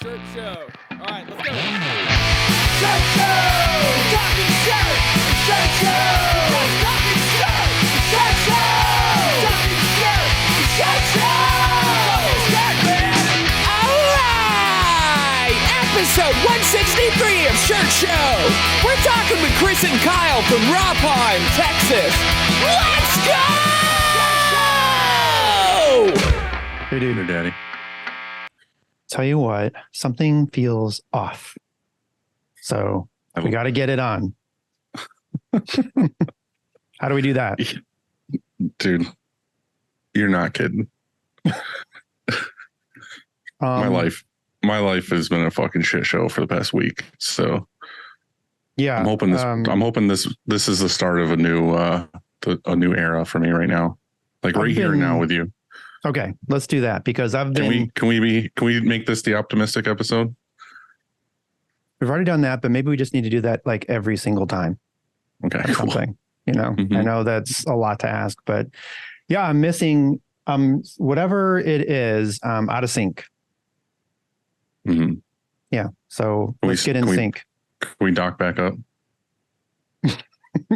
Shirt show. All right, let's go. Shirt show! Talking shirt! Shirt show! Talking shirt! Shirt show! Talking shirt! Shirt show! Shirt, man! All right! Episode 163 of Shirt Show. We're talking with Chris and Kyle from Rawpine, Texas. Let's go! Hey, dude or daddy. Tell you what, something feels off. So we got to get it on. How do we do that? Dude, you're not kidding. My life has been a fucking shit show for the past week. So yeah, I'm hoping this is the start of a new era for me right now. Like right here and now with you. Okay, let's do that because can we make this the optimistic episode? We've already done that, but maybe we just need to do that like every single time. Okay, or something. You know, Mm-hmm. I know that's a lot to ask, but yeah, I'm missing whatever it is, out of sync. Mm-hmm. Yeah, so let's get in sync. Can we dock back up?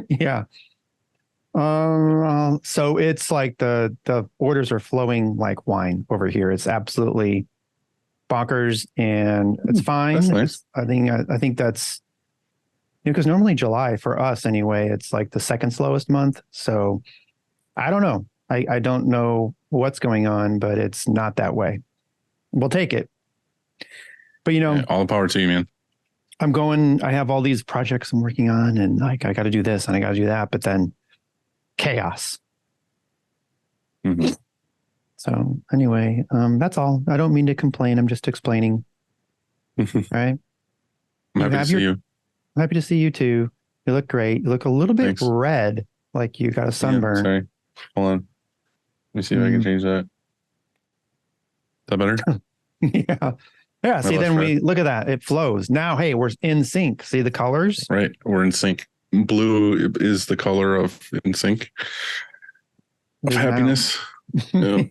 Yeah. So it's like the orders are flowing like wine over here. It's absolutely bonkers, and it's fine. That's nice. I think that's, because normally July for us anyway, it's like the second slowest month. So I don't know. I don't know what's going on, but it's not that way. We'll take it. But all the power to you, man. I have all these projects I'm working on, and like I got to do this and I got to do that, but then chaos. Mm-hmm. So anyway, that's all. I don't mean to complain. I'm just explaining. All right. I'm happy to see you. I'm happy to see you too. You look great. You look a little bit red, like you got a sunburn. Yeah, sorry. Hold on. Let me see if I can change that. Is that better? Yeah. Yeah. See, then we look at that. It flows. Now, hey, we're in sync. See the colors? Right. We're in sync. Blue is the color of in sync of happiness. Yeah.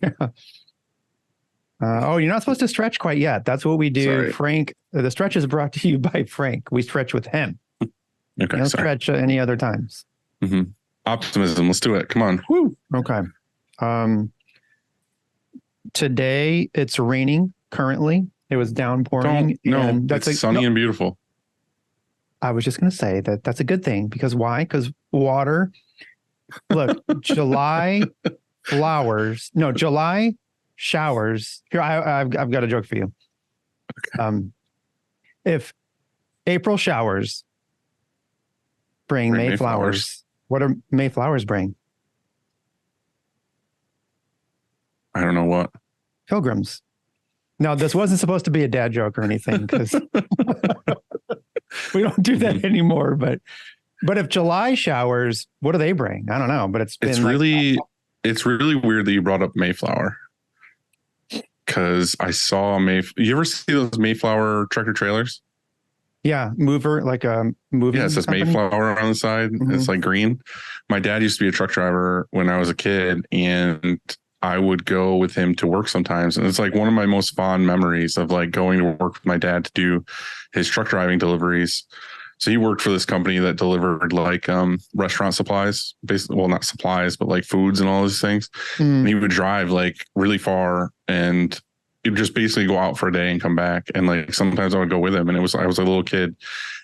Yeah. You're not supposed to stretch quite yet. That's what we do. Sorry. Frank, the stretch is brought to you by Frank. We stretch with him. Okay. You don't stretch any other times. Mm-hmm. Optimism. Let's do it. Come on. Woo. Okay. Today it's raining currently. It was downpouring. It's sunny and beautiful. I was just going to say that's a good thing because why? Because water. Look, July showers. Here, I've got a joke for you. Okay. If April showers bring May flowers, what do May flowers bring? I don't know what. Pilgrims. Now, this wasn't supposed to be a dad joke or anything because we don't do that anymore. But if July showers, what do they bring? I don't know. But it's really weird that you brought up Mayflower because I saw You ever see those Mayflower tractor trailers? Yeah, mover, like a moving. Yeah, it says company. Mayflower on the side. Mm-hmm. It's like green. My dad used to be a truck driver when I was a kid, and I would go with him to work sometimes. And it's like one of my most fond memories of like going to work with my dad to do his truck driving deliveries. So he worked for this company that delivered like restaurant supplies, basically, well, not supplies, but like foods and all those things. And he would drive like really far and he'd just basically go out for a day and come back. And like sometimes I would go with him, and I was a little kid.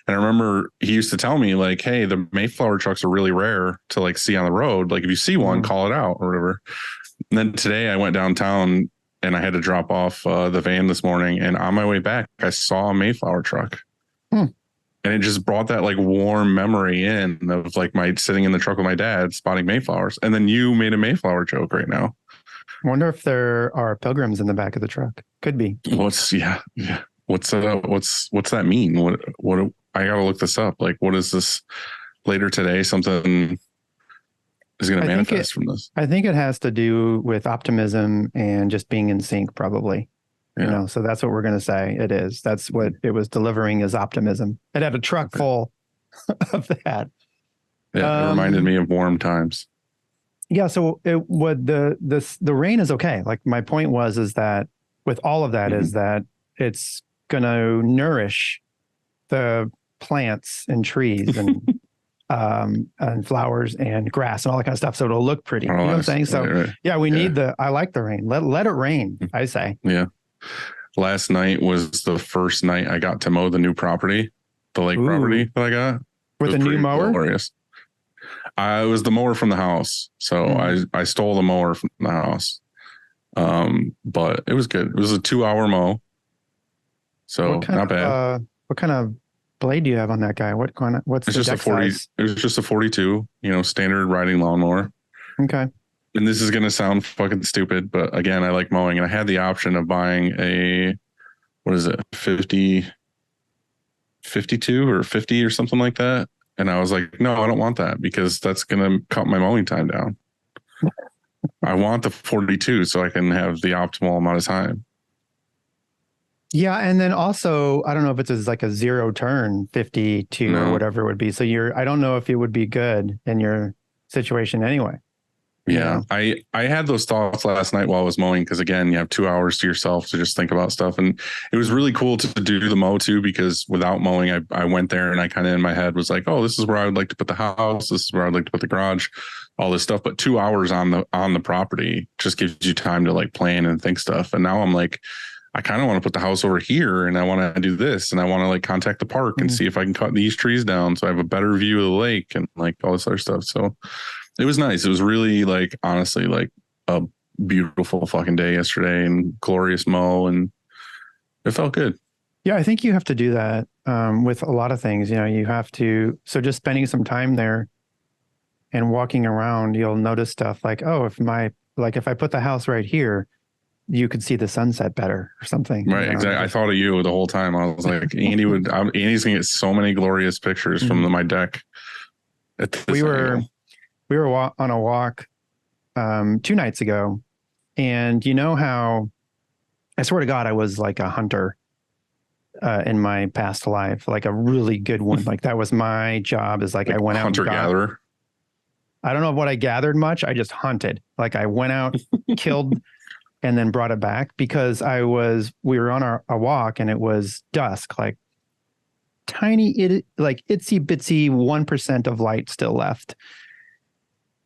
And I remember he used to tell me like, hey, the Mayflower trucks are really rare to like see on the road. Like if you see one, call it out or whatever. And then today I went downtown and I had to drop off the van this morning. And on my way back, I saw a Mayflower truck. And it just brought that like warm memory in of like my sitting in the truck with my dad spotting Mayflowers. And then you made a Mayflower joke right now. I wonder if there are pilgrims in the back of the truck. Could be. What's that mean? What I gotta look this up. Like, what is this later today? Something is going to manifest from this. I think it has to do with optimism and just being in sync, probably. Yeah. So that's what we're going to say. It is. That's what it was delivering, is optimism. It had a truck full of that. Yeah, it reminded me of warm times. Yeah. So the rain is okay. Like my point is that with all of that is that it's going to nourish the plants and trees and flowers and grass and all that kind of stuff. So it'll look pretty. You know what I'm saying? So right. yeah, we need I like the rain. Let it rain, I say. Yeah. Last night was the first night I got to mow the new property, the lake property that I got. With a new mower? Glorious. It was the mower from the house. So I stole the mower from the house. But it was good. It was a 2-hour mow. So not bad. What kind of blade do you have on that guy? What's it's the just a deck 40 size? It was just a 42, standard riding lawnmower. Okay. And this is going to sound fucking stupid, but again, I like mowing, and I had the option of buying a, 52 or 50 or something like that. And I was like, no, I don't want that because that's going to cut my mowing time down. I want the 42 so I can have the optimal amount of time. Yeah. And then also, I don't know if it's like a 0 turn 52 or whatever it would be. So I don't know if it would be good in your situation anyway. Yeah. I had those thoughts last night while I was mowing, because again, you have 2 hours to yourself to just think about stuff. And it was really cool to do the mow too, because without mowing, I went there and I kind of in my head was like, oh, this is where I would like to put the house. This is where I'd like to put the garage, all this stuff. But 2 hours on the property just gives you time to like plan and think stuff. And now I'm like, I kind of want to put the house over here and I want to do this and I want to like contact the park and see if I can cut these trees down so I have a better view of the lake and like all this other stuff. So it was nice. It was really like, honestly, like a beautiful fucking day yesterday and glorious mow, and it felt good. Yeah, I think you have to do that with a lot of things. You have to. So just spending some time there and walking around, you'll notice stuff like, oh, if I put the house right here, you could see the sunset better or something. Right. Exactly. I thought of you the whole time. I was like, Andy's gonna get so many glorious pictures from my deck. We were on a walk 2 nights ago, and you know how, I swear to God, I was like a hunter in my past life, like a really good one. Like that was my job, is like I went out hunter gatherer. I don't know what I gathered much. I just hunted. Like I went out, killed, and then brought it back, because we were on a walk and it was dusk, like tiny, like itsy bitsy 1% of light still left.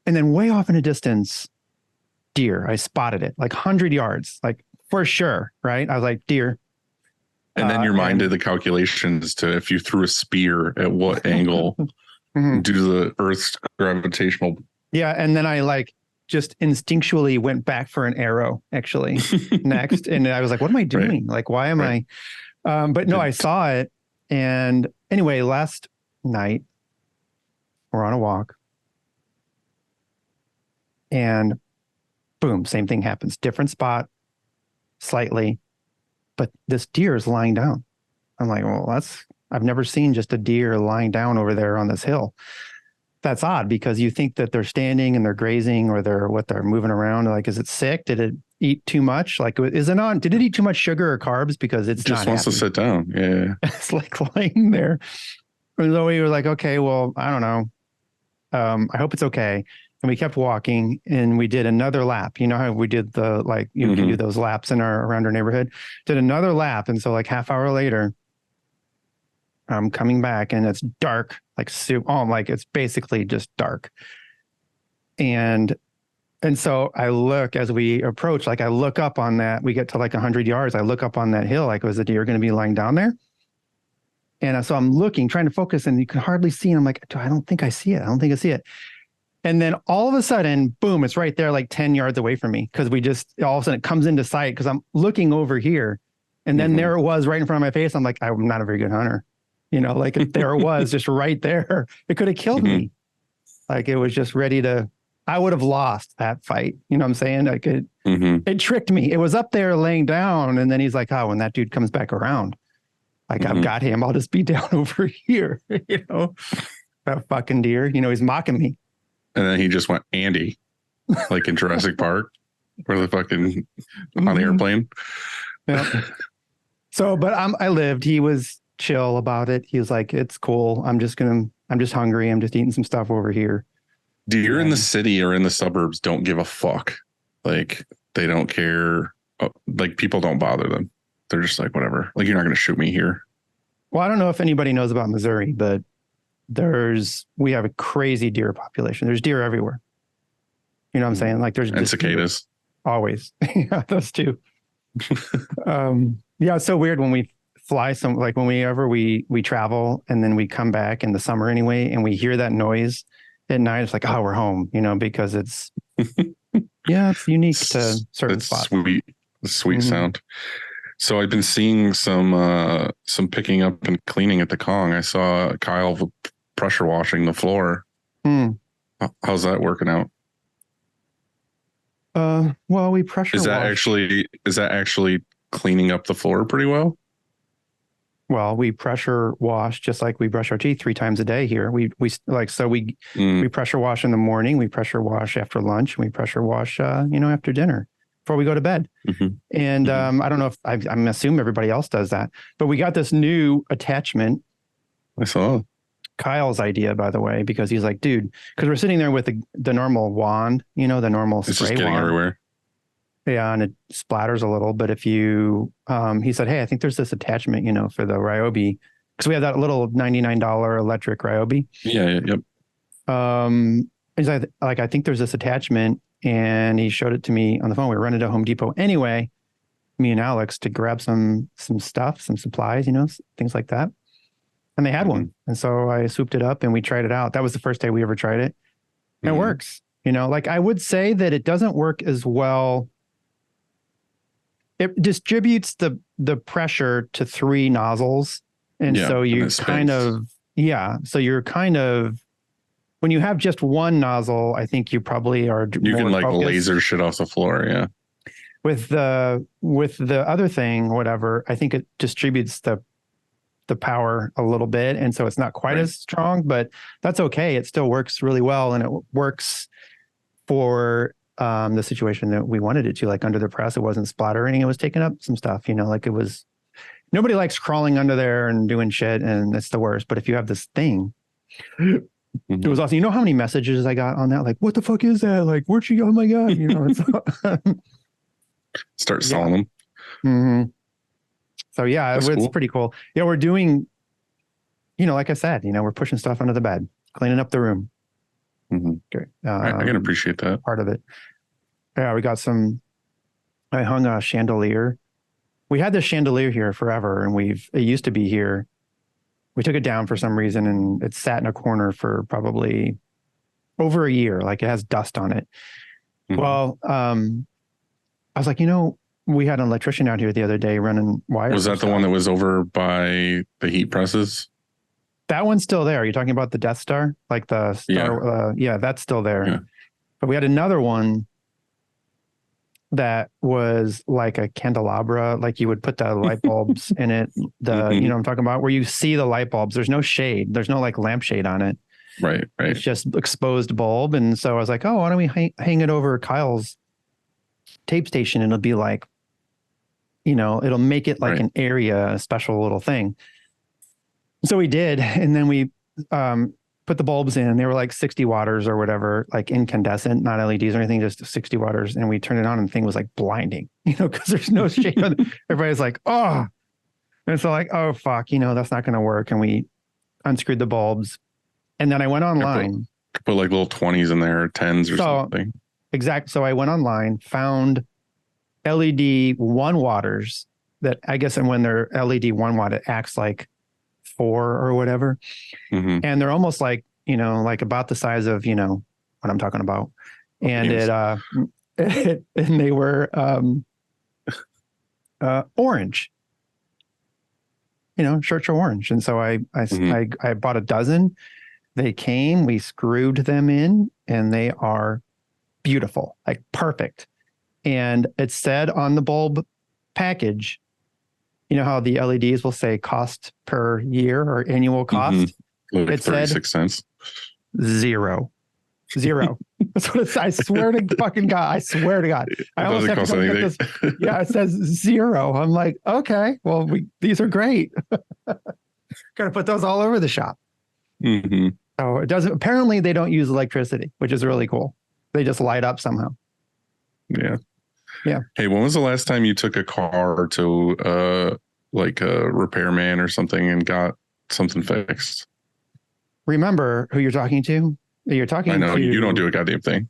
And then way off in a distance, deer. I spotted it like 100 yards, like for sure. Right. I was like, deer. And then your mind did the calculations to, if you threw a spear at what angle due to the Earth's gravitational. Yeah. And then I like just instinctually went back for an arrow actually next. And I was like, what am I doing? Like, why am I? But no, I saw it. And anyway, last night we're on a walk. And boom, same thing happens. Different spot, slightly, but this deer is lying down. I'm like, well, I've never seen just a deer lying down over there on this hill. That's odd, because you think that they're standing and they're grazing, or they're moving around. Like, is it sick? Did it eat too much? Like, did it eat too much sugar or carbs? Because it's just not wants happy. to sit down. Yeah. It's like lying there. And so we were like, okay, well, I don't know. I hope it's okay. And we kept walking, and we did another lap. You know how we did the, like, you can do those laps around our neighborhood. Did another lap. And so like half hour later, I'm coming back and it's dark, like like it's basically just dark. And so I look, as we approach, like I look up on that, we get to like 100 yards. I look up on that hill, like, was the deer going to be lying down there? And so I'm looking, trying to focus, and you can hardly see. And I'm like, I don't think I see it. I don't think I see it. And then all of a sudden, boom, it's right there, like 10 yards away from me. Cause all of a sudden it comes into sight, cause I'm looking over here. And then there it was right in front of my face. I'm like, I'm not a very good hunter. Like there it was just right there. It could have killed me. Like it was just I would have lost that fight. You know what I'm saying? Like it tricked me. It was up there laying down. And then he's like, oh, when that dude comes back around, like I've got him, I'll just be down over here. That fucking deer, he's mocking me. And then he just went Andy, like in Jurassic Park, where the fucking on the airplane. Yeah. So, but I lived. He was chill about it. He was like, it's cool. I'm just hungry. I'm just eating some stuff over here. Deer in the city or in the suburbs don't give a fuck. Like they don't care. Like people don't bother them. they're just like, whatever. Like, you're not going to shoot me here. Well, I don't know if anybody knows about Missouri, but we have a crazy deer population. There's deer everywhere. You know what I'm saying? Like there's and cicadas. Always. Yeah, those two. Yeah, it's so weird when we fly whenever we travel and then we come back in the summer anyway, and we hear that noise at night. It's like, oh, we're home, because it's, yeah, it's unique to certain spots. Sweet mm-hmm. sound. So I've been seeing some picking up and cleaning at the Kong. I saw Kyle pressure washing the floor. How's that working out? Well, we pressure Is that actually cleaning up the floor pretty well? Well, we pressure wash just like we brush our teeth 3 times a day here. We pressure wash in the morning, we pressure wash after lunch, and we pressure wash after dinner before we go to bed. Mm-hmm. And I don't know if I'm assuming everybody else does that, but we got this new attachment. I saw Kyle's idea, by the way, because he's like, dude, because we're sitting there with the normal wand, the normal spray it's just getting wand. Everywhere. Yeah, and it splatters a little, but if you, he said, hey, I think there's this attachment, for the Ryobi, because we have that little $99 electric Ryobi. Yeah, yep. He's like, I think there's this attachment, and he showed it to me on the phone. We were running to Home Depot anyway, me and Alex, to grab some stuff, some supplies, things like that. And they had one. And so I swooped it up and we tried it out. That was the first day we ever tried it. And it works, I would say that it doesn't work as well. It distributes the pressure to 3 nozzles. And so you kind of, so you're kind of, when you have just one nozzle, I think you probably are you more can like focused. Laser shit off the floor. Yeah. With the other thing, whatever, I think it distributes the power a little bit. And so it's not quite as strong, but that's okay. It still works really well. And it works for the situation that we wanted it to, like under the press. It wasn't splattering. It was taking up some stuff, like it was, nobody likes crawling under there and doing shit. And it's the worst. But if you have this thing, it was awesome. You know how many messages I got on that? Like, what the fuck is that? Like, where'd she go? Oh my God. Start selling them. Mm-hmm. So yeah, That's it's cool. pretty cool. Yeah, we're doing, like I said, we're pushing stuff under the bed, cleaning up the room. Mm-hmm. Great. I can appreciate that part of it. Yeah, we got I hung a chandelier. We had this chandelier here forever, and it used to be here. We took it down for some reason, and it sat in a corner for probably over a year. Like it has dust on it. Mm-hmm. Well, I was like, we had an electrician out here the other day running wires. Was that the one that was over by the heat presses? That one's still there. Are you talking about the Death Star? Like the star? Yeah, that's still there. Yeah. But we had another one that was like a candelabra, like you would put the light bulbs in it. You know what I'm talking about? Where you see the light bulbs. There's no shade. There's no like lampshade on it. Right. It's just exposed bulb. And so I was like, oh, why don't we hang it over Kyle's tape station? And it'll be like, it'll make it like an area, a special little thing. So we did. And then we put the bulbs in. They were like 60 watters or whatever, like incandescent, not LEDs or anything, just 60 watters. And we turned it on and the thing was like blinding, because there's no shade on it. Everybody's like, oh. And so like, oh, fuck, that's not going to work. And we unscrewed the bulbs. And then I went online. Put like little 20s in there, or 10s or something. Exactly. So I went online, found LED 1 watters that I guess, and when they're LED 1 watt, it acts like 4 or whatever. Mm-hmm. And they're almost like, like about the size of, what I'm talking about. And and they were orange, shirts are orange. And so I bought a dozen. They came, we screwed them in, and they are beautiful, like perfect. And it said on the bulb package, how the LEDs will say cost per year or annual cost. Like it 36 cents. Zero. That's what it says. I swear to fucking God. I swear to God. I almost have to come get this. Yeah, it says 0. I'm like, okay, well, these are great. Gotta put those all over the shop. Mm-hmm. So it doesn't, apparently they don't use electricity, which is really cool. They just light up somehow. Yeah. Yeah. Hey, when was the last time you took a car to like a repairman or something and got something fixed? Remember who you're talking to? You're talking I know to you don't do a goddamn thing.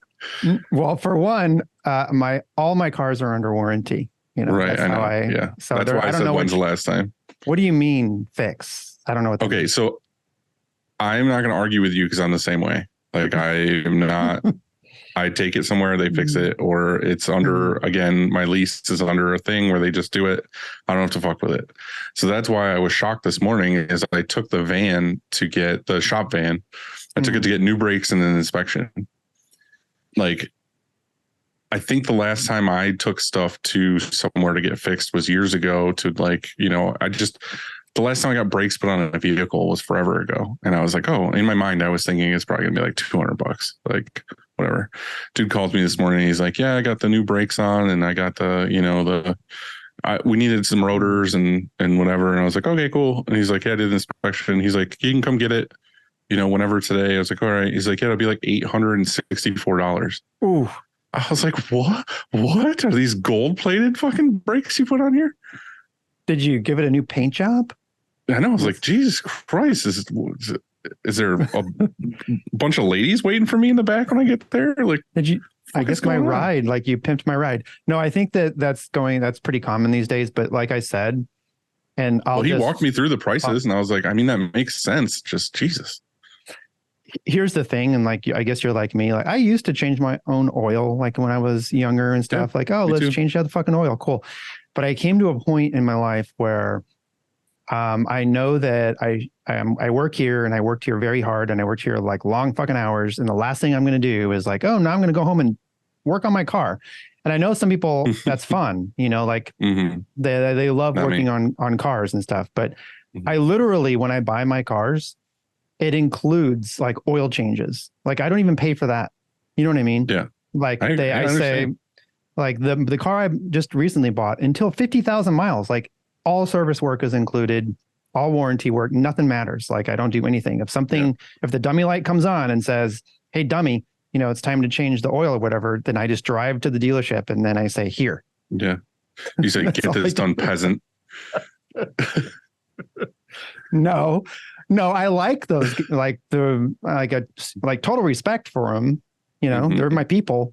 Well, for one, all my cars are under warranty. Right. That's I how know. Yeah. So That's why I I don't said know when's the last time. what do you mean fix? I don't know what that Okay. means. So I'm not going to argue with you because I'm the same way. Like I am not. I take it somewhere, they fix it, or it's under, again, my lease is under a thing where they just do it. I don't have to fuck with it. So that's why I was shocked this morning is I took the van to get the shop van. I took it to get new brakes and an inspection. Like, I think the last time I took stuff to somewhere to get fixed was years ago to like, the last time I got brakes put on a vehicle was forever ago. And I was like, oh, in my mind, I was thinking it's probably gonna be like $200, like whatever. Dude called me this morning. He's like, yeah, I got the new brakes on and I got we needed some rotors and whatever. And I was like, okay, cool. And he's like, yeah, I did an inspection. He's like, you can come get it, whenever today. I was like, all right. He's like, yeah, it'll be like $864. Ooh. I was like, what? What are these gold plated fucking brakes you put on here? Did you give it a new paint job? I know. I was like, Jesus Christ, is there a bunch of ladies waiting for me in the back when I get there? Like, did you? I guess my ride, like you pimped my ride. No, I think that's pretty common these days. But like I said, and he walked me through the prices, and I was like, I mean, that makes sense. Just Jesus. Here's the thing, and like I guess you're like me. Like I used to change my own oil, like when I was younger and stuff. Yeah, like, oh, let's change out the fucking oil. Cool. But I came to a point in my life where I know that I work here and I worked here very hard and I worked here like long fucking hours. And the last thing I'm going to do is like, oh, now I'm going to go home and work on my car. And I know some people that's fun, like they love working on cars and stuff. But I literally, when I buy my cars, it includes like oil changes. Like I don't even pay for that. You know what I mean? Yeah. Like I say, like the car I just recently bought until 50,000 miles, like all service work is included, all warranty work, nothing matters. Like I don't do anything. If the dummy light comes on and says, hey, dummy, it's time to change the oil or whatever, then I just drive to the dealership and then I say, here. Yeah. You say, get this done, peasant. No, I like those, like total respect for them. They're my people.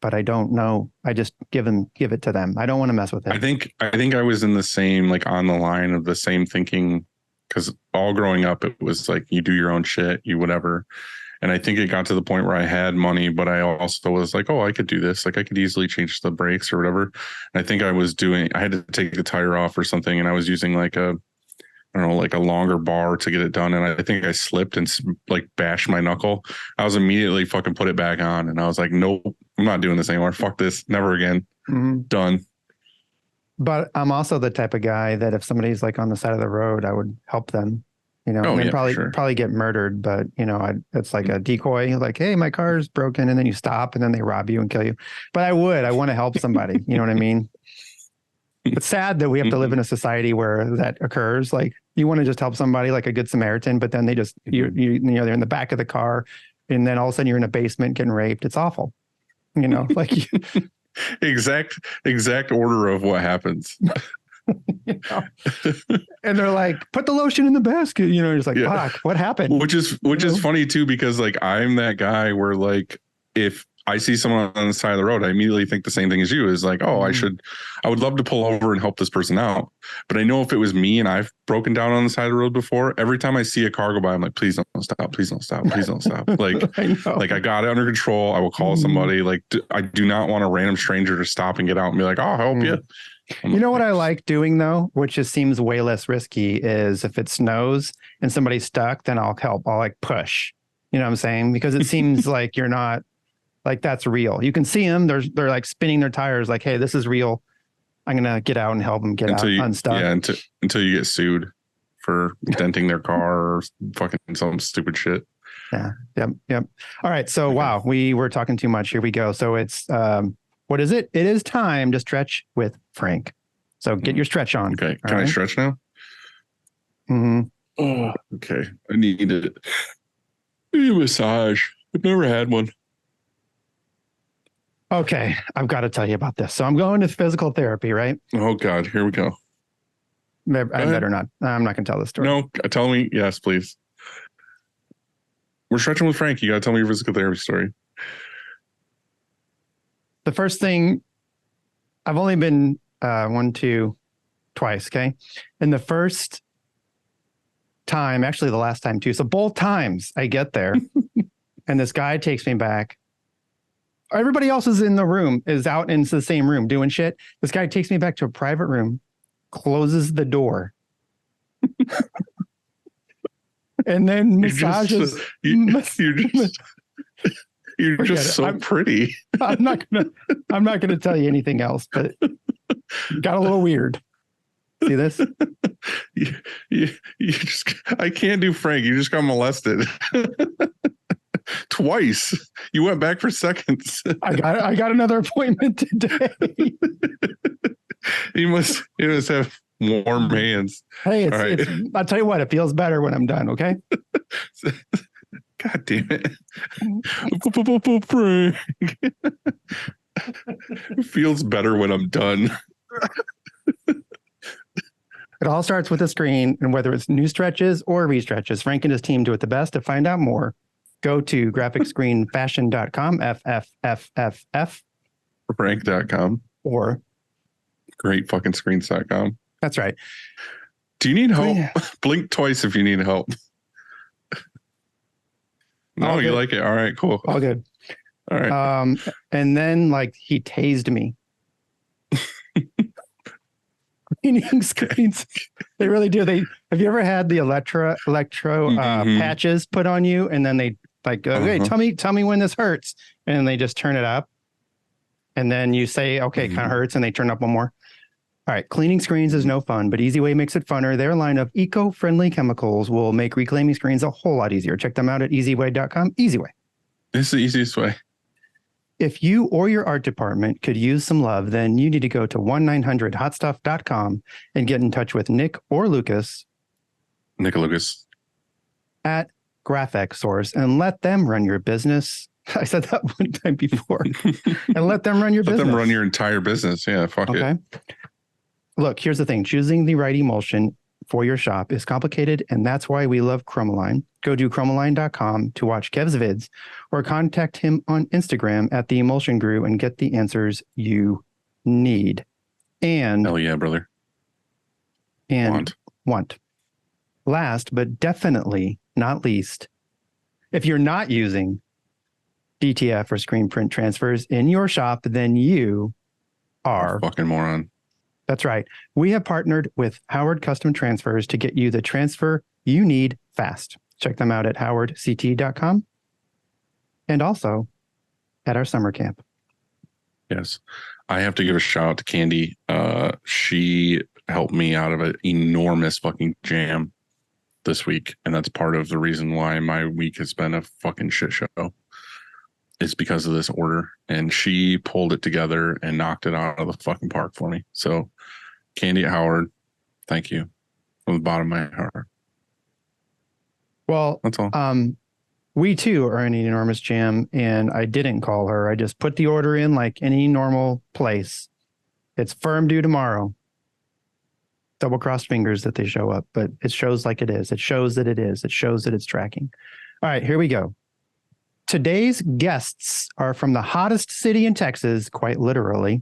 But I don't know. I just give it to them. I don't want to mess with it. I think I was in the same, like on the line of the same thinking, because all growing up, it was like, you do your own shit, you whatever. And I think it got to the point where I had money, but I also was like, oh, I could do this. Like I could easily change the brakes or whatever. And I think I had to take the tire off or something. And I was using like a longer bar to get it done. And I think I slipped and like bashed my knuckle. I was immediately fucking put it back on. And I was like, nope, I'm not doing this anymore. Fuck this. Never again. Done. But I'm also the type of guy that if somebody's like on the side of the road, I would help them, probably get murdered. But, it's like a decoy, like, hey, my car's broken. And then you stop and then they rob you and kill you. But I want to help somebody. You know what I mean? It's sad that we have to live in a society where that occurs. Like you want to just help somebody like a good Samaritan, but then they just, they're in the back of the car and then all of a sudden you're in a basement getting raped. It's awful. Like exact order of what happens. And they're like, put the lotion in the basket, it's like, fuck, what happened? Which is funny too, because like, I'm that guy where like, if I see someone on the side of the road, I immediately think the same thing as you is like, oh, I would love to pull over and help this person out. But I know if it was me and I've broken down on the side of the road before, every time I see a car go by, I'm like, please don't stop. Please don't stop. Please don't stop. Like, I got it under control. I will call somebody. Like, I do not want a random stranger to stop and get out and be like, I'll help you. You know what I like doing though, which just seems way less risky, is if it snows and somebody's stuck, then I'll help. I'll like push, you know what I'm saying? Because it seems like you're not, like that's real. You can see them. They're like spinning their tires. Like, hey, this is real. I'm gonna get out and help them get unstuck. Yeah, until you get sued for denting their car or fucking some stupid shit. Yeah. Yep. All right. So wow, we were talking too much. Here we go. So it's what is it? It is time to stretch with Frank. So get your stretch on. Okay. Can I stretch now? Mm-hmm. Oh, okay. I need a massage. I've never had one. Okay, I've got to tell you about this. So I'm going to physical therapy, right? Oh God, here we go. I better not. I'm not going to tell this story. No, tell me. Yes, please. We're stretching with Frank. You got to tell me your physical therapy story. The first thing, I've only been twice, okay? And the first time, actually the last time too. So both times I get there and this guy takes me back. Everybody else is in the room, is out in the same room doing shit. This guy takes me back to a private room, closes the door, and then massages. You're just so pretty. I'm not gonna tell you anything else, but it got a little weird. See this? You just, I can't do Frank. You just got molested. Twice. You went back for seconds. I got another appointment today. You must have warm hands. Hey, right. I'll tell you what, it feels better when I'm done, okay? God damn it. Frank. It feels better when I'm done. It all starts with a screen, and whether it's new stretches or re-stretches, Frank and his team do it the best. To find out more, go to graphicscreenfashion.com, FFFF. Frank.com. Or greatfuckingscreens.com. That's right. Do you need help? Blink twice if you need help. No, you like it. All right, cool. All good. All right. And then like he tased me. Cleaning screens. They really do. Have you ever had the electro patches put on you, and then they like, okay, tell me when this hurts, and then they just turn it up, and then you say, okay, it kind of hurts, and they turn up one more. All right, cleaning screens is no fun, but Easyway makes it funner. Their line of eco-friendly chemicals will make reclaiming screens a whole lot easier. Check them out at easyway.com. Easyway. It's the easiest way. If you or your art department could use some love, then you need to go to 1-900-HOTStuff.com and get in touch with Nick or Lucas. Nick or Lucas. At Graphic Source and let them run your business. I said that one time before. And let them run your business. Let them run your entire business. Yeah, fuck it. Okay. Look, here's the thing. Choosing the right emulsion for your shop is complicated, and that's why we love Chromaline. Go to chromaline.com to watch Kev's vids or contact him on Instagram at the Emulsion Guru and get the answers you need. And hell yeah, brother. And want. Last, but definitely not least, if you're not using DTF or screen print transfers in your shop, then you are a fucking moron. That's right. We have partnered with Howard Custom Transfers to get you the transfer you need fast. Check them out at howardct.com and also at our summer camp. Yes. I have to give a shout out to Candy. She helped me out of an enormous fucking jam this week. And that's part of the reason why my week has been a fucking shit show. It's because of this order. And she pulled it together and knocked it out of the fucking park for me. So Candy at Howard, thank you from the bottom of my heart. Well, that's all. We too are in an enormous jam, and I didn't call her. I just put the order in like any normal place. It's firm due tomorrow. Double crossed fingers that they show up, but it shows like it is. It shows that it is. It shows that it's tracking. All right, here we go. Today's guests are from the hottest city in Texas, quite literally.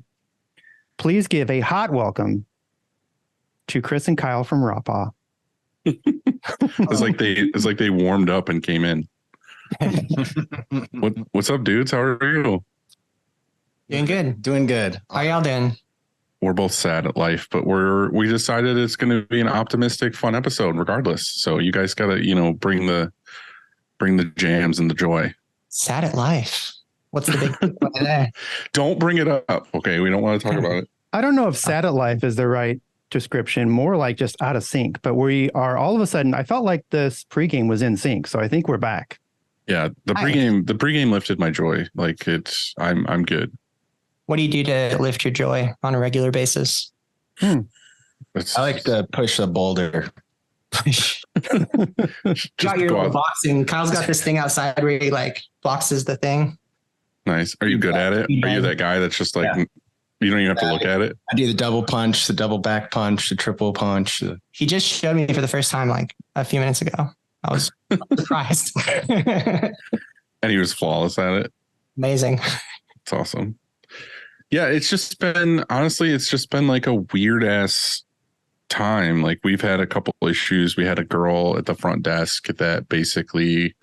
Please give a hot welcome to Chris and Kyle from Raw. It's like they warmed up and came in. What's up, dudes? How are you? Doing good. How y'all doing? We're both sad at life, but we decided it's going to be an optimistic, fun episode regardless. So you guys got to, bring the jams and the joy. Sad at life. What's the big thing there? Don't bring it up. Okay. We don't want to talk about it. I don't know if sad at life is the right description, more like just out of sync, but we are all of a sudden, I felt like this pregame was in sync. So I think we're back. Yeah. The pregame lifted my joy. Like I'm good. What do you do to lift your joy on a regular basis? I like to push a boulder. Got your little boxing. Kyle's got this thing outside where he like boxes the thing. Nice. Are you good at it? Are you that guy that's just like, you don't even have to look at it? I do the double punch, the double back punch, the triple punch. He just showed me for the first time like a few minutes ago. I was surprised. And he was flawless at it. Amazing. It's awesome. Yeah, it's just been like a weird ass time. Like we've had a couple issues. We had a girl at the front desk that basically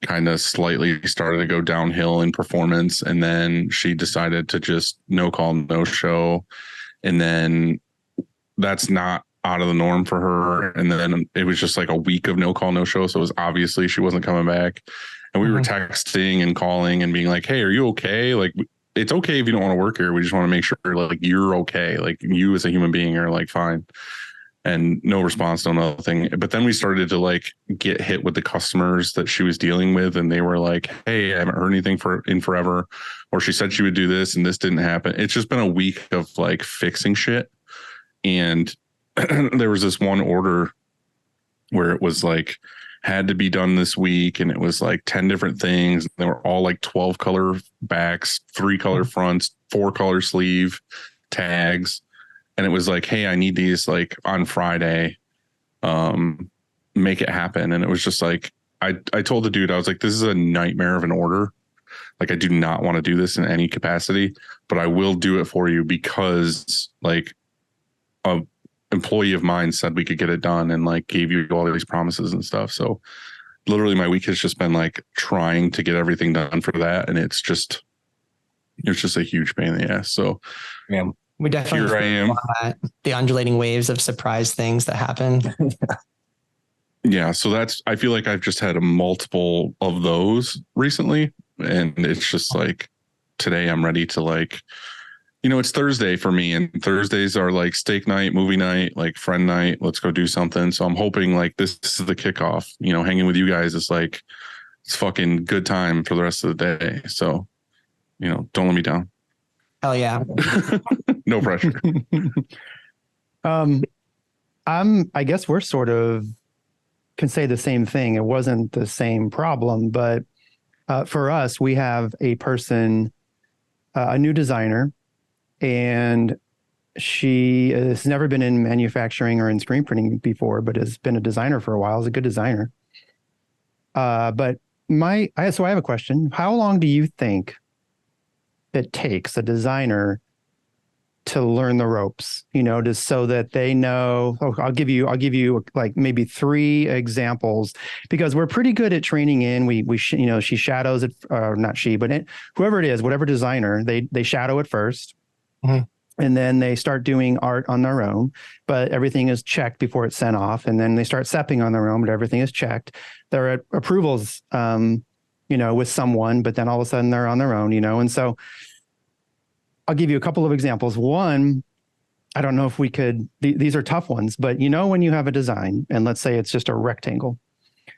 kind of slightly started to go downhill in performance, and then she decided to just no call, no show. And then that's not out of the norm for her. And then it was just like a week of no call, no show. So it was obviously she wasn't coming back. And we were texting and calling and being like, hey, are you okay? Like, it's okay if you don't want to work here. We just want to make sure like you're okay. Like you as a human being are like fine. And no response, no nothing. But then we started to like get hit with the customers that she was dealing with. And they were like, hey, I haven't heard anything in forever. Or she said she would do this and this didn't happen. It's just been a week of like fixing shit. And there was this one order where it was like, had to be done this week. And it was like 10 different things. They were all like 12 color backs, 3 color fronts, 4 color sleeve tags. And it was like, hey, I need these like on Friday, make it happen. And it was just like, I told the dude, I was like, this is a nightmare of an order. Like, I do not want to do this in any capacity, but I will do it for you because like a employee of mine said we could get it done and like gave you all these promises and stuff. So literally my week has just been like trying to get everything done for that. And it's just a huge pain in the ass. So yeah. We definitely here I am. The undulating waves of surprise things that happen. Yeah. So I feel like I've just had a multiple of those recently. And it's just like today I'm ready to like, it's Thursday for me, and Thursdays are like steak night, movie night, like friend night. Let's go do something. So I'm hoping like this is the kickoff, hanging with you guys is like, it's fucking good time for the rest of the day. So, don't let me down. Hell yeah. No pressure. I guess we're sort of can say the same thing. It wasn't the same problem, but for us, we have a person, a new designer, and she has never been in manufacturing or in screen printing before, but has been a designer for a while. Is a good designer. But so I have a question. How long do you think it takes a designer to learn the ropes, just so that they know? I'll give you like maybe 3 examples, because we're pretty good at training in. She shadows it, not she, but whoever it is, whatever designer, they shadow it first. Mm-hmm. And then they start doing art on their own, but everything is checked before it's sent off. And then they start sepping on their own, but everything is checked. There are approvals, with someone, but then all of a sudden they're on their own, and so I'll give you a couple of examples. One, I don't know if we could, these are tough ones, but when you have a design and let's say it's just a rectangle,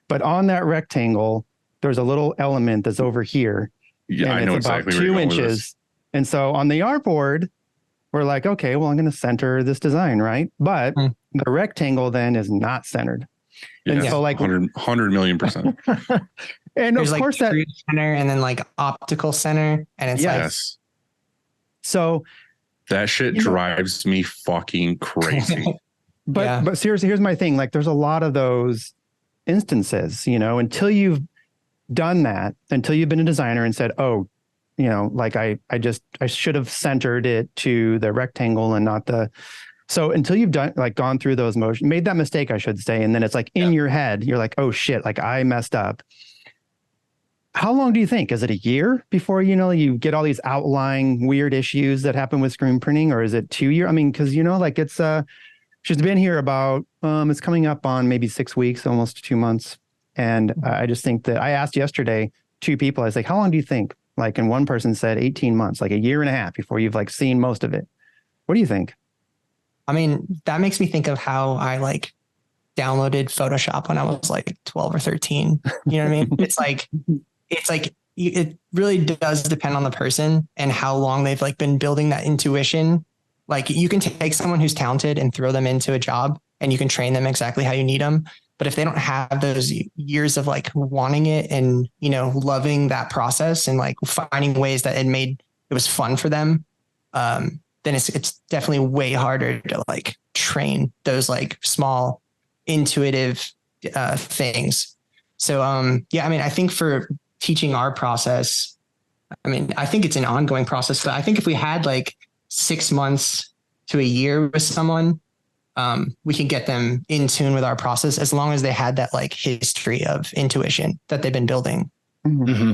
but on that rectangle, there's a little element that's over here. Yeah, and I know it's exactly about where 2 you're going with inches. this. And so on the artboard, we're like, okay, well, I'm going to center this design, right? But the rectangle then is not centered. Yeah, and so like 100 million%. And there's of course like that center and then like optical center. And it's yes. So that shit drives me fucking crazy. But seriously, here's my thing. Like, there's a lot of those instances, until you've done that, until you've been a designer and said, oh, like I should have centered it to the rectangle and not so until you've gone through those motions, made that mistake, I should say. And then it's like in your head, you're like, oh shit, like I messed up. How long do you think? Is it a year before, you get all these outlying weird issues that happen with screen printing? Or is it 2 years? I mean, because, like it's, she's been here about, it's coming up on maybe 6 weeks, almost 2 months. And I just think that I asked yesterday 2 people, I was like, how long do you think? Like, and one person said 18 months, like a year and a half before you've like seen most of it. What do you think? I mean, that makes me think of how I like downloaded Photoshop when I was like 12 or 13. You know what I mean? It's like it really does depend on the person and how long they've like been building that intuition. Like you can take someone who's talented and throw them into a job and you can train them exactly how you need them. But if they don't have those years of like wanting it and, you know, loving that process and like finding ways that it was fun for them, then it's definitely way harder to like train those like small intuitive things. So, yeah, I mean, I think for teaching our process, I mean, I think it's an ongoing process, but I think if we had like 6 months to a year with someone, we can get them in tune with our process as long as they had that like history of intuition that they've been building. Mm-hmm.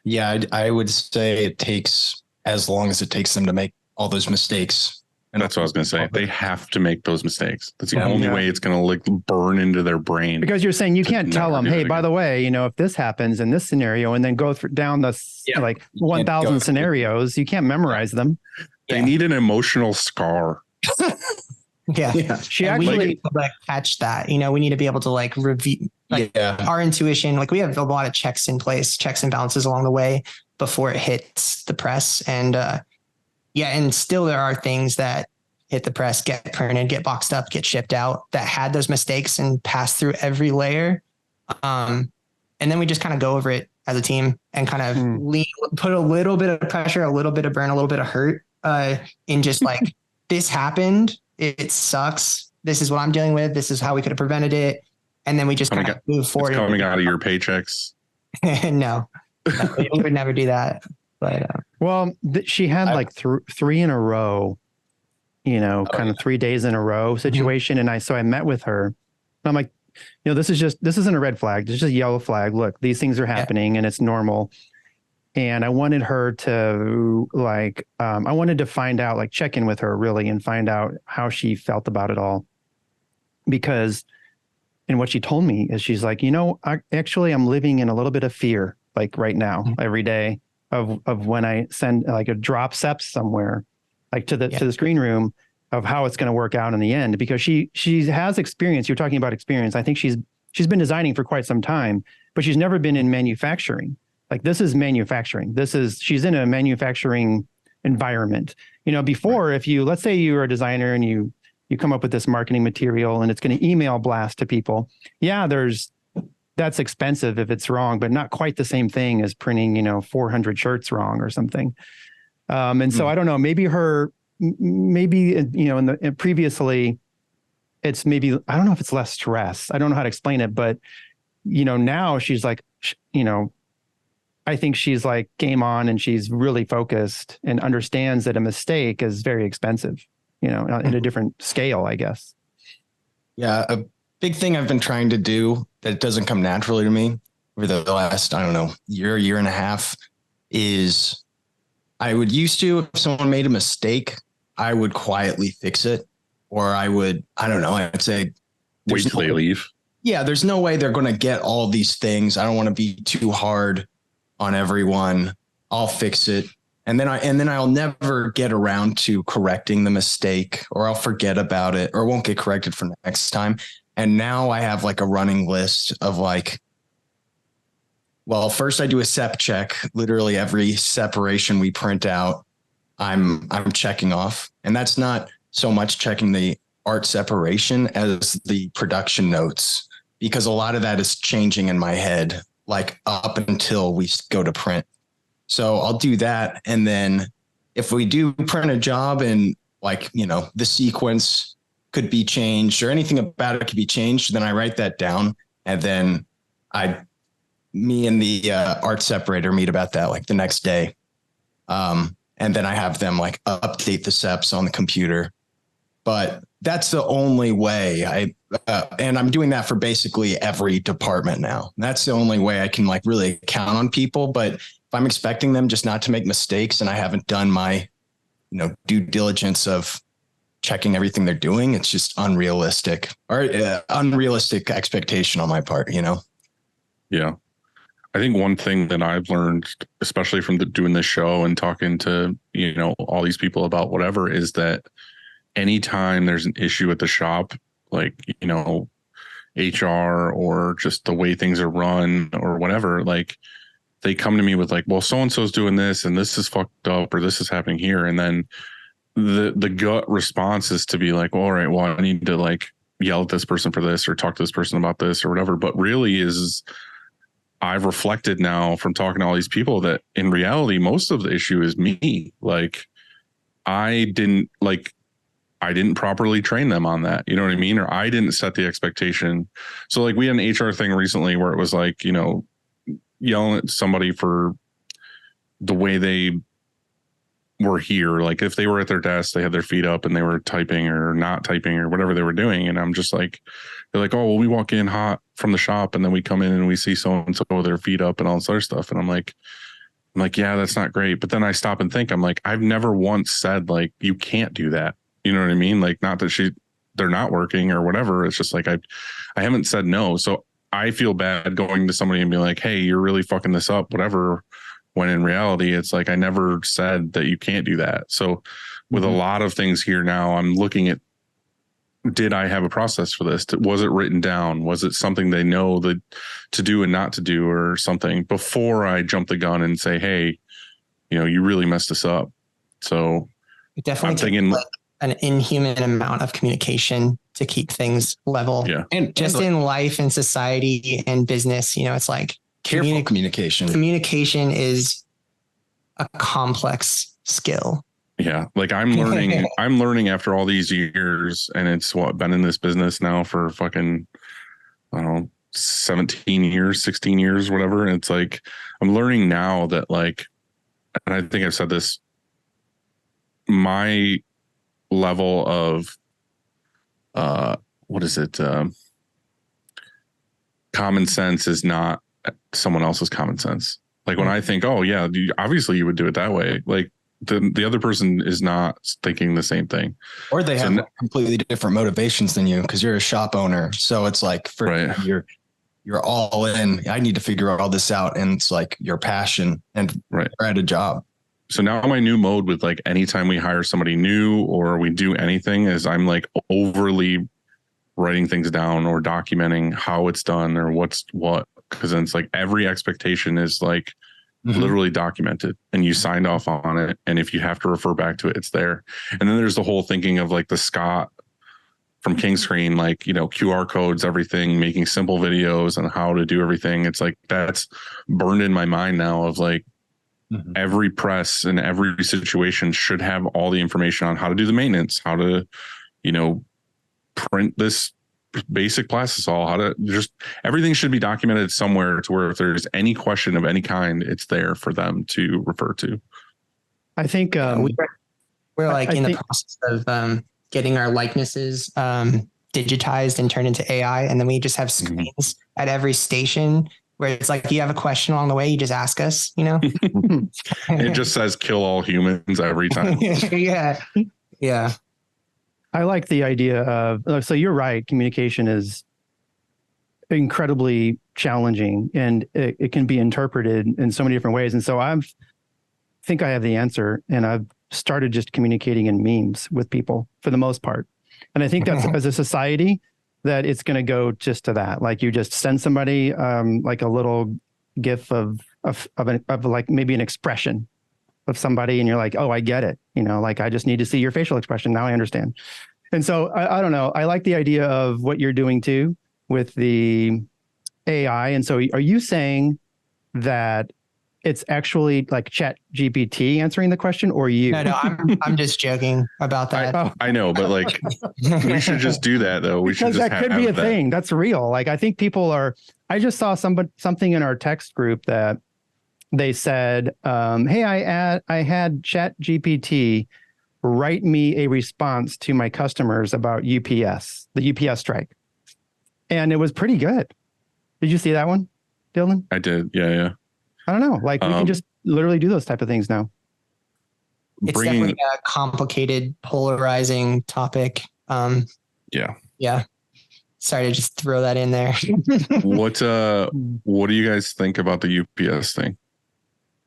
Yeah, I would say it takes as long as it takes them to make all those mistakes. And that's what I was going to say. They have to make those mistakes. That's the only way it's going to like burn into their brain. Because you're saying you can't tell them, hey, by the way, you know, if this happens in this scenario, and then go down the like 1,000 scenarios, you can't memorize them. They need an emotional scar. Yeah. She and actually we need to like catch that. You know, we need to be able to like review our intuition. Like we have a lot of checks in place, checks and balances along the way before it hits the press. And and still there are things that hit the press, get printed, get boxed up, get shipped out that had those mistakes and pass through every layer. And then we just kind of go over it as a team and kind of put a little bit of pressure, a little bit of burn, a little bit of hurt in just like, this happened. It sucks. This is what I'm dealing with. This is how we could have prevented it. And then we just kind of move forward. It's coming out of your paychecks. No, we would never do that. But she had like three in a row, you know, kind of 3 days in a row situation. And I met with her and I'm like, you know, this isn't a red flag. This is just a yellow flag. Look, these things are happening and it's normal. And I wanted her to I wanted to find out, like check in with her really and find out how she felt about it all. Because, and what she told me is she's like, you know, I'm living in a little bit of fear, like right now, every day of when I send like a drop SEPs somewhere, like to the screen room of how it's going to work out in the end, because she has experience. You're talking about experience. I think she's been designing for quite some time, but she's never been in manufacturing. Like this is manufacturing. She's in a manufacturing environment. You know, before, if let's say you're a designer and you come up with this marketing material and it's going to email blast to people. Yeah, that's expensive if it's wrong, but not quite the same thing as printing, you know, 400 shirts wrong or something. And so I don't know, maybe, you know, previously it's maybe, I don't know if it's less stress. I don't know how to explain it, but, you know, now she's like, you know, I think she's like game on and she's really focused and understands that a mistake is very expensive, you know, in a different scale, I guess. Yeah. A big thing I've been trying to do that doesn't come naturally to me over the last, I don't know, year and a half is I would used to, if someone made a mistake, I would quietly fix it. Or I'd say, wait till they leave. Yeah. There's no way they're going to get all these things. I don't want to be too hard on everyone. I'll fix it. And then I'll never get around to correcting the mistake, or I'll forget about it, or won't get corrected for next time. And now I have like a running list of like, well, first I do a SEP check. Literally every separation we print out, I'm checking off. And that's not so much checking the art separation as the production notes, because a lot of that is changing in my head, like up until we go to print. So I'll do that. And then if we do print a job and like, you know, the sequence could be changed or anything about it could be changed, then I write that down. And then me and the art separator meet about that like the next day. And then I have them like update the SEPs on the computer. But that's the only way and I'm doing that for basically every department now. That's the only way I can like really count on people. But if I'm expecting them just not to make mistakes and I haven't done my, you know, due diligence of checking everything they're doing, it's just unrealistic expectation on my part, you know? Yeah. I think one thing that I've learned, especially from doing this show and talking to, you know, all these people about whatever, is that anytime there's an issue at the shop, like, you know, HR or just the way things are run or whatever, like they come to me with like, well, so-and-so's doing this and this is fucked up or this is happening here. And then the gut response is to be like, well, all right, well, I need to like yell at this person for this or talk to this person about this or whatever. But really is I've reflected now from talking to all these people that in reality, most of the issue is me. Like I didn't properly train them on that. You know what I mean? Or I didn't set the expectation. So like we had an HR thing recently where it was like, you know, yelling at somebody for the way they were here. Like if they were at their desk, they had their feet up and they were typing or not typing or whatever they were doing. And I'm just like, they're like, oh, well, we walk in hot from the shop and then we come in and we see so-and-so with their feet up and all this other stuff. And I'm like, yeah, that's not great. But then I stop and think, I'm like, I've never once said like, you can't do that. You know what I mean? Like not that they're not working or whatever. It's just like, I haven't said no. So I feel bad going to somebody and be like, hey, you're really fucking this up, whatever. When in reality, it's like, I never said that you can't do that. So with a lot of things here now, I'm looking at, did I have a process for this? Was it written down? Was it something they know that to do and not to do or something before I jump the gun and say, hey, you know, you really messed this up. So it definitely takes like an inhuman amount of communication to keep things level. Yeah. And just in life and society and business, you know, it's like careful communication. Communication is a complex skill. Yeah. Like I'm learning after all these years, and it's been in this business now for fucking, I don't know, 17 years, 16 years, whatever. And it's like, I'm learning now that like, and I think I've said this, my level of, common sense is not someone else's common sense. Like when I think, oh yeah, obviously you would do it that way. Like, the other person is not thinking the same thing, or they have completely different motivations than you because you're a shop owner. So it's like you're all in. I need to figure all this out, and it's like your passion and you're at a job. So now my new mode with like anytime we hire somebody new or we do anything is I'm like overly writing things down or documenting how it's done or what's what, because then it's like every expectation is like literally documented and you signed off on it. And if you have to refer back to it, it's there. And then there's the whole thinking of like the Scott from King Screen, like, you know, QR codes, everything, making simple videos on how to do everything. It's like, that's burned in my mind now of like every press and every situation should have all the information on how to do the maintenance, how to, you know, print this basic plastisol, how to just everything should be documented somewhere to where if there's any question of any kind, it's there for them to refer to. I think we're like in the process of getting our likenesses digitized and turned into AI. And then we just have screens at every station where it's like, you have a question along the way, you just ask us, you know? It just says kill all humans every time. Yeah. Yeah. I like the idea of, so you're right. Communication is incredibly challenging and it can be interpreted in so many different ways. And so I think I have the answer, and I've started just communicating in memes with people for the most part. And I think that's as a society that it's going to go just to that. Like you just send somebody like a little GIF of like maybe an expression of somebody, and you're like, oh, I get it. You know, like I just need to see your facial expression. Now I understand. And so I don't know. I like the idea of what you're doing too with the AI. And so are you saying that it's actually like Chat GPT answering the question, or you? No, I'm just joking about that. I know, but like we should just do that though. We should just that could be a thing. That's real. Like I think people are. I just saw something in our text group that they said, "Hey, I had Chat GPT write me a response to my customers about UPS, the UPS strike," and it was pretty good. Did you see that one, Dylan? I did. Yeah. I don't know. Like we can just literally do those type of things now. It's definitely a complicated, polarizing topic. Yeah. Sorry to just throw that in there. What do you guys think about the UPS thing?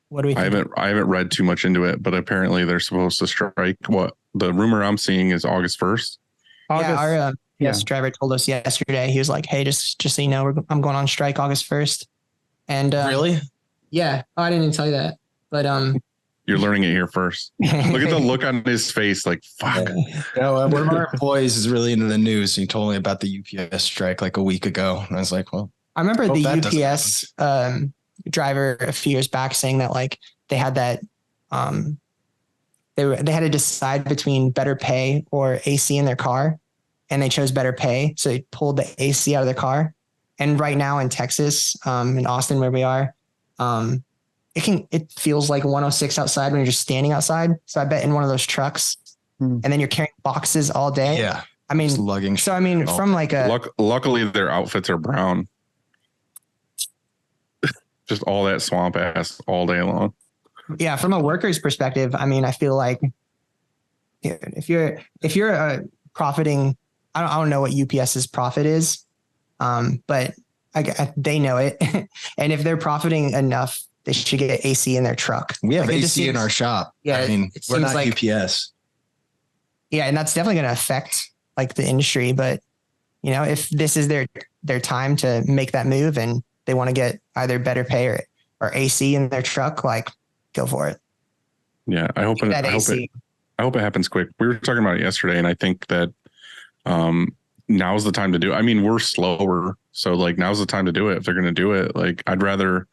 What do we think? I haven't read too much into it, but apparently they're supposed to strike. What the rumor I'm seeing is August 1st. Our driver told us yesterday. He was like, "Hey, just so you know, I'm going on strike August 1st." And really? Yeah. Oh, I didn't even tell you that, but You're learning it here first. Look at the look on his face. Like, fuck. One of our employees is really into the news. And he told me about the UPS strike like a week ago. And I was like, well, I remember hope the that doesn't UPS driver a few years back saying that like they had that they had to decide between better pay or AC in their car, and they chose better pay. So they pulled the AC out of their car. And right now in Texas, in Austin, where we are, it feels like 106 outside when you're just standing outside. So I bet in one of those trucks, and then you're carrying boxes all day. Yeah. I mean, Just lugging. so I mean, from like Luckily, their outfits are brown. Just all that swamp ass all day long. Yeah, from a worker's perspective, I mean, I feel like if you're profiting, I don't know what UPS's profit is, but they know it, and if they're profiting enough, they should get AC in their truck. We have like, AC in our shop. Yeah, I mean, we're not like, UPS. Yeah, and that's definitely going to affect like the industry. But you know, if this is their time to make that move and they want to get either better pay or AC in their truck, like go for it. Yeah, I hope it happens quick. We were talking about it yesterday, and I think that now's the time to do it. I mean, we're slower, so like now's the time to do it. If they're going to do it, like I'd rather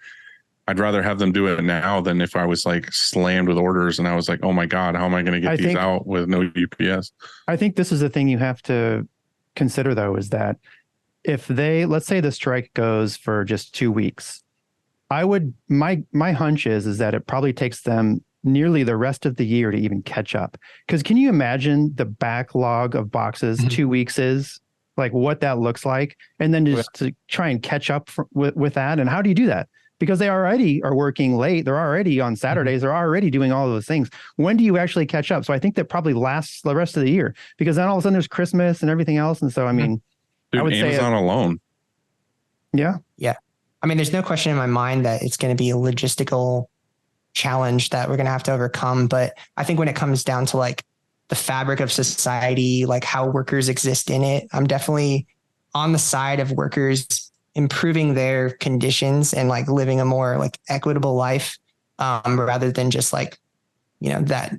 have them do it now than if I was like slammed with orders and I was like, oh my God, how am I going to get these out with no UPS? I think this is the thing you have to consider though, is that if let's say the strike goes for just 2 weeks, my hunch is that it probably takes them nearly the rest of the year to even catch up. Because can you imagine the backlog of boxes 2 weeks is, like what that looks like, and then just to try and catch up with that? And how do you do that? Because they already are working late. They're already on Saturdays. They're already doing all of those things. When do you actually catch up? So I think that probably lasts the rest of the year, because then all of a sudden there's Christmas and everything else. And so, I mean, dude, I would Amazon say alone. Yeah. Yeah. I mean, there's no question in my mind that it's going to be a logistical challenge that we're going to have to overcome. But I think when it comes down to like the fabric of society, like how workers exist in it, I'm definitely on the side of workers improving their conditions and like living a more like equitable life, rather than just like, you know, that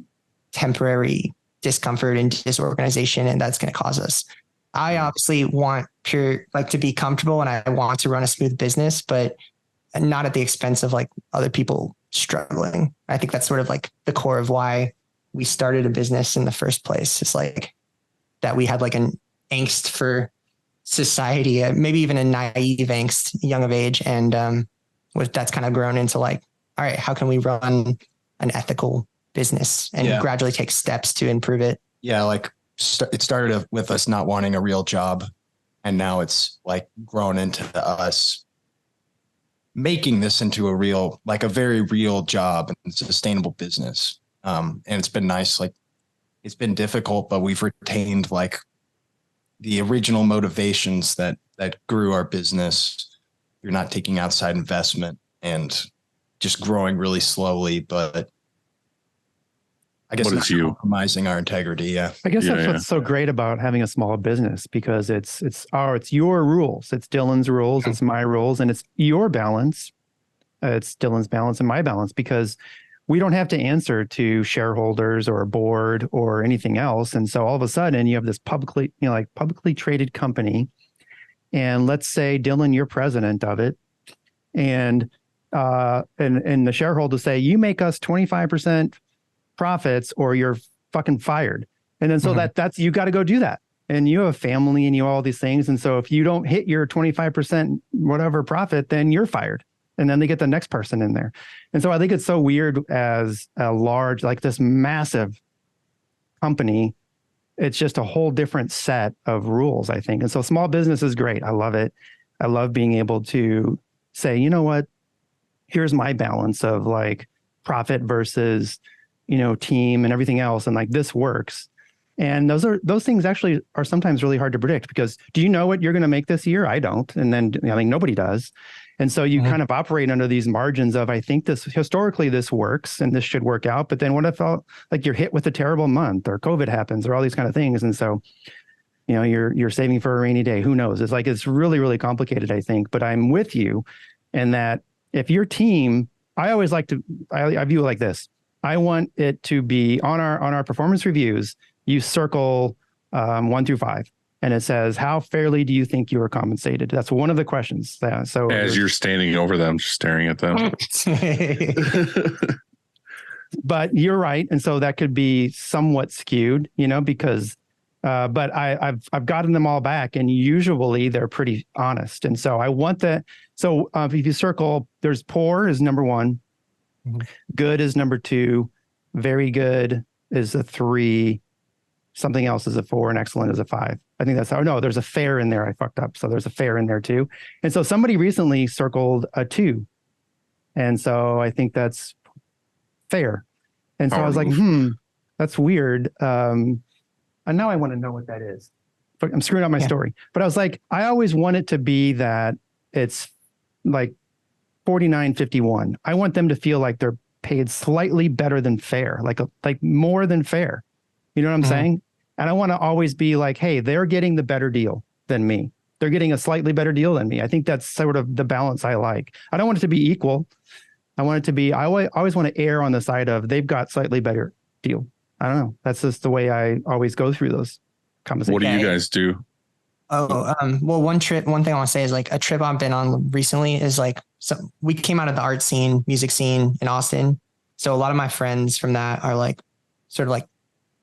temporary discomfort and disorganization. And that's going to cause us. I obviously want to be comfortable, and I want to run a smooth business, but not at the expense of like other people struggling. I think that's sort of like the core of why we started a business in the first place. It's like that we had like an angst for society, maybe even a naive angst, young of age. And that's kind of grown into like, all right, how can we run an ethical business and gradually take steps to improve it? Yeah. Like it started with us not wanting a real job. And now it's like grown into us making this into a very real job and sustainable business. And it's been nice. Like it's been difficult, but we've retained like the original motivations that grew our business. You're not taking outside investment and just growing really slowly, but I guess it's compromising our integrity. Yeah. I guess that's what's so great about having a small business, because it's your rules. It's Dylan's rules. It's my rules, and it's your balance. It's Dylan's balance and my balance, because we don't have to answer to shareholders or a board or anything else. And so all of a sudden you have this publicly traded company, and let's say, Dylan, you're president of it. And the shareholders say, you make us 25% profits or you're fucking fired. And then so that's, you got to go do that. And you have a family and you have all these things. And so if you don't hit your 25% whatever profit, then you're fired. And then they get the next person in there. And so I think it's so weird as a large, like this massive company, it's just a whole different set of rules, I think. And so small business is great. I love it. I love being able to say, you know what, here's my balance of like profit versus, you know, team and everything else. And like, this works. And those things actually are sometimes really hard to predict, because do you know what you're going to make this year? I don't. And then I think nobody does. And so you kind of operate under these margins of, I think historically this works and this should work out. But then what if like you're hit with a terrible month or COVID happens or all these kind of things. And so, you know, you're saving for a rainy day. Who knows? It's like, it's really, really complicated, I think. But I'm with you in that if your team, I always like to, I view it like this. I want it to be on our performance reviews. You circle 1 through 5, and it says, how fairly do you think you are compensated? That's one of the questions. Yeah, so As you're standing over them, just staring at them. But you're right, and so that could be somewhat skewed, because. But I've gotten them all back, and usually they're pretty honest. And so I want that. So if you circle, there's poor is number 1, good is number 2, very good is a 3, something else is a 4, and excellent is a 5. I think that's how. No, there's a fair in there. I fucked up. So there's a fair in there too. And so somebody recently circled a 2, and so I think that's fair. And so I was like, that's weird. And now I want to know what that is. But I'm screwing up my story. But I was like, I always want it to be that it's like 49.51. I want them to feel like they're paid slightly better than fair, like more than fair. You know what I'm saying? And I want to always be like, hey, they're getting the better deal than me. They're getting a slightly better deal than me. I think that's sort of the balance I like. I don't want it to be equal. I want it to be, I always want to err on the side of they've got slightly better deal. I don't know. That's just the way I always go through those conversations. What do you guys do? Well, one thing I want to say is like a trip I've been on recently is like, so we came out of the art scene, music scene in Austin. So a lot of my friends from that are like, sort of like,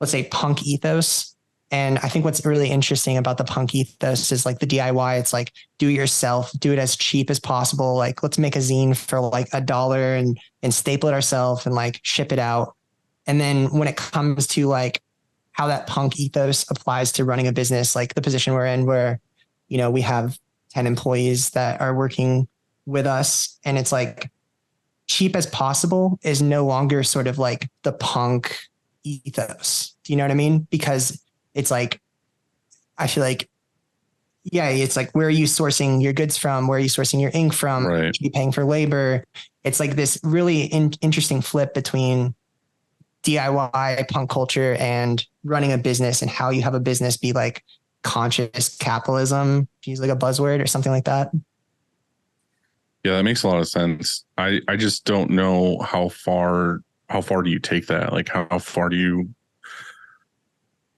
let's say punk ethos. And I think what's really interesting about the punk ethos is like the DIY. It's like, do it yourself, do it as cheap as possible. Like, let's make a zine for like $1 and staple it ourselves and like ship it out. And then when it comes to like how that punk ethos applies to running a business, like the position we're in where, we have 10 employees that are working with us, and it's like cheap as possible is no longer sort of like the punk ethos. Do you know what I mean? Because it's like, I feel like, yeah, it's like, where are you sourcing your goods from? Where are you sourcing your ink from? Right. You should be paying for labor. It's like this really interesting flip between DIY punk culture and running a business, and how you have a business be like conscious capitalism, use like a buzzword or something like that. Yeah, that makes a lot of sense. I just don't know how far do you take that? Like how far do you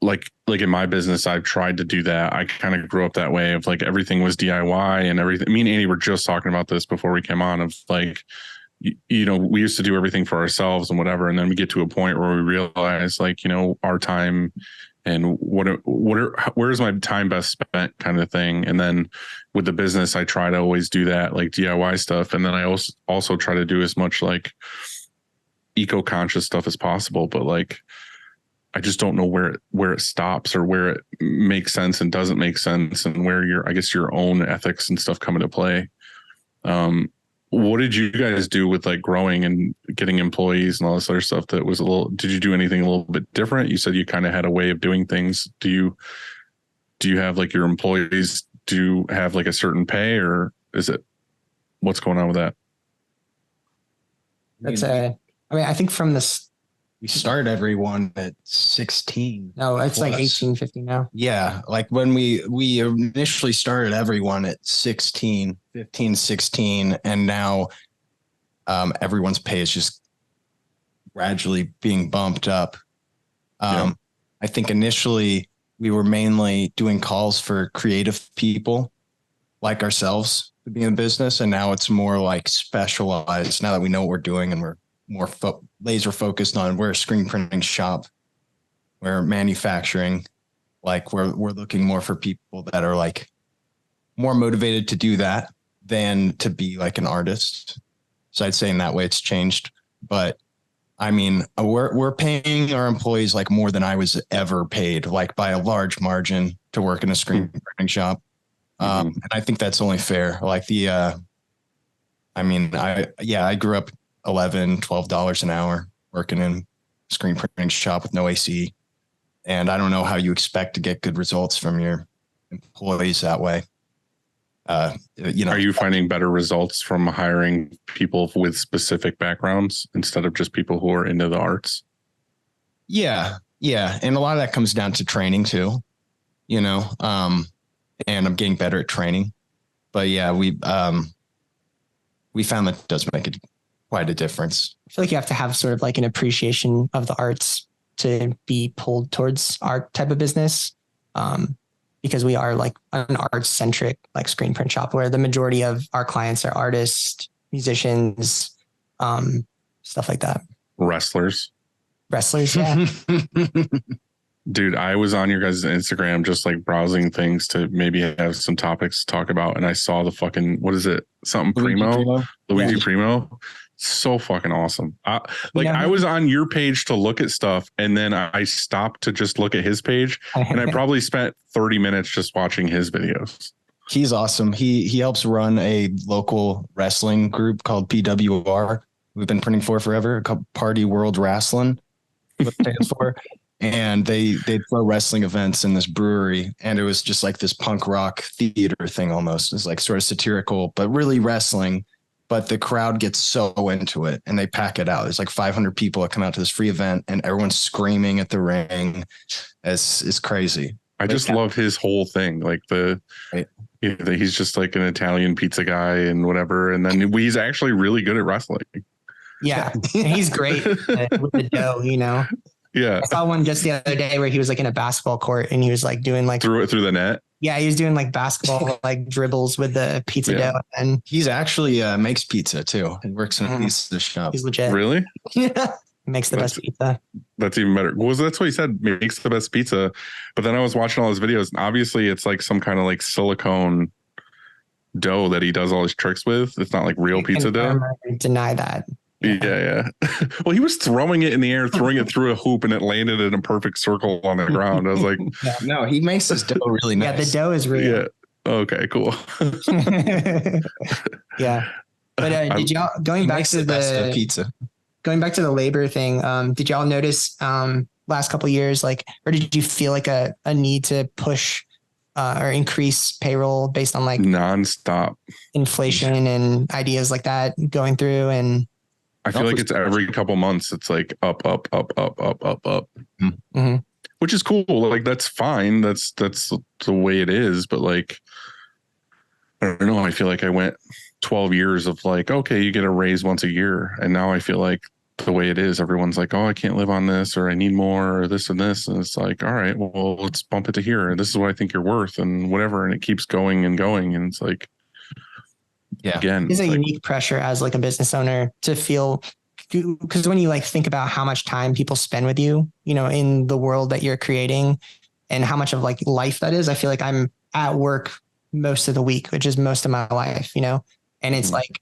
like in my business, I've tried to do that. I kind of grew up that way of like everything was DIY and everything. Me and Andy were just talking about this before we came on of like, we used to do everything for ourselves and whatever. And then we get to a point where we realize like, our time and where's my time best spent kind of thing. And then with the business, I try to always do that like DIY stuff. And then I also try to do as much like eco-conscious stuff as possible. But like, I just don't know where it stops or where it makes sense and doesn't make sense, and where your own ethics and stuff come into play. What did you guys do with like growing and getting employees and all this other stuff that was did you do anything a little bit different? You said you kind of had a way of doing things. Do you have like your employees do have like a certain pay, or what's going on with that? I think from this, we start everyone at 16. no, it's plus. like 1850 now. Yeah. Like when we initially started everyone at 16, 15, 16. And now everyone's pay is just gradually being bumped up. I think initially we were mainly doing calls for creative people like ourselves to be in business. And now it's more like specialized now that we know what we're doing, and we're more laser focused on, we're a screen printing shop, we're manufacturing, like we're looking more for people that are like more motivated to do that than to be like an artist. So I'd say in that way it's changed. But I mean, we're paying our employees like more than I was ever paid, like by a large margin, to work in a screen printing shop. And I think that's only fair. Like I grew up $11-12 an hour working in a screen printing shop with no AC. And I don't know how you expect to get good results from your employees that way. Are you finding better results from hiring people with specific backgrounds instead of just people who are into the arts? Yeah. And a lot of that comes down to training too, and I'm getting better at training. But yeah, we found that does make quite a difference. I feel like you have to have sort of like an appreciation of the arts to be pulled towards our type of business. Because we are like an arts centric like screen print shop where the majority of our clients are artists, musicians, stuff like that. Wrestlers. Yeah. Dude, I was on your guys' Instagram just like browsing things to maybe have some topics to talk about. And I saw the fucking, what is it? Something Luigi Primo. So fucking awesome. I was on your page to look at stuff and then I stopped to just look at his page and I probably spent 30 minutes just watching his videos. He's awesome. He helps run a local wrestling group called PWR. We've been printing for forever, called Party World Wrestling. What it stands for. And they throw wrestling events in this brewery. And it was just like this punk rock theater thing almost. It's like sort of satirical, but really wrestling. But the crowd gets so into it and they pack it out. There's like 500 people that come out to this free event and everyone's screaming at the ring. It's crazy. I just love his whole thing. Like he's just like an Italian pizza guy and whatever. And then he's actually really good at wrestling. Yeah. And he's great with the dough, you know? Yeah. I saw one just the other day where he was like in a basketball court and he was like doing like through the net. Yeah, he was doing like basketball like dribbles with the pizza dough, and he's actually makes pizza too. He works in a pizza shop. He's legit. Really? Yeah, makes the best pizza. That's even better. Well, that's what he said. Makes the best pizza. But then I was watching all his videos, and obviously it's like some kind of like silicone dough that he does all his tricks with. It's not like real pizza dough. Deny that. Yeah. Well, he was throwing it in the air, throwing it through a hoop, and it landed in a perfect circle on the ground. I was like, no, he makes his dough really nice. Yeah, the dough is real. Yeah. Okay, cool. Yeah. But did y'all going back to the pizza? Going back to the labor thing, did y'all notice last couple of years, like, or did you feel like a need to push or increase payroll based on like nonstop inflation and ideas like that going through? And I feel like it's every couple months. It's like up. Mm-hmm. Which is cool. Like that's fine. That's the way it is. But like, I don't know. I feel like I went 12 years of like, okay, you get a raise once a year. And now I feel like the way it is, everyone's like, oh, I can't live on this, or I need more, or this and this. And it's like, all right, well, let's bump it to here. This is what I think you're worth and whatever. And it keeps going and going. And it's like, yeah, again, it's a unique pressure as like a business owner to feel, because when you like think about how much time people spend with you, you know, in the world that you're creating and how much of like life that is, I feel like I'm at work most of the week, which is most of my life, you know, and it's like,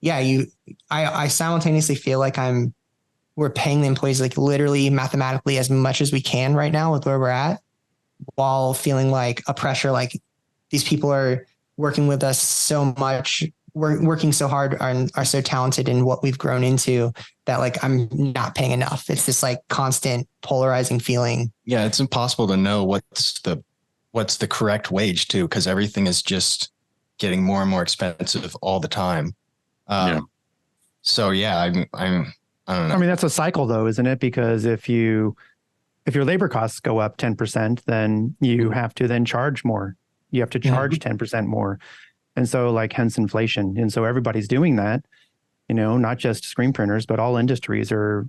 yeah, I simultaneously feel like we're paying the employees like literally mathematically as much as we can right now with where we're at, while feeling like a pressure, like these people are working with us so much, we're working so hard and are so talented in what we've grown into that like I'm not paying enough. It's this like constant polarizing feeling. Yeah, it's impossible to know what's the correct wage too, because everything is just getting more and more expensive all the time. So yeah, I don't know. I mean, that's a cycle though, isn't it? Because if your labor costs go up 10%, then you have to then charge more. You have to charge 10% more. And so like hence inflation. And so everybody's doing that, you know, not just screen printers, but all industries are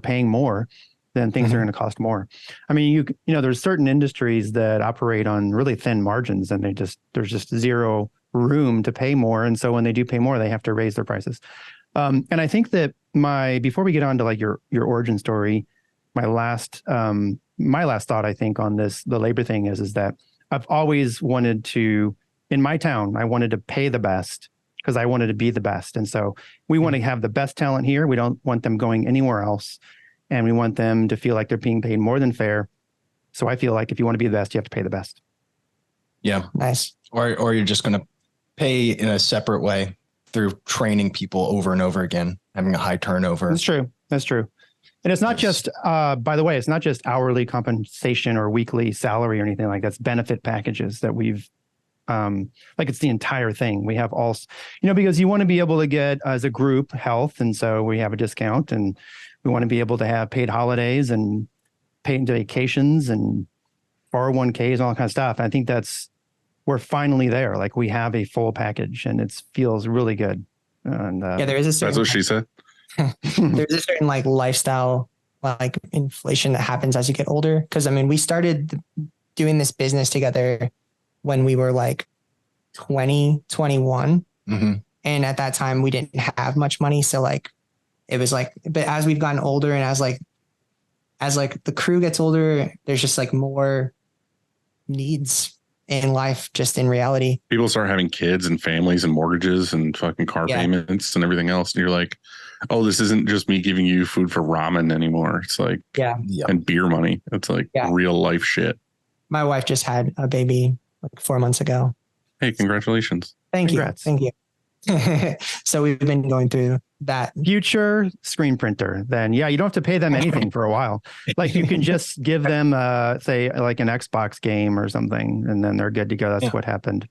paying more, then things are going to cost more. I mean, you know, there's certain industries that operate on really thin margins and there's just zero room to pay more. And so when they do pay more, they have to raise their prices. And I think that before we get on to like your origin story, my last thought, I think on the labor thing is that I've always wanted to, in my town, I wanted to pay the best because I wanted to be the best. And so we want to have the best talent here. We don't want them going anywhere else. And we want them to feel like they're being paid more than fair. So I feel like if you want to be the best, you have to pay the best. Yeah. Nice. Or you're just going to pay in a separate way through training people over and over again, having a high turnover. That's true. And it's not just, by the way, it's not just hourly compensation or weekly salary or anything like that. It's benefit packages that we've, like it's the entire thing. We have all, you know, because you want to be able to get as a group health. And so we have a discount and we want to be able to have paid holidays and paid vacations and 401ks and all that kind of stuff. I think we're finally there. Like we have a full package and it feels really good. And yeah, there is a certain, that's what she said. there's a certain like lifestyle, like inflation that happens as you get older. Cause I mean, we started doing this business together when we were like 20, 21. Mm-hmm. And at that time we didn't have much money. So like, it was like, but as we've gotten older and as the crew gets older, there's just like more needs in life, just in reality. People start having kids and families and mortgages and fucking car payments and everything else. And you're like, oh, this isn't just me giving you food for ramen anymore. It's like, and beer money. It's like real life shit. My wife just had a baby like 4 months ago. Hey, congratulations. Congrats. Thank you. So we've been going through that. Future screen printer. Then you don't have to pay them anything for a while. Like you can just give them say like an Xbox game or something, and then they're good to go. That's what happened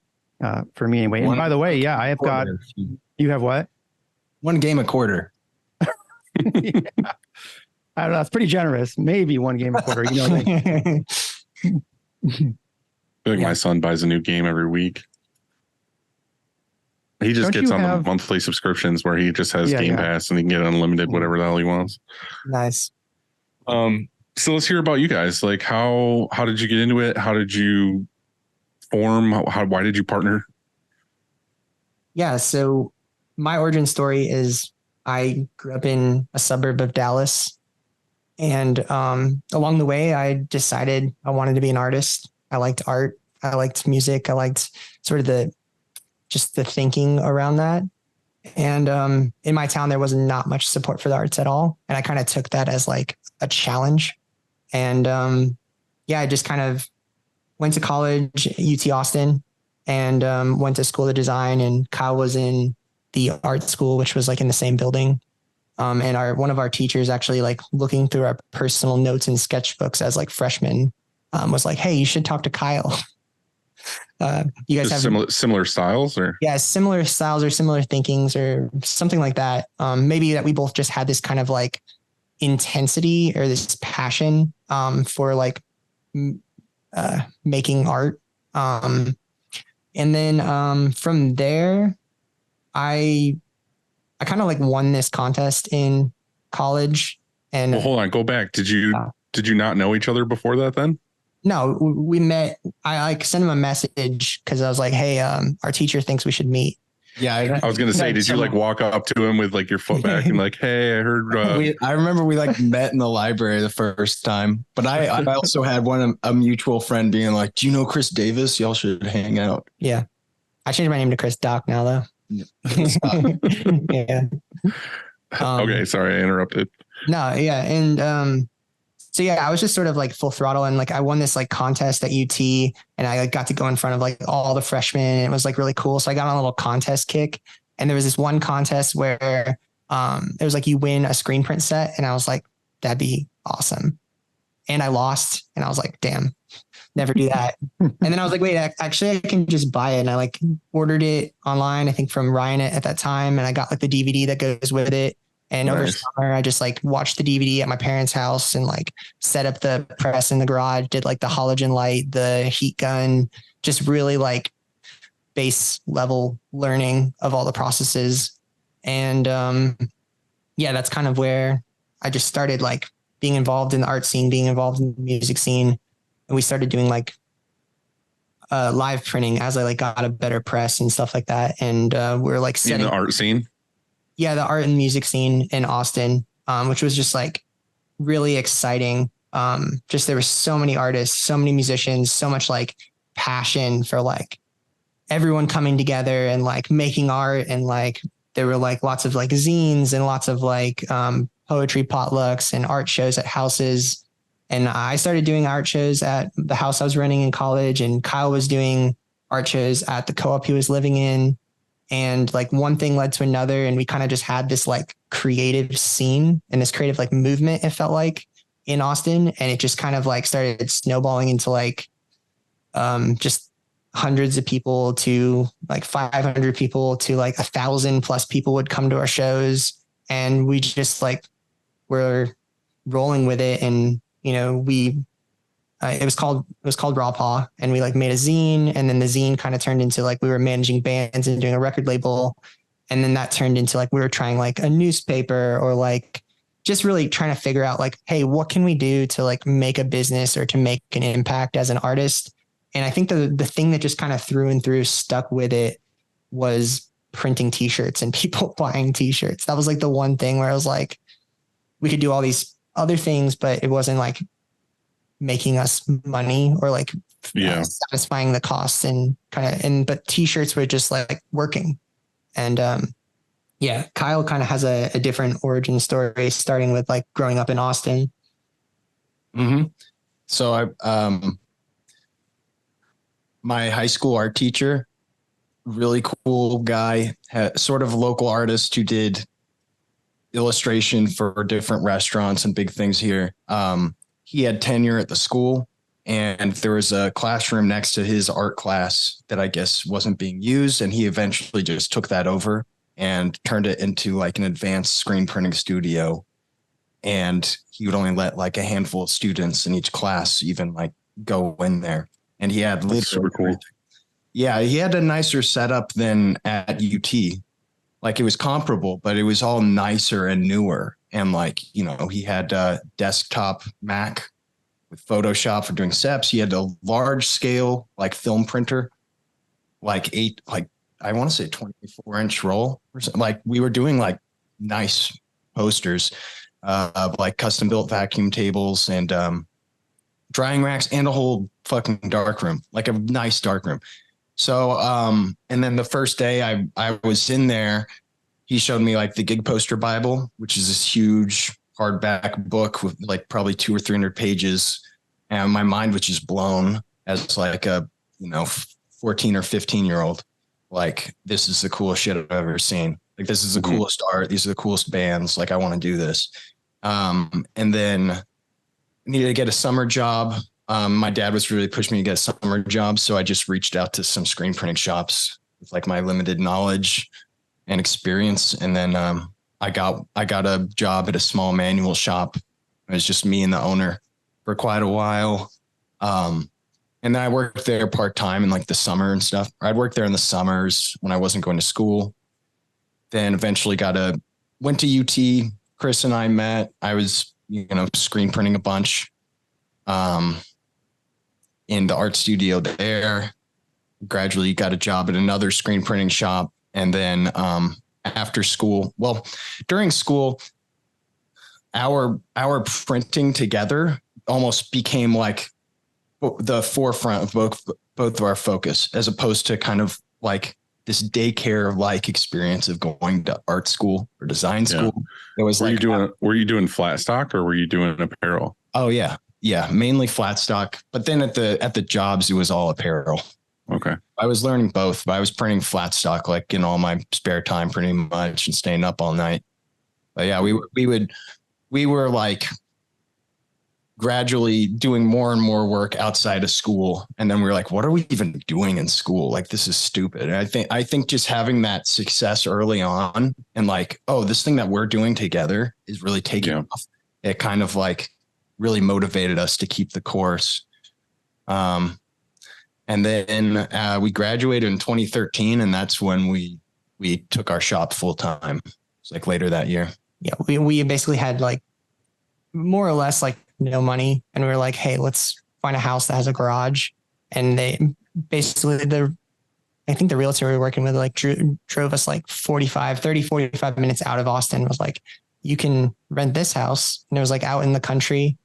for me anyway. And by the way, I have got. You have what? One game a quarter. I don't know. That's pretty generous. Maybe one game a quarter. You know. I think my son buys a new game every week. He just gets on the monthly subscriptions where he just has Game Pass and he can get unlimited whatever the hell he wants. Nice. So let's hear about you guys. Like how did you get into it? How did you form? Why did you partner? Yeah. So my origin story is I grew up in a suburb of Dallas, and along the way I decided I wanted to be an artist. I liked art. I liked music. I liked sort of the thinking around that. And in my town, there was not much support for the arts at all. And I kind of took that as like a challenge. And I just kind of went to college, UT Austin, and went to school of design. And Kyle was in the art school, which was like in the same building. And one of our teachers actually like looking through our personal notes and sketchbooks as like freshmen was like, hey, you should talk to Kyle. You guys just have similar styles or similar styles or similar thinkings or something like that. Maybe that we both just had this kind of like intensity or this passion for like making art. And then from there, I kind of like won this contest in college. And well, hold on, go back. Did you not know each other before that then? No, we met. I like sent him a message because I was like, hey, our teacher thinks we should meet. Yeah. I was going to say, did you like walk up to him with like your foot back and like, hey, I heard. I remember we like met in the library the first time, but I also had a mutual friend being like, do you know Chris Davis? Y'all should hang out. Yeah. I changed my name to Chris Doc now though. Yeah. Okay. Sorry, I interrupted. No. Yeah. And, so I was just sort of like full throttle, and like I won this like contest at UT, and I like, got to go in front of like all the freshmen, and it was like really cool. So I got on a little contest kick, and there was this one contest where it was like you win a screen print set, and I was like, that'd be awesome. And I lost, and I was like, damn, never do that. And then I was like, wait, actually I can just buy it. And I like ordered it online, I think from Ryan at that time, and I got like the DVD that goes with it. And over summer, I just like watched the DVD at my parents' house and like set up the press in the garage, did like the halogen light, the heat gun, just really like base level learning of all the processes. And that's kind of where I just started like being involved in the art scene, being involved in the music scene. And we started doing like live printing as I like got a better press and stuff like that. And we're like setting in the art scene. Yeah, the art and music scene in Austin, which was just like really exciting. Just there were so many artists, so many musicians, so much like passion for like everyone coming together and like making art. And like there were like lots of like zines and lots of like poetry potlucks and art shows at houses. And I started doing art shows at the house I was running in college, and Kyle was doing art shows at the co-op he was living in. And like one thing led to another, and we kind of just had this like creative scene and this creative like movement, it felt like, in Austin. And it just kind of like started snowballing into like just hundreds of people to like 500 people to like 1,000+ people would come to our shows. And we just like were rolling with it. And, you know, it was called Raw Paw, and we like made a zine, and then the zine kind of turned into like we were managing bands and doing a record label. And then that turned into like, we were trying like a newspaper or like just really trying to figure out like, hey, what can we do to like make a business or to make an impact as an artist? And I think the thing that just kind of through and through stuck with it was printing t-shirts and people buying t-shirts. That was like the one thing where I was like, we could do all these other things, but it wasn't like making us money or like satisfying the costs and but t-shirts were just like working. And Kyle kind of has a different origin story, starting with like growing up in Austin. Mm-hmm. So my high school art teacher, really cool guy, sort of local artist who did illustration for different restaurants and big things here. He had tenure at the school, and there was a classroom next to his art class that I guess wasn't being used. And he eventually just took that over and turned it into like an advanced screen printing studio. And he would only let like a handful of students in each class even like go in there. And he had super cool. Yeah, he had a nicer setup than at UT. Like it was comparable, but it was all nicer and newer. And like, he had a desktop Mac with Photoshop for doing steps. He had a large scale like film printer, like I want to say 24-inch roll or something. Like we were doing like nice posters of like custom built vacuum tables and drying racks and a whole fucking dark room, like a nice dark room. So, and then the first day I was in there, he showed me like the Gig Poster Bible, which is this huge hardback book with like probably 200 or 300 pages. And my mind was just blown as like a, 14 or 15-year-old. Like, this is the coolest shit I've ever seen. Like, this is the coolest art. These are the coolest bands. Like, I want to do this. And then needed to get a summer job. My dad was really pushing me to get a summer job. So I just reached out to some screen printing shops with like my limited knowledge and experience. And then I got a job at a small manual shop. It was just me and the owner for quite a while. And then I worked there part-time in like the summer and stuff. I'd work there in the summers when I wasn't going to school. Then eventually went to UT. Chris and I met. I was, screen printing a bunch in the art studio there. Gradually got a job at another screen printing shop. And then after school, during school, our printing together almost became like the forefront of both of our focus, as opposed to kind of like this daycare like experience of going to art school or design school. It was were you doing flat stock or were you doing apparel? Oh yeah. Yeah. Mainly flat stock. But then at the jobs, it was all apparel. Okay. I was learning both, but I was printing flat stock, like in all my spare time pretty much, and staying up all night. But yeah, we were like gradually doing more and more work outside of school. And then we were like, what are we even doing in school? Like, this is stupid. And I think just having that success early on and like, oh, this thing that we're doing together is really taking off. It kind of like really motivated us to keep the course. And then we graduated in 2013, and that's when we took our shop full time. It's like later that year. Yeah, we basically had like more or less like no money, and we were like, hey, let's find a house that has a garage. And they basically I think the realtor we were working with like drove us like 45 minutes out of Austin. Was like, you can rent this house, and it was like out in the country,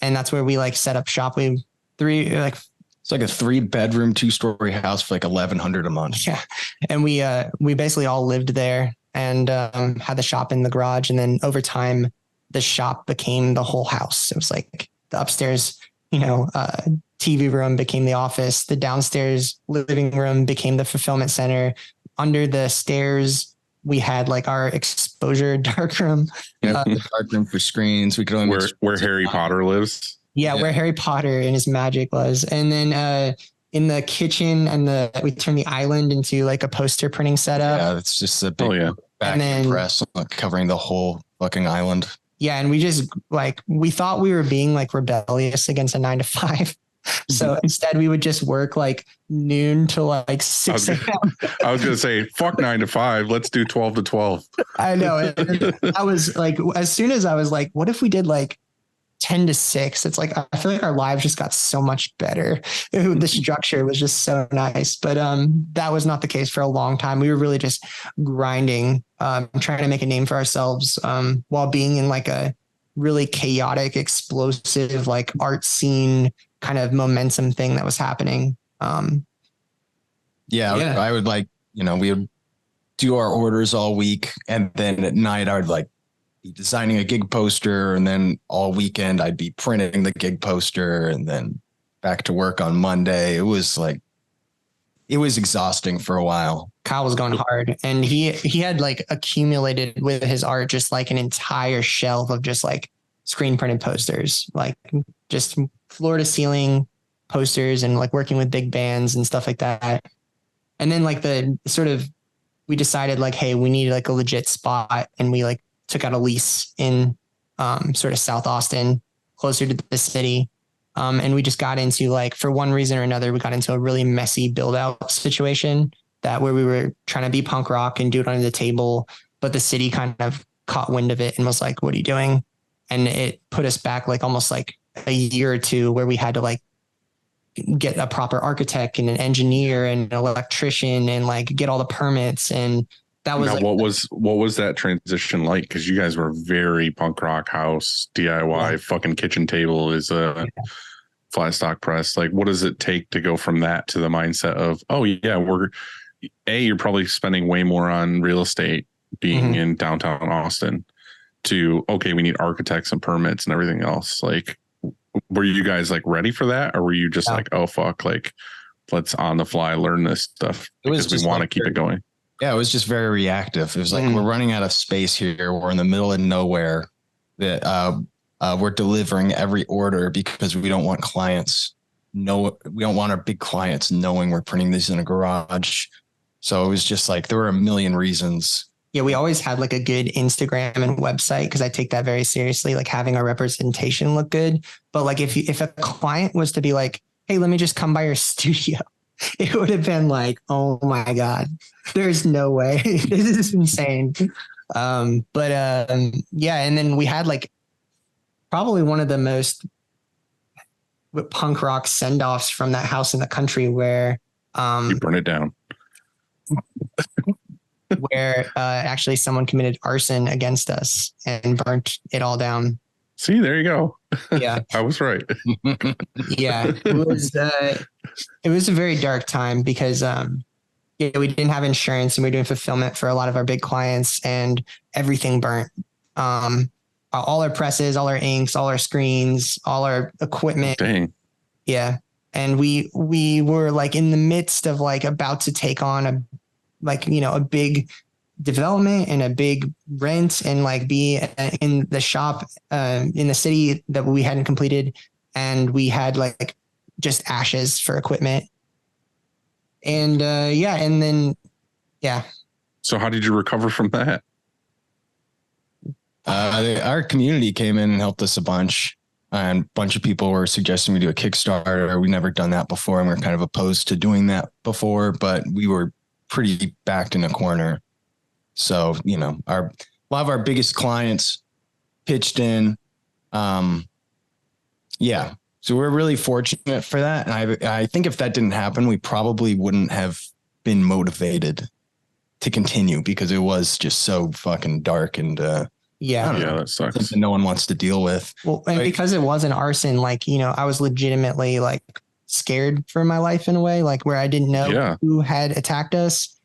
and that's where we like set up shop. It's like a 3-bedroom, 2-story house for like $1,100 a month. Yeah. And we basically all lived there and had the shop in the garage. And then over time, the shop became the whole house. It was like the upstairs, TV room became the office. The downstairs living room became the fulfillment center. Under the stairs, we had like our exposure dark room. The dark room for screens. We could only where Harry Potter lives. Yeah, where Harry Potter and his magic was. And then in the kitchen we turned the island into like a poster printing setup. Yeah, it's just a big vacuum press covering the whole fucking island. Yeah, and we just like, we thought we were being like rebellious against a 9-to-5. So instead we would just work like noon to like 6 a.m. I was going to say, fuck 9 to 5. Let's do 12 to 12. I know. And I was like, as soon as I was like, what if we did like 10 to 6? It's like, I feel like our lives just got so much better. The structure was just so nice. But that was not the case for a long time. We were really just grinding, trying to make a name for ourselves while being in like a really chaotic, explosive, like art scene kind of momentum thing that was happening. Yeah, I would like, we would do our orders all week. And then at night I would like be designing a gig poster. And then all weekend I'd be printing the gig poster and then back to work on Monday. It was exhausting for a while. Kyle was going hard, and he had like accumulated with his art, just like an entire shelf of just like screen printed posters, like just floor to ceiling posters and like working with big bands and stuff like that. And then like we decided like, hey, we need like a legit spot. And we like took out a lease in sort of South Austin, closer to the city. And we just got into like, for one reason or another, we got into a really messy build out situation where we were trying to be punk rock and do it under the table, but the city kind of caught wind of it and was like, what are you doing? And it put us back like almost like a year or two, where we had to like get a proper architect and an engineer and an electrician and like get all the permits. And that was now, what was that transition like? Because you guys were very punk rock house DIY. Yeah. Fucking kitchen table is a flat stock press. Like, what does it take to go from that to the mindset of, oh yeah, you're probably spending way more on real estate being in downtown Austin, to, okay, we need architects and permits and everything else. Like, were you guys like ready for that, or were you just like, oh fuck, like let's on the fly learn this stuff because we want to keep it going? Yeah, it was just very reactive. It was like, we're running out of space here. We're in the middle of nowhere. That we're delivering every order because we don't want we don't want our big clients knowing we're printing these in a garage. So it was just like, there were a million reasons. Yeah, we always had like a good Instagram and website, because I take that very seriously, like having our representation look good. But like if a client was to be like, hey, let me just come by your studio, it would have been like, oh my God, there's no way. This is insane. Yeah. And then we had like probably one of the most punk rock send-offs from that house in the country where you burn it down. where actually someone committed arson against us and burnt it all down. See, there you go. Yeah. I was right. Yeah. It was a very dark time because we didn't have insurance and we were doing fulfillment for a lot of our big clients, and everything burnt. All our presses, all our inks, all our screens, all our equipment. Dang. Yeah. And we were like in the midst of like about to take on a big development and a big rent and like be in the shop in the city that we hadn't completed. And we had like just ashes for equipment. And So how did you recover from that? Our community came in and helped us a bunch. And a bunch of people were suggesting we do a Kickstarter. We've never done that before, and we're kind of opposed to doing that before, but we were pretty backed in a corner. So, a lot of our biggest clients pitched in. Yeah. So we're really fortunate for that. And I think if that didn't happen, we probably wouldn't have been motivated to continue, because it was just so fucking dark and, that sucks. Something no one wants to deal with. Well, and because it was an arson, like, I was legitimately like scared for my life in a way, like where I didn't know who had attacked us.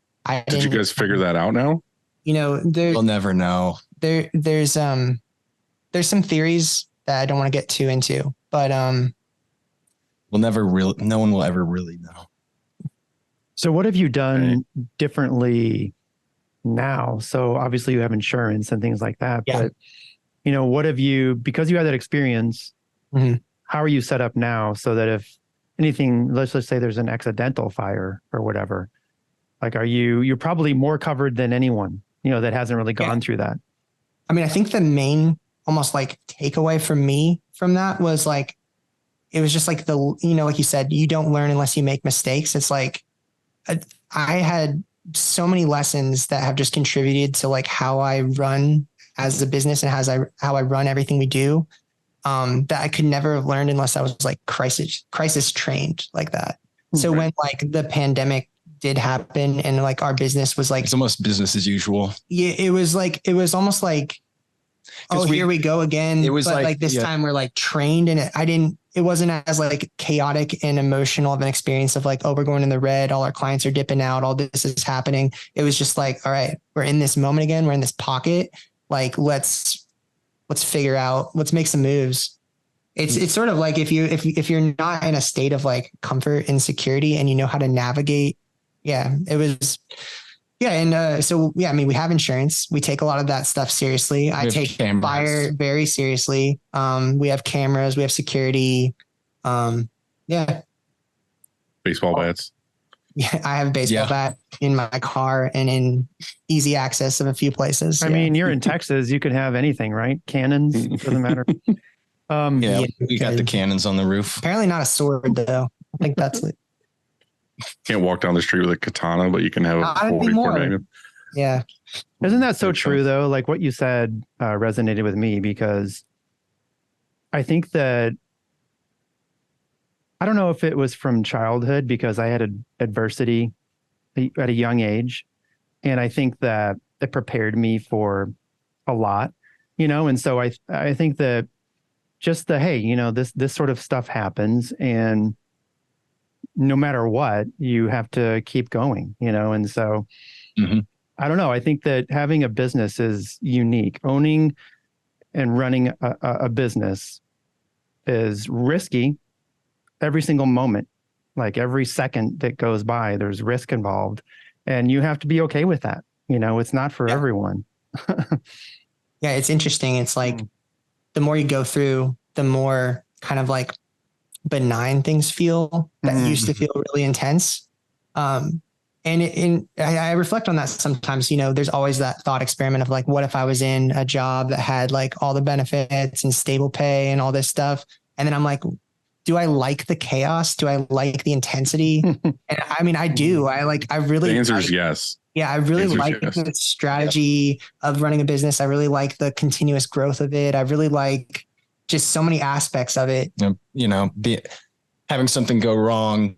Did you guys figure that out now? We'll never know. There's some theories that I don't want to get too into, but no one will ever really know. So what have you done differently now? So obviously you have insurance and things like that, but what have you, because you had that experience, how are you set up now so that if anything, let's just say there's an accidental fire or whatever, like you're probably more covered than anyone, that hasn't really gone through that. I mean, I think the main almost like takeaway from me from that was like, it was just like like you said, you don't learn unless you make mistakes. It's like I had so many lessons that have just contributed to like how I run as a business and how I run everything we do. That I could never have learned unless I was like crisis trained like that. So when like the pandemic did happen and like our business was like, it's almost business as usual. Yeah, it was almost like, oh, here we go again. It was but like this time we're like trained, and it wasn't as like chaotic and emotional of an experience of like, oh, we're going in the red. All our clients are dipping out. All this is happening. It was just like, all right, we're in this moment again. We're in this pocket. Like, let's figure out, let's make some moves. It's sort of like if you're not in a state of like comfort and security and you know how to navigate. Yeah, it was. Yeah. And I mean, we have insurance. We take a lot of that stuff seriously. I take fire very seriously. We have cameras, we have security. Yeah. Baseball bats. Yeah, I have a baseball bat in my car and in easy access of a few places. I mean, you're in Texas, you could have anything, right? Cannons, doesn't matter. We got the cannons on the roof. Apparently not a sword though. I think that's it. Can't walk down the street with a katana, but you can have a 44 Magnum. Yeah. Isn't that so true though? Like what you said resonated with me, because I think that, I don't know if it was from childhood, because I had adversity at a young age. And I think that it prepared me for a lot, and so I think that just hey, this sort of stuff happens, and no matter what, you have to keep going, and so I don't know. I think that having a business is unique. Owning and running a business is risky every single moment. Like every second that goes by, there's risk involved, and you have to be okay with that. It's not for everyone. Yeah. It's interesting. It's like the more you go through, the more kind of like benign things feel that used to feel really intense. And I reflect on that sometimes. There's always that thought experiment of like, what if I was in a job that had like all the benefits and stable pay and all this stuff? And then I'm like, do I like the chaos? Do I like the intensity? And I mean, I do. I really. The answer is yes. Yeah, I really like the strategy of running a business. I really like the continuous growth of it. I really like just so many aspects of it. Having something go wrong,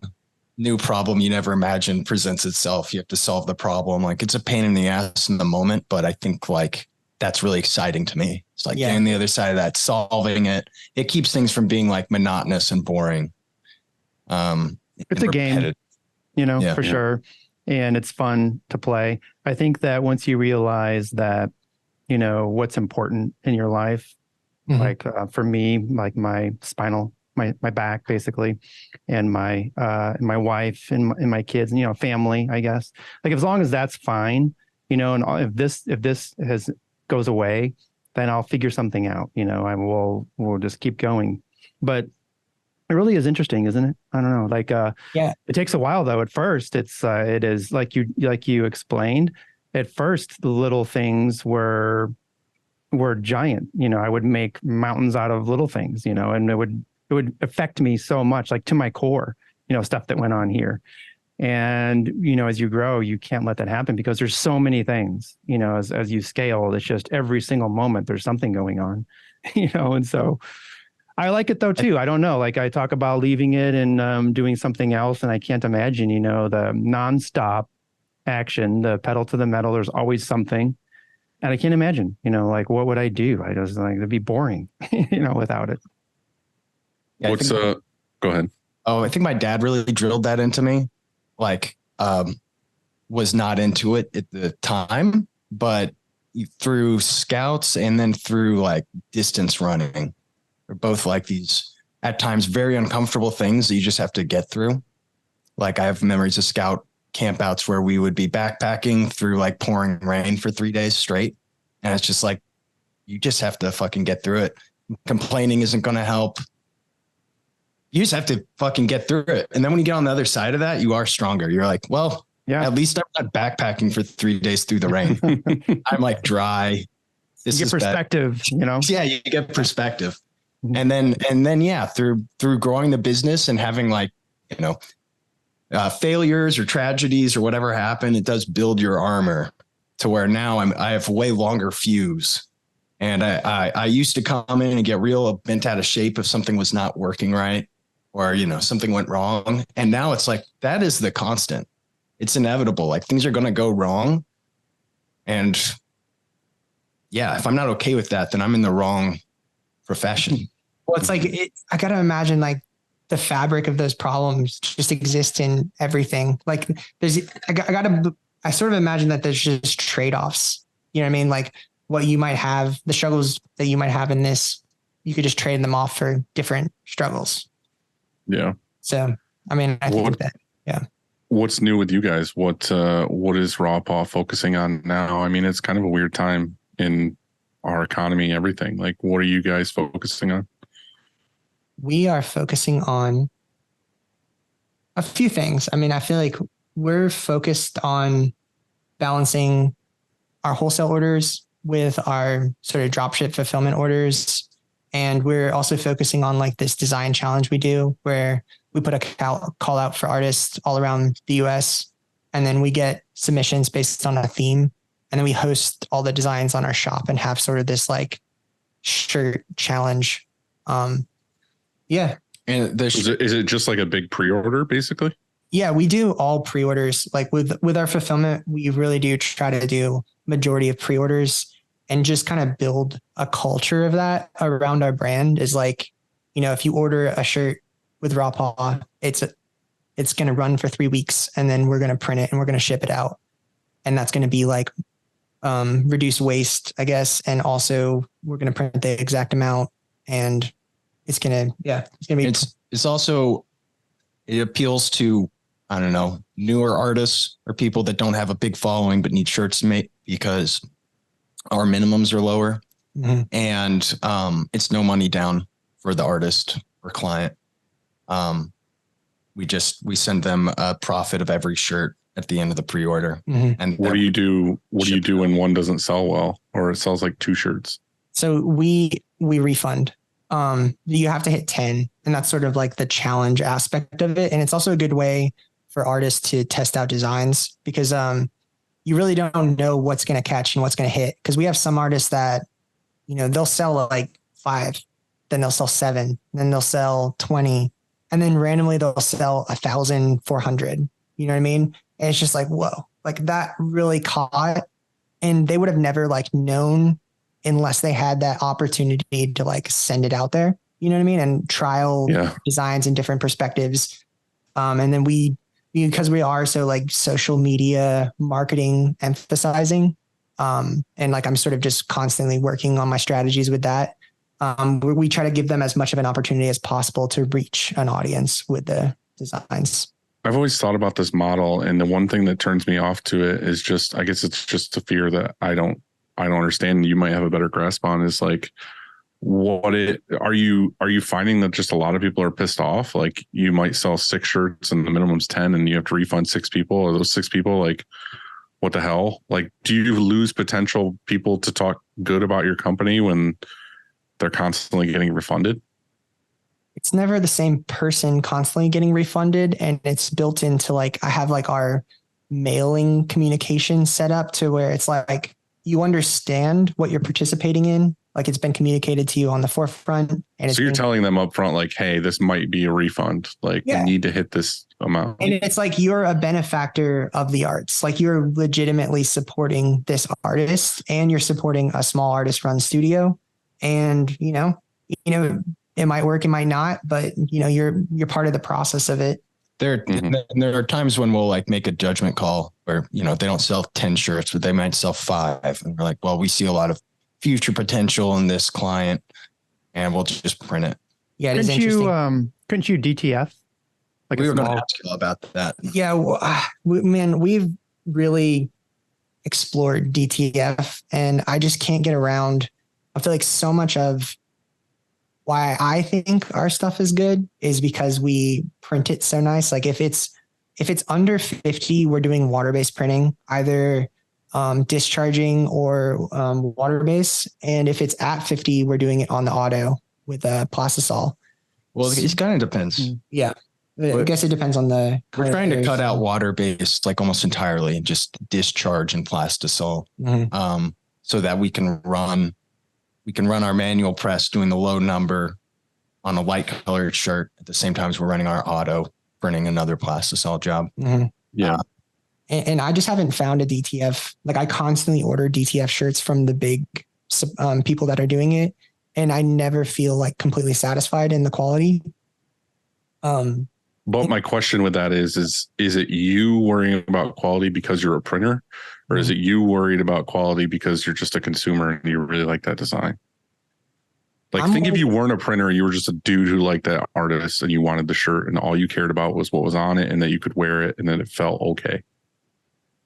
new problem you never imagined presents itself. You have to solve the problem. Like it's a pain in the ass in the moment, but I think like that's really exciting to me. It's like getting the other side of that, solving it. It keeps things from being like monotonous and boring. It's a game, for sure. And it's fun to play. I think that once you realize that, what's important in your life, like for me, like my spinal, my back basically, and my wife and my kids, and, family, I guess, like as long as that's fine, and if this goes away, then I'll figure something out, we'll just keep going. But it really is interesting, isn't it? I don't know. Like, it takes a while though. At first it is like you explained, at first the little things were giant, I would make mountains out of little things, and it would affect me so much, like to my core, stuff that went on here. And, as you grow, you can't let that happen because there's so many things, as you scale, it's just every single moment there's something going on, and so I like it though, too. I don't know. Like I talk about leaving it and doing something else. And I can't imagine, the nonstop action, the pedal to the metal, there's always something. And I can't imagine, like, what would I do? I just like, it'd be boring, without it. Yeah, go ahead. Oh, I think my dad really drilled that into me. Like, was not into it at the time, but through scouts and then through like distance running, they're both like these at times very uncomfortable things that you just have to get through. Like I have memories of scout campouts where we would be backpacking through like pouring rain for 3 days straight. And it's just like, you just have to fucking get through it. Complaining isn't going to help. You just have to fucking get through it. And then when you get on the other side of that, you are stronger. You're like, well, at least I'm not backpacking for 3 days through the rain. I'm like dry. You get perspective, Yeah, you get perspective. And then, yeah, through growing the business and having like, failures or tragedies or whatever happen, it does build your armor to where now I have way longer fuse. And I used to come in and get real bent out of shape if something was not working right or, something went wrong. And now it's like, that is the constant. It's inevitable. Like things are going to go wrong. And yeah, if I'm not okay with that, then I'm in the wrong profession. Well, it's like, I got to imagine like the fabric of those problems just exist in everything. Like I sort of imagine that there's just trade-offs. You know what I mean? Like what you might have, the struggles that you might have in this, you could just trade them off for different struggles. Yeah. So, I mean, I think that, yeah. What's new with you guys? What is Raw Paw focusing on now? I mean, it's kind of a weird time in our economy, everything. Like, what are you guys focusing on? We are focusing on a few things. I mean, I feel like we're focused on balancing our wholesale orders with our sort of dropship fulfillment orders. And we're also focusing on like this design challenge we do where we put a call out for artists all around the US. And then we get submissions based on a theme. And then we host all the designs on our shop and have sort of this like shirt challenge. Yeah. And is it just like a big pre-order basically? Yeah, we do all pre-orders. Like with our fulfillment, we really do try to do majority of pre-orders and just kind of build a culture of that around our brand. Is like, if you order a shirt with Raw Paw, it's going to run for 3 weeks and then we're going to print it and we're going to ship it out. And that's going to be like reduce waste, I guess. And also we're going to print the exact amount and it's going to be. It's also, it appeals to, I don't know, newer artists or people that don't have a big following, but need shirts to make because our minimums are lower. Mm-hmm. And it's no money down for the artist or client. We send them a profit of every shirt at the end of the pre-order. Mm-hmm. And what do you do? What do you do when one doesn't sell well, or it sells like 2 shirts? So we refund. You have to hit 10, and that's sort of like the challenge aspect of it. And it's also a good way for artists to test out designs because you really don't know what's going to catch and what's going to hit. Because we have some artists that, they'll sell like 5, then they'll sell 7, then they'll sell 20, and then randomly they'll sell 1,400. You know what I mean? And it's just like, whoa, like that really caught, and they would have never like known unless they had that opportunity to like send it out there, you know what I mean? And trial designs in different perspectives. And then because we are so like social media marketing emphasizing, and like, I'm sort of just constantly working on my strategies with that. We try to give them as much of an opportunity as possible to reach an audience with the designs. I've always thought about this model. And the one thing that turns me off to it is just, I guess it's just the fear that I don't understand. You might have a better grasp on is like, are you finding that just a lot of people are pissed off? Like you might sell 6 shirts and the minimum's 10 and you have to refund 6 people, or those 6 people, like, what the hell? Like, do you lose potential people to talk good about your company when they're constantly getting refunded? It's never the same person constantly getting refunded. And it's built into like, I have like our mailing communication set up to where it's like, you understand what you're participating in. Like it's been communicated to you on the forefront. And so you're telling them up front, like, hey, this might be a refund. Like you need to hit this amount. And it's like, you're a benefactor of the arts. Like you're legitimately supporting this artist and you're supporting a small artist run studio. And, it might work, it might not, but you're part of the process of it. There are times when we'll like make a judgment call where, they don't sell 10 shirts, but they might sell 5. And we're like, well, we see a lot of future potential in this client and we'll just print it. Yeah. It is interesting. Couldn't you DTF? Like we were going to ask you about that. Yeah. We've really explored DTF and I just can't get around. I feel like so much of why I think our stuff is good is because we print it so nice. Like if it's under 50, we're doing water-based printing, either discharging or water-based. And if it's at 50, we're doing it on the auto. with a plastisol. Well, it kind of depends. Yeah. I guess it depends on the. We're trying to cut out water-based, like almost entirely, and just discharge in plastisol, so that we can run our manual press doing the low number on a light colored shirt at the same time as we're running our auto printing another plastisol job. Yeah. And I just haven't found a DTF. Like I constantly order DTF shirts from the big people that are doing it, and I never feel like completely satisfied in the quality. But my question with that is it you worrying about quality because you're a printer, or is it you worried about quality because you're just a consumer and you really like that design? Like, think if you weren't a printer, you were just a dude who liked that artist and you wanted the shirt and all you cared about was what was on it and that you could wear it and then it felt okay.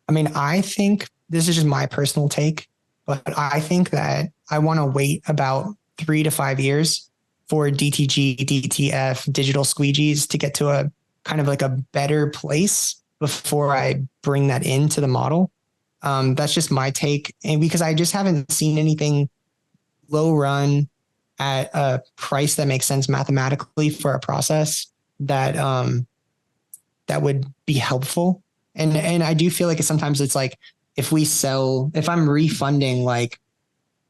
I mean, I think this is just my personal take, but I think that I want to wait about 3 to 5 years for DTG, DTF, digital squeegees to get to a kind of like a better place before I bring that into the model. That's just my take. And because I just haven't seen anything low run at a price that makes sense mathematically for a process that, that would be helpful. And I do feel like sometimes it's like, if I'm refunding like,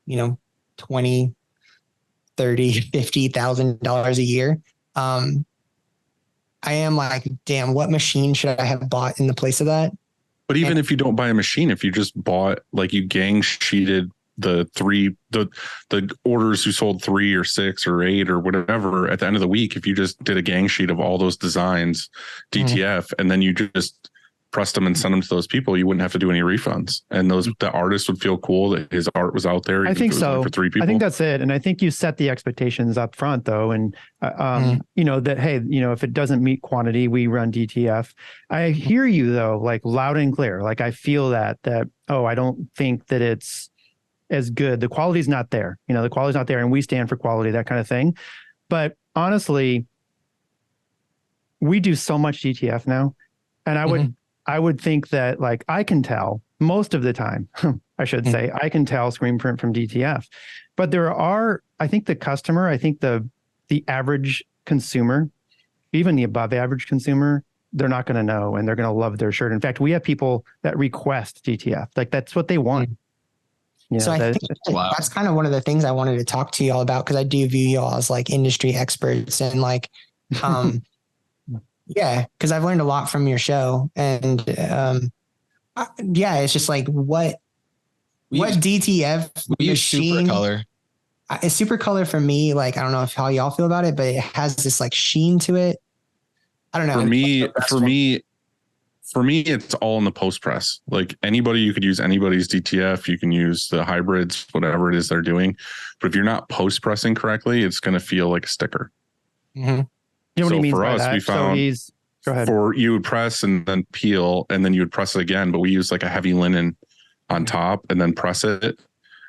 you know, $20,000, $30,000, $50,000 a year. I am like, damn, what machine should I have bought in the place of that? But even if you don't buy a machine, if you just bought, like you gang sheeted the orders who sold 3 or 6 or 8 or whatever at the end of the week, if you just did a gang sheet of all those designs, DTF, and then you just pressed them and sent them to those people, you wouldn't have to do any refunds. And the artist would feel cool that his art was out there. I think so. For 3 people. I think that's it. And I think you set the expectations up front though. And, you know, that, hey, you know, if it doesn't meet quantity, we run DTF. I hear you though, like loud and clear. Like I feel that, oh, I don't think that it's as good. The quality's not there. You know, the quality's not there and we stand for quality, that kind of thing. But honestly, we do so much DTF now. And I would think that like I can tell most of the time, I should say, I can tell screen print from DTF. But I think the average consumer, even the above average consumer, they're not going to know and they're going to love their shirt. In fact, we have people that request DTF. Like that's what they want. You know, so I think that's kind of one of the things I wanted to talk to y'all about, because I do view y'all as like industry experts and like, yeah, because I've learned a lot from your show, and it's just like what DTF we use super color. It's super color for me. Like I don't know how y'all feel about it, but it has this like sheen to it. I don't know. For me, it's all in the post press. Like you could use anybody's DTF. You can use the hybrids, whatever it is they're doing. But if you're not post pressing correctly, it's going to feel like a sticker. Mm-hmm. You know what he means by that? We found go ahead. You would press and then peel and then you would press it again, but we use like a heavy linen on top and then press it.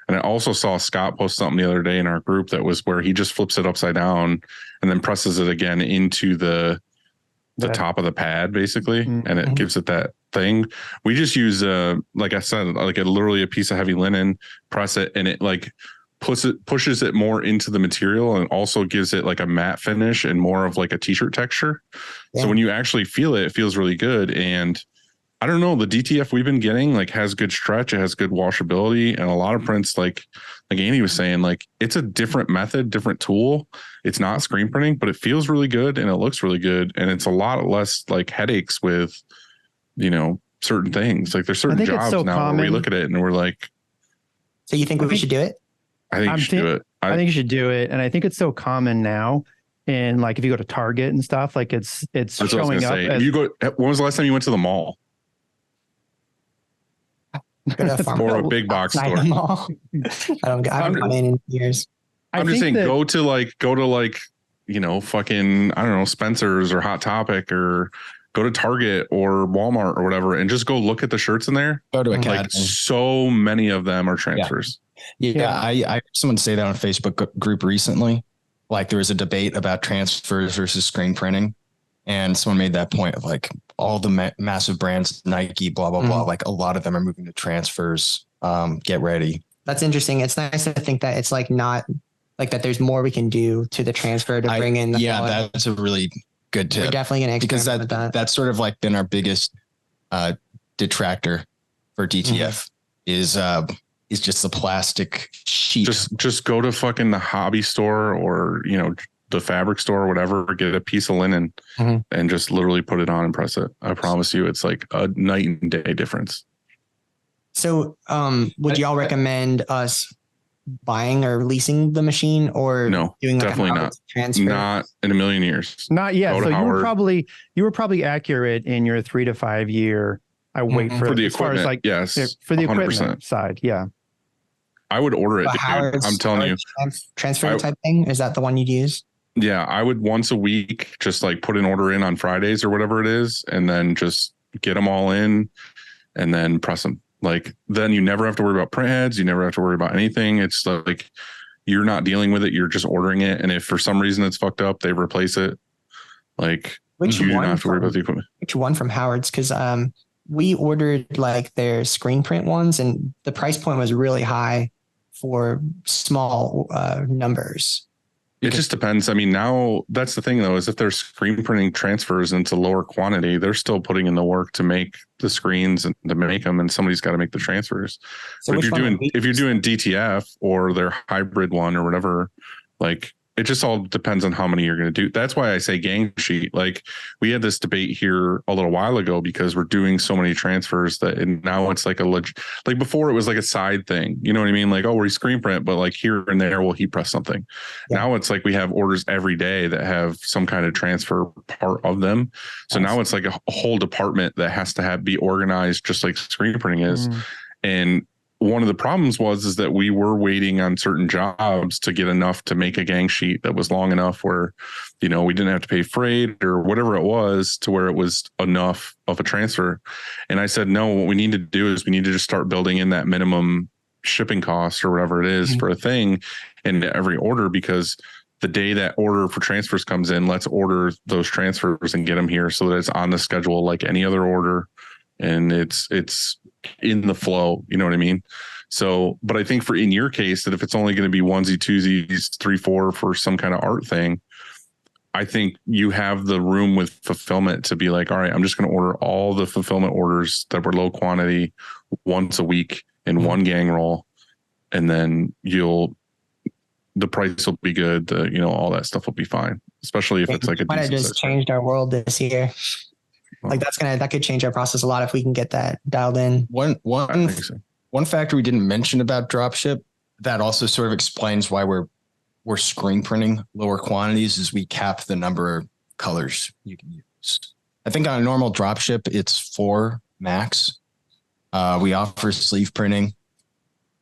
And I also saw Scott post something the other day in our group that was where he just flips it upside down and then presses it again into the top of the pad basically. Mm-hmm. And it gives it that thing. We just use like I said, like literally a piece of heavy linen, press it, and it like pushes it more into the material and also gives it like a matte finish and more of like a t-shirt texture. Yeah. So when you actually feel it, it feels really good. And I don't know, the DTF we've been getting like has good stretch. It has good washability, and a lot of prints, like Andy was saying, like it's a different method, different tool. It's not screen printing, but it feels really good and it looks really good. And it's a lot less like headaches with, you know, certain things. Like there's certain jobs now common. Where we look at it and we're like, so you think we should do it? I think you should do it. I think you should do it. And I think it's so common now. And like, if you go to Target and stuff, like it's showing up. When was the last time you went to the mall? Or a big box store. I haven't gone in years. I'm just saying, go to like, you know, fucking, I don't know, Spencer's or Hot Topic, or go to Target or Walmart or whatever, and just go look at the shirts in there. Go to Academy. Like so many of them are transfers. Yeah. I heard someone say that on a Facebook group recently. Like there was a debate about transfers versus screen printing. And someone made that point of like all the massive brands, Nike, blah, blah, blah. Like a lot of them are moving to transfers. Get ready. That's interesting. It's nice to think that it's like not like that there's more we can do to the transfer to bring in. That's a really good tip. We're definitely going to because that's sort of like been our biggest detractor for DTF is just the plastic sheet. Just go to fucking the hobby store or, you know, the fabric store or whatever, get a piece of linen and just literally put it on and press it. I promise you, it's like a night and day difference. So, would y'all recommend us buying or leasing the machine, or no, doing like definitely not transfer? Not in a million years. Not yet. Go So to Howard. you were probably accurate in your 3 to 5 year. I wait for the as far as equipment. like Yes, for the 100%. equipment side. Yeah. I would order it. Dude. I'm telling you, transfer type thing. Is that the one you'd use? Yeah, I would once a week just like put an order in on Fridays or whatever it is, and then just get them all in and then press them. Like then you never have to worry about print heads. You never have to worry about anything. It's like you're not dealing with it. You're just ordering it. And if for some reason it's fucked up, they replace it. Like you do not have to worry about the equipment. Which one from Howard's? Because we ordered like their screen print ones and the price point was really high for small numbers. It just depends. I mean, now that's the thing though, is if they're screen printing transfers into lower quantity, they're still putting in the work to make the screens and to make them, and somebody's got to make the transfers. So but if you're doing DTF or their hybrid one or whatever, like it just all depends on how many you're going to do. That's why I say gang sheet. Like we had this debate here a little while ago because we're doing so many transfers that and now it's like like before it was like a side thing. You know what I mean? Like, oh, we screen print, but like here and there we'll heat press something. Yeah. Now it's like we have orders every day that have some kind of transfer part of them. So now it's like a whole department that has to be organized just like screen printing is. And one of the problems is that we were waiting on certain jobs to get enough to make a gang sheet that was long enough where, you know, we didn't have to pay freight or whatever it was to where it was enough of a transfer. And I said, no, what we need to do is we need to just start building in that minimum shipping cost or whatever it is for a thing into every order, because the day that order for transfers comes in, let's order those transfers and get them here so that it's on the schedule like any other order. And it's in the flow, you know what I mean? So, but I think in your case, that if it's only going to be onesie, twosies, 3, 4 for some kind of art thing, I think you have the room with fulfillment to be like, all right, I'm just going to order all the fulfillment orders that were low quantity once a week in one gang roll. And then the price will be good. You know, all that stuff will be fine, especially if it's like might have just changed our world this year. Like that could change our process a lot if we can get that dialed in. One factor we didn't mention about dropship that also sort of explains why we're screen printing lower quantities is we cap the number of colors you can use. I think on a normal dropship it's 4 max. We offer sleeve printing,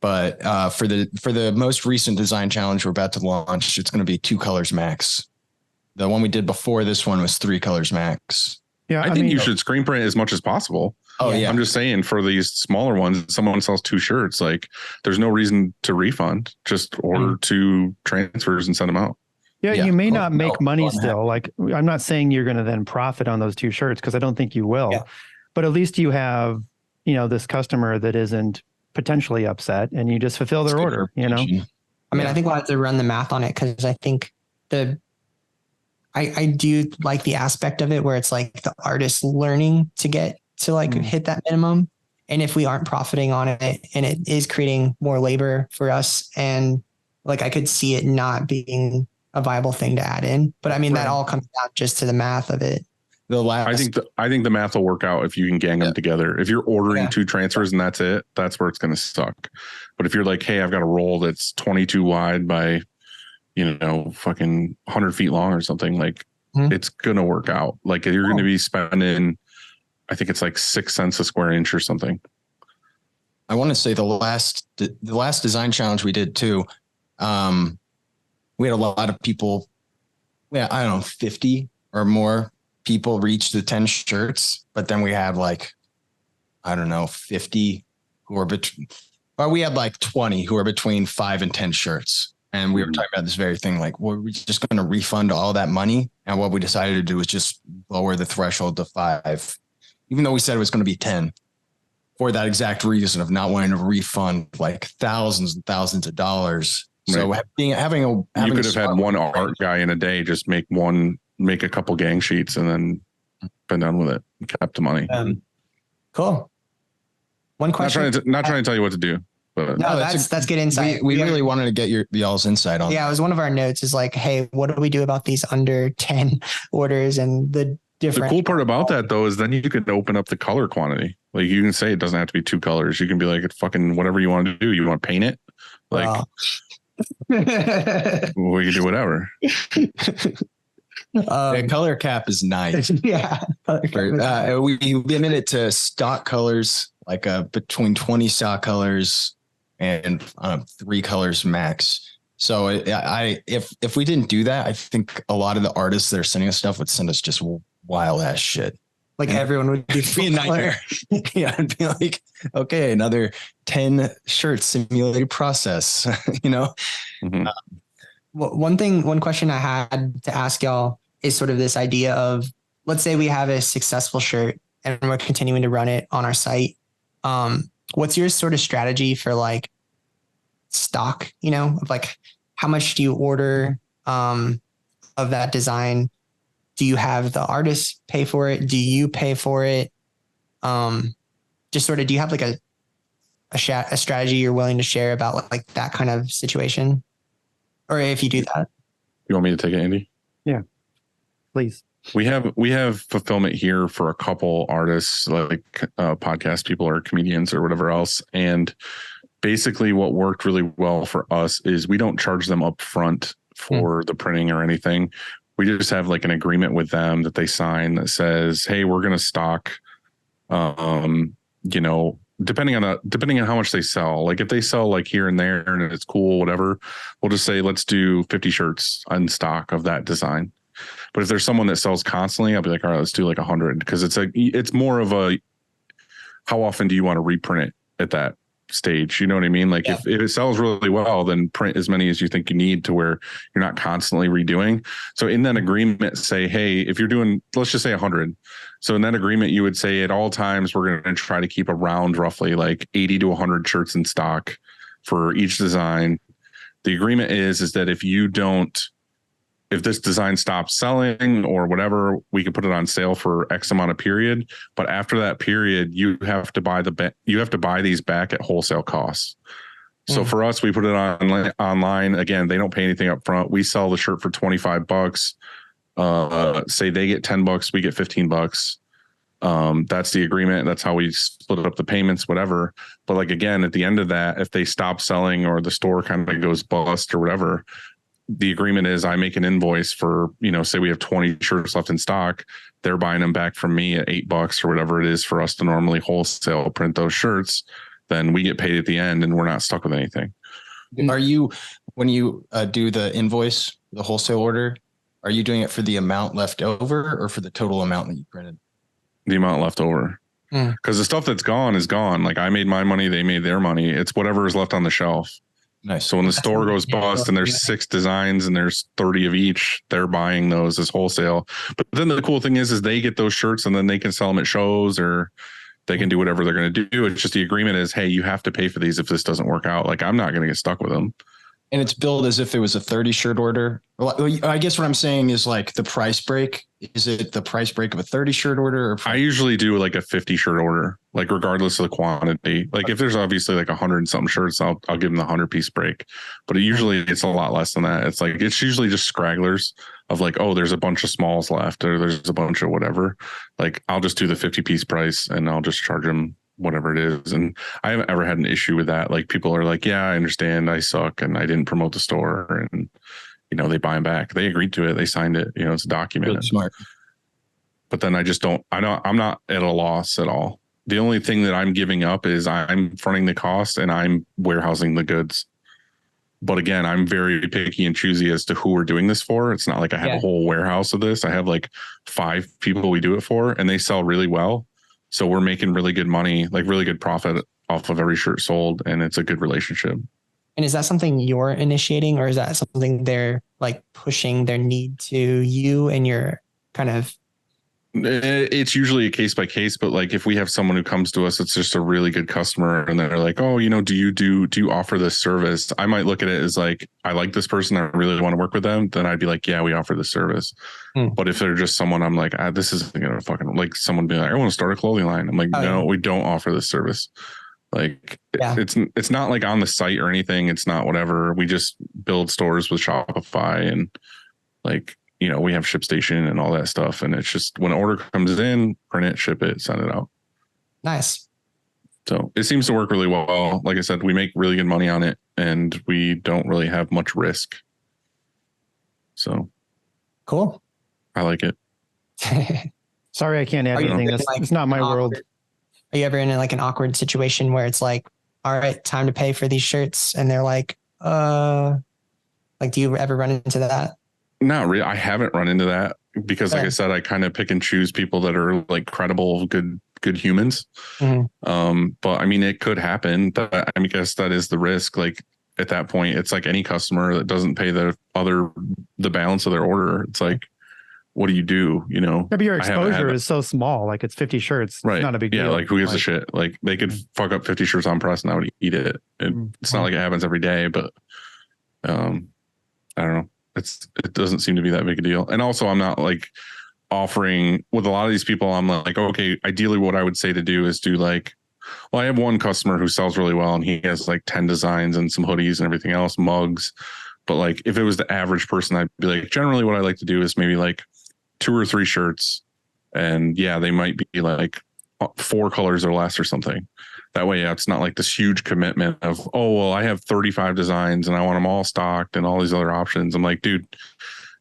but for the most recent design challenge we're about to launch, it's going to be 2 colors max. The one we did before this one was 3 colors max. Yeah, I think you should screen print as much as possible. Oh yeah. I'm just saying for these smaller ones, someone sells 2 shirts, like there's no reason to refund. Just order 2 transfers and send them out. Yeah, you may not make money still. Like I'm not saying you're going to then profit on those 2 shirts because I don't think you will. Yeah. But at least you have, you know, this customer that isn't potentially upset and you just fulfill their order, you know? I mean, I think we'll have to run the math on it because I think I do like the aspect of it where it's like the artist learning to get to like hit that minimum. And if we aren't profiting on it and it is creating more labor for us, and like I could see it not being a viable thing to add in. But I mean, that all comes down just to the math of it. I think the math will work out if you can gang them together. If you're ordering 2 transfers and that's it, that's where it's going to suck. But if you're like, hey, I've got a roll that's 22 wide by, you know, fucking 100 feet long or something, like it's going to work out. Like you're going to be spending, I think it's like 6 cents a square inch or something. I want to say the last design challenge we did too. We had a lot of people. Yeah, I don't know, 50 or more people reach the 10 shirts, but then we had like, I don't know, 50 who are between, but we had like 20 who are between 5 and 10 shirts. And we were talking about this very thing, like, were we just going to refund all that money? And what we decided to do was just lower the threshold to 5, even though we said it was going to be 10, for that exact reason of not wanting to refund like thousands and thousands of dollars So having you could have had one art guy in a day just make a couple gang sheets and then been done with it, kept the money. Cool. One question. Not trying to tell you what to do, but no, that's good insight. We really wanted to get y'all's insight on. Yeah, it was one of our notes is like, hey, what do we do about these under 10 orders and the different. The cool part about that though is then you could open up the color quantity. Like you can say it doesn't have to be 2 colors. You can be like, it's fucking whatever you want to do. You want to paint it, like we can do whatever. Color cap is nice. Yeah. We limit it to stock colors, like between 20 stock colors and 3 colors max. So if we didn't do that, I think a lot of the artists that are sending us stuff would send us just wild ass shit. Like everyone would be a nightmare. Yeah, I'd be like, okay, another 10 shirts simulated process, you know? Mm-hmm. One question I had to ask y'all is sort of this idea of, let's say we have a successful shirt and we're continuing to run it on our site. What's your sort of strategy for like stock, you know, of like how much do you order of that design? Do you have the artist pay for it? Do you pay for it? Just sort of, do you have like a strategy you're willing to share about like that kind of situation? Or if you do that. You want me to take it, Andy? Yeah, please. We have fulfillment here for a couple artists, like podcast people or comedians or whatever else. And basically what worked really well for us is we don't charge them up front for the printing or anything. We just have like an agreement with them that they sign that says, hey, we're going to stock, you know, depending on how much they sell. Like if they sell like here and there and it's cool, whatever, we'll just say, let's do 50 shirts on stock of that design. But if there's someone that sells constantly, I'll be like, all right, let's do like 100. Cause it's more of a, how often do you want to reprint it at that stage? You know what I mean? Like if it sells really well, then print as many as you think you need to where you're not constantly redoing. So in that agreement, say, hey, if you're doing, let's just say 100. So in that agreement, you would say at all times, we're going to try to keep around roughly like 80 to 100 shirts in stock for each design. The agreement is that if this design stops selling or whatever, we can put it on sale for X amount of period. But after that period, you have to buy these back at wholesale costs. So for us, we put it on online. Again, they don't pay anything up front. We sell the shirt for $25. Say they get $10, we get $15. That's the agreement. That's how we split up the payments, whatever. But like, again, at the end of that, if they stop selling or the store kind of goes bust or whatever, the agreement is I make an invoice for, you know, say we have 20 shirts left in stock. They're buying them back from me at $8 or whatever it is for us to normally wholesale print those shirts. Then we get paid at the end and we're not stuck with anything. Are you, when you do the invoice, the wholesale order, are you doing it for the amount left over or for the total amount that you printed? The amount left over. Because the stuff that's gone is gone. Like I made my money, they made their money. It's whatever is left on the shelf. Nice. So when the store goes bust and there's 6 designs and there's 30 of each, they're buying those as wholesale. But then the cool thing is they get those shirts and then they can sell them at shows or they can do whatever they're going to do. It's just the agreement is, hey, you have to pay for these if this doesn't work out. Like I'm not going to get stuck with them. And it's billed as if it was a 30 shirt order. Well, I guess what I'm saying is like the price break. Is it the price break of a 30 shirt order? Or I usually do like a 50 shirt order, like regardless of the quantity. Like if there's obviously like 100 and something shirts, I'll give them the 100 piece break. But usually it's a lot less than that. It's like, it's usually just scragglers of like, oh, there's a bunch of smalls left or there's a bunch of whatever. Like I'll just do the 50 piece price and I'll just charge them whatever it is. And I haven't ever had an issue with that. Like people are like, yeah, I understand. I suck. And I didn't promote the store and, you know, they buy them back. They agreed to it. They signed it. You know, it's documented. Good, smart. But then I'm not at a loss at all. The only thing that I'm giving up is I'm fronting the cost and I'm warehousing the goods. But again, I'm very picky and choosy as to who we're doing this for. It's not like I have a whole warehouse of this. I have like 5 people we do it for and they sell really well. So we're making really good money, like really good profit off of every shirt sold. And it's a good relationship. And is that something you're initiating or is that something they're like pushing their need to you and your kind of It's usually a case by case, but like if we have someone who comes to us, it's just a really good customer and they're like, oh, do you offer this service? I might look at it as like, I like this person, I really want to work with them. Then I'd be like, yeah, we offer this service. But if they're just someone I'm like, this isn't gonna fucking, like someone be like, I want to start a clothing line. I'm like, no, we don't offer this service. Like it's not like on the site or anything. It's not whatever. We just build stores with Shopify and like, we have ShipStation and all that stuff. And it's just when an order comes in, print it, ship it, send it out. Nice. So it seems to work really well. Like I said, we make really good money on it and we don't really have much risk. So cool. I like it. Sorry, I can't add anything. It's not my world. Are you ever in like an awkward situation where it's like, all right, time to pay for these shirts? And they're like, do you ever run into that? Not really. I haven't run into that because like I said, I kind of pick and choose people that are like credible, good humans. Mm-hmm. But I mean, it could happen. But I guess that is the risk. Like at that point, it's like any customer that doesn't pay the balance of their order. It's like, what do you do? But your exposure is so small. Like it's 50 shirts. Right. It's not a big deal. Yeah. Like who gives a shit? Like they could fuck up 50 shirts on press and I would eat it. It's not like it happens every day, but I don't know. It doesn't seem to be that big a deal. And also I'm not like offering with a lot of these people. I'm like, okay, ideally what I would say to do is do like, well, I have one customer who sells really well and he has like 10 designs and some hoodies and everything else, mugs. But like, if it was the average person, I'd be like, generally what I like to do is maybe like 2 or 3 shirts. And yeah, they might be like 4 colors or less or something. That way, it's not like this huge commitment of, oh, well, I have 35 designs and I want them all stocked and all these other options. I'm like, dude,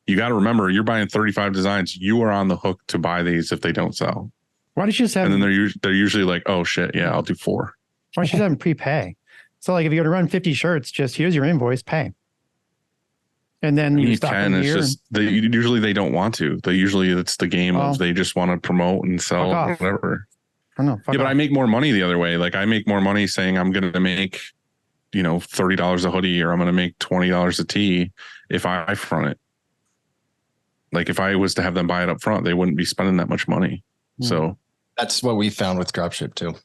you got to remember, you're buying 35 designs. You are on the hook to buy these if they don't sell. Why don't you just have? And then they're usually like, oh shit, yeah, I'll do 4. Why don't you have them prepay? So like if you go to run 50 shirts, just here's your invoice, pay. And then you stop can. It's just usually they don't want to. It's the game of they just want to promote and sell whatever. But I make more money the other way. Like I make more money saying I'm going to make, $30 a hoodie or I'm going to make $20 a tee if I front it. Like if I was to have them buy it up front, they wouldn't be spending that much money. So that's what we found with dropship too.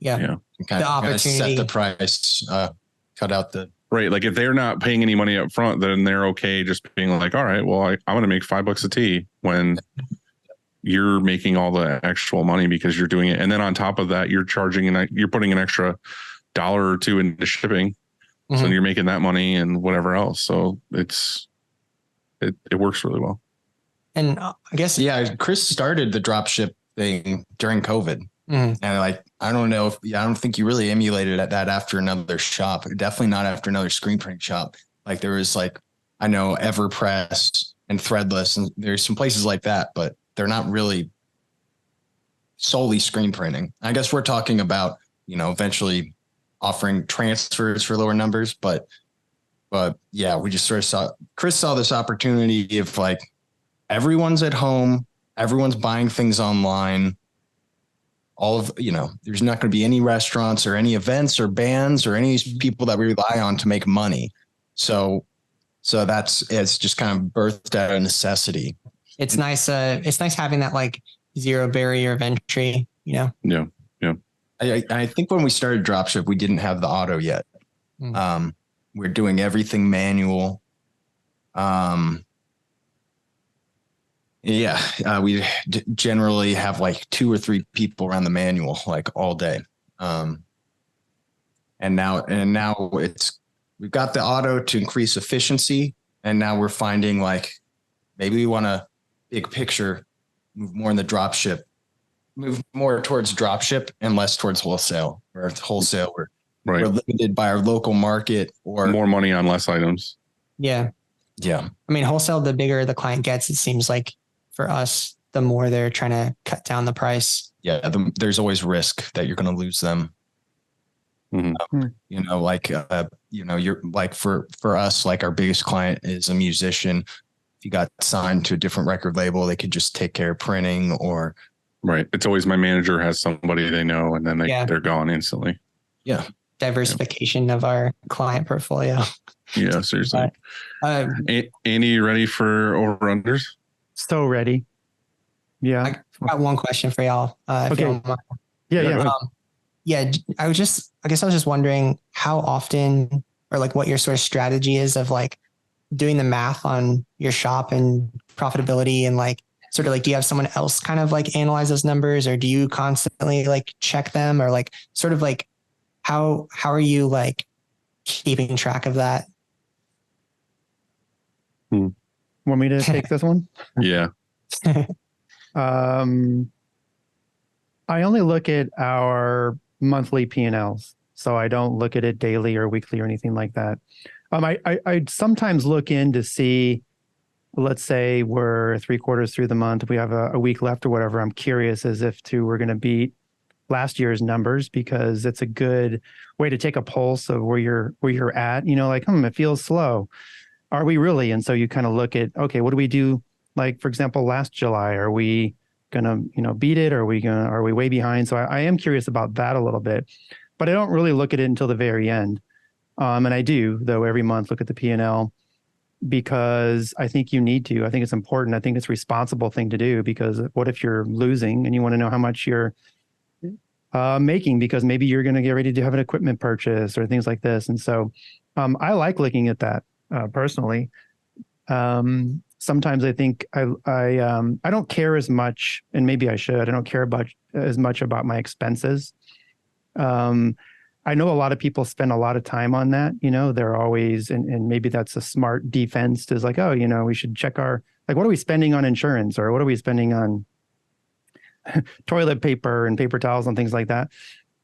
Yeah. The opportunity, set the price, cut out the. Right. Like if they're not paying any money up front, then they're okay just being like, all right, well, I'm going to make $5 a tee when you're making all the actual money because you're doing it. And then on top of that, you're putting an extra $1 or $2 into shipping. Mm-hmm. So you're making that money and whatever else. So it works really well. And I guess, Chris started the dropship thing during COVID. Mm-hmm. And I don't know I don't think you really emulated that after another shop. Definitely not after another screen print shop. Like there was I know EverPress and Threadless and there's some places like that, but they're not really solely screen printing. I guess we're talking about, eventually offering transfers for lower numbers, but yeah, we just sort of Chris saw this opportunity of everyone's at home, everyone's buying things online. There's not going to be any restaurants or any events or bands or any people that we rely on to make money. So it's just kind of birthed out of necessity. It's nice. It's nice having that zero barrier of entry, Yeah. I think when we started dropship, we didn't have the auto yet. We're doing everything manual. We generally have 2 or 3 people around the manual all day. And now we've got the auto to increase efficiency. And now we're finding maybe we want to big picture, move more in the dropship, move more towards dropship and less towards wholesale. Or wholesale, we're limited by our local market or more money on less items. Yeah. Yeah. I mean, wholesale, the bigger the client gets, it seems like for us, the more they're trying to cut down the price. Yeah. There's always risk that you're going to lose them. Mm-hmm. You're for us, our biggest client is a musician. If you got signed to a different record label, they could just take care of printing or. Right. It's always my manager has somebody they know and then they're gone instantly. Yeah. Diversification of our client portfolio. Yeah, seriously. Andy, you ready for over-unders? So ready. Yeah. I got one question for y'all. If Okay. y'all don't mind. Yeah. I guess I was just wondering how often or like what your sort of strategy is of like doing the math on your shop and profitability and like sort of like, do you have someone else kind of like analyze those numbers, or do you constantly like check them, or like sort of like how are you like keeping track of that? Want me to take this one? Yeah. I only look at our monthly P&Ls, so I don't look at it daily or weekly or anything like that. I sometimes look in to see, let's say we're 3/4 through the month, we have a week left or whatever. I'm curious as if we're going to beat last year's numbers, because it's a good way to take a pulse of where you're at. Like, it feels slow. Are we really? And so you kind of look at, okay, what do we do? Like, for example, last July, are we gonna beat it? Are we way behind? So I am curious about that a little bit, but I don't really look at it until the very end. And I do, though, every month look at the P&L, because I think you need to. I think it's important. I think it's a responsible thing to do, because what if you're losing and you want to know how much you're making, because maybe you're going to get ready to have an equipment purchase or things like this. And so I like looking at that personally. Sometimes I think I don't care as much, and maybe I should. I don't care as much about my expenses. I know a lot of people spend a lot of time on that. They're always, and maybe that's a smart defense, is like, oh, we should check what are we spending on insurance, or what are we spending on toilet paper and paper towels and things like that.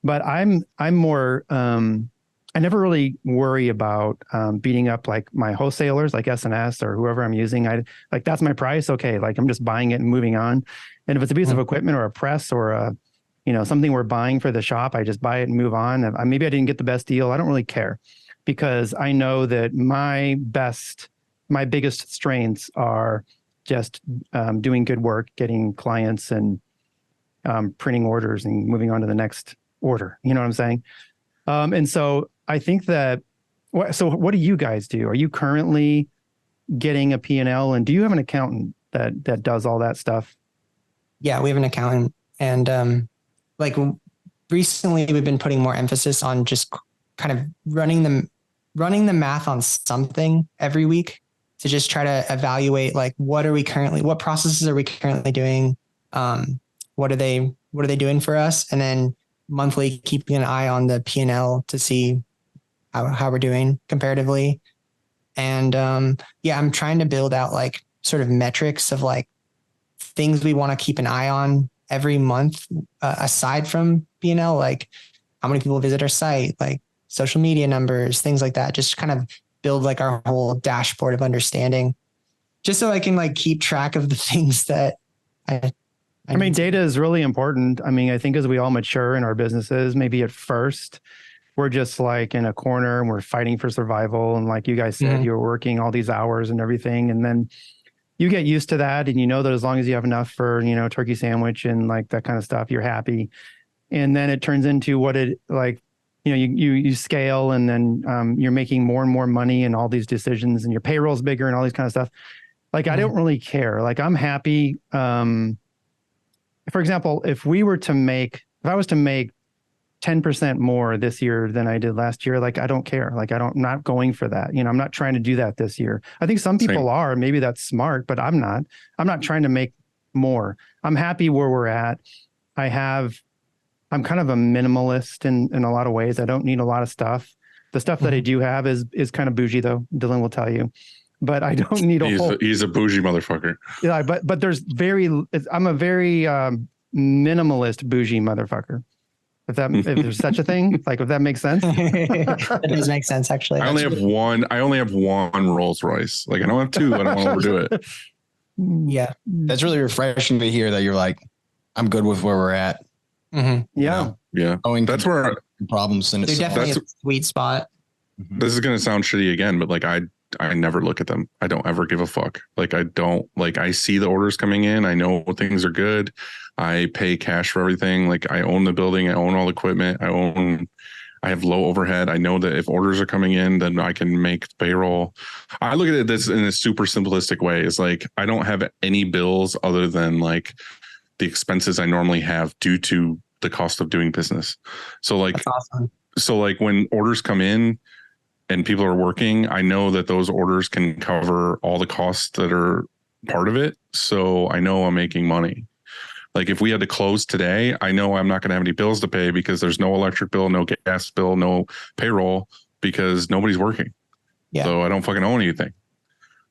But I'm more, I never really worry about beating up like my wholesalers, like S&S or whoever I'm using. That's my price. Okay. Like, I'm just buying it and moving on. And if it's a piece of equipment or a press or something we're buying for the shop, I just buy it and move on. Maybe I didn't get the best deal. I don't really care, because I know that my biggest strengths are just doing good work, getting clients, and printing orders and moving on to the next order. You know what I'm saying? And so I think that, so what do you guys do? Are you currently getting a P&L, and do you have an accountant that does all that stuff? Yeah, we have an accountant, and like recently we've been putting more emphasis on just kind of running the math on something every week to just try to evaluate like what processes are we currently doing? What are they doing for us? And then monthly keeping an eye on the P&L to see how we're doing comparatively. And I'm trying to build out like sort of metrics of like things we want to keep an eye on every month, aside from P&L, like how many people visit our site, like social media numbers, things like that. Just kind of build like our whole dashboard of understanding, just so I can like keep track of the things that I mean, data is really important. I think as we all mature in our businesses, maybe at first we're just like in a corner and we're fighting for survival. And like you guys said, you're working all these hours and everything. And then you get used to that. And you know that as long as you have enough for, turkey sandwich and like that kind of stuff, you're happy. And then it turns into what it like, you scale, and then you're making more and more money and all these decisions, and your payroll's bigger and all these kind of stuff. Like, I don't really care. Like, I'm happy. For example, if I was to make 10% more this year than I did last year, like, I don't care. Like, I'm not going for that. I'm not trying to do that this year. I think some people are, maybe that's smart, but I'm not trying to make more. I'm happy where we're at. I'm kind of a minimalist in a lot of ways. I don't need a lot of stuff. The stuff that I do have is kind of bougie, though. Dylan will tell you. But I don't need he's a bougie motherfucker. Yeah, but I'm a very minimalist bougie motherfucker. If there's such a thing, like, if that makes sense. That does make sense, actually. I only have one Rolls Royce. Like, I don't have two. I don't want to overdo it. Yeah, that's really refreshing to hear that you're like, I'm good with where we're at. Mm-hmm. Yeah, yeah. That's where problems in itself. Definitely a sweet spot. This is gonna sound shitty again, but like I never look at them. I don't ever give a fuck. Like, I see the orders coming in. I know things are good. I pay cash for everything. Like, I own the building. I own all the equipment. I have low overhead. I know that if orders are coming in, then I can make payroll. I look at this in a super simplistic way. It's like, I don't have any bills other than like the expenses I normally have due to the cost of doing business. So like, That's awesome. so like when orders come in and people are working, I know that those orders can cover all the costs that are part of it. So I know I'm making money. Like if we had to close today, I know I'm not going to have any bills to pay because there's no electric bill, no gas bill, no payroll because nobody's working. Yeah. So I don't fucking own anything.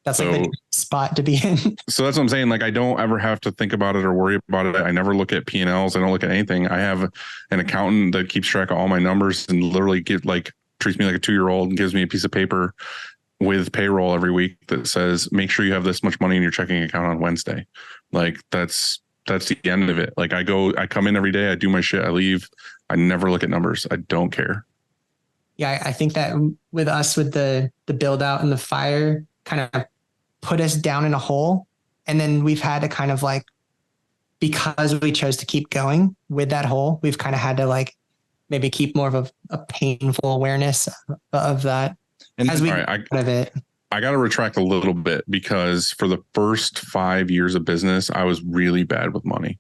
That's So- like the spot to be in. So that's what I'm saying. Like I don't ever have to think about it or worry about it. I never look at P&Ls. I don't look at anything. I have an accountant that keeps track of all my numbers and literally treats me like a 2-year-old and gives me a piece of paper with payroll every week that says, make sure you have this much money in your checking account on Wednesday. Like that's the end of it. Like I come in every day, I do my shit, I leave. I never look at numbers. I don't care. Yeah, I think that with us, with the build out and the fire kind of put us down in a hole. And then we've had to kind of like, because we chose to keep going with that hole, we've kind of had to like maybe keep more of a painful awareness of that And as we all right, get out of it. I got to retract a little bit because for the first 5 years of business, I was really bad with money.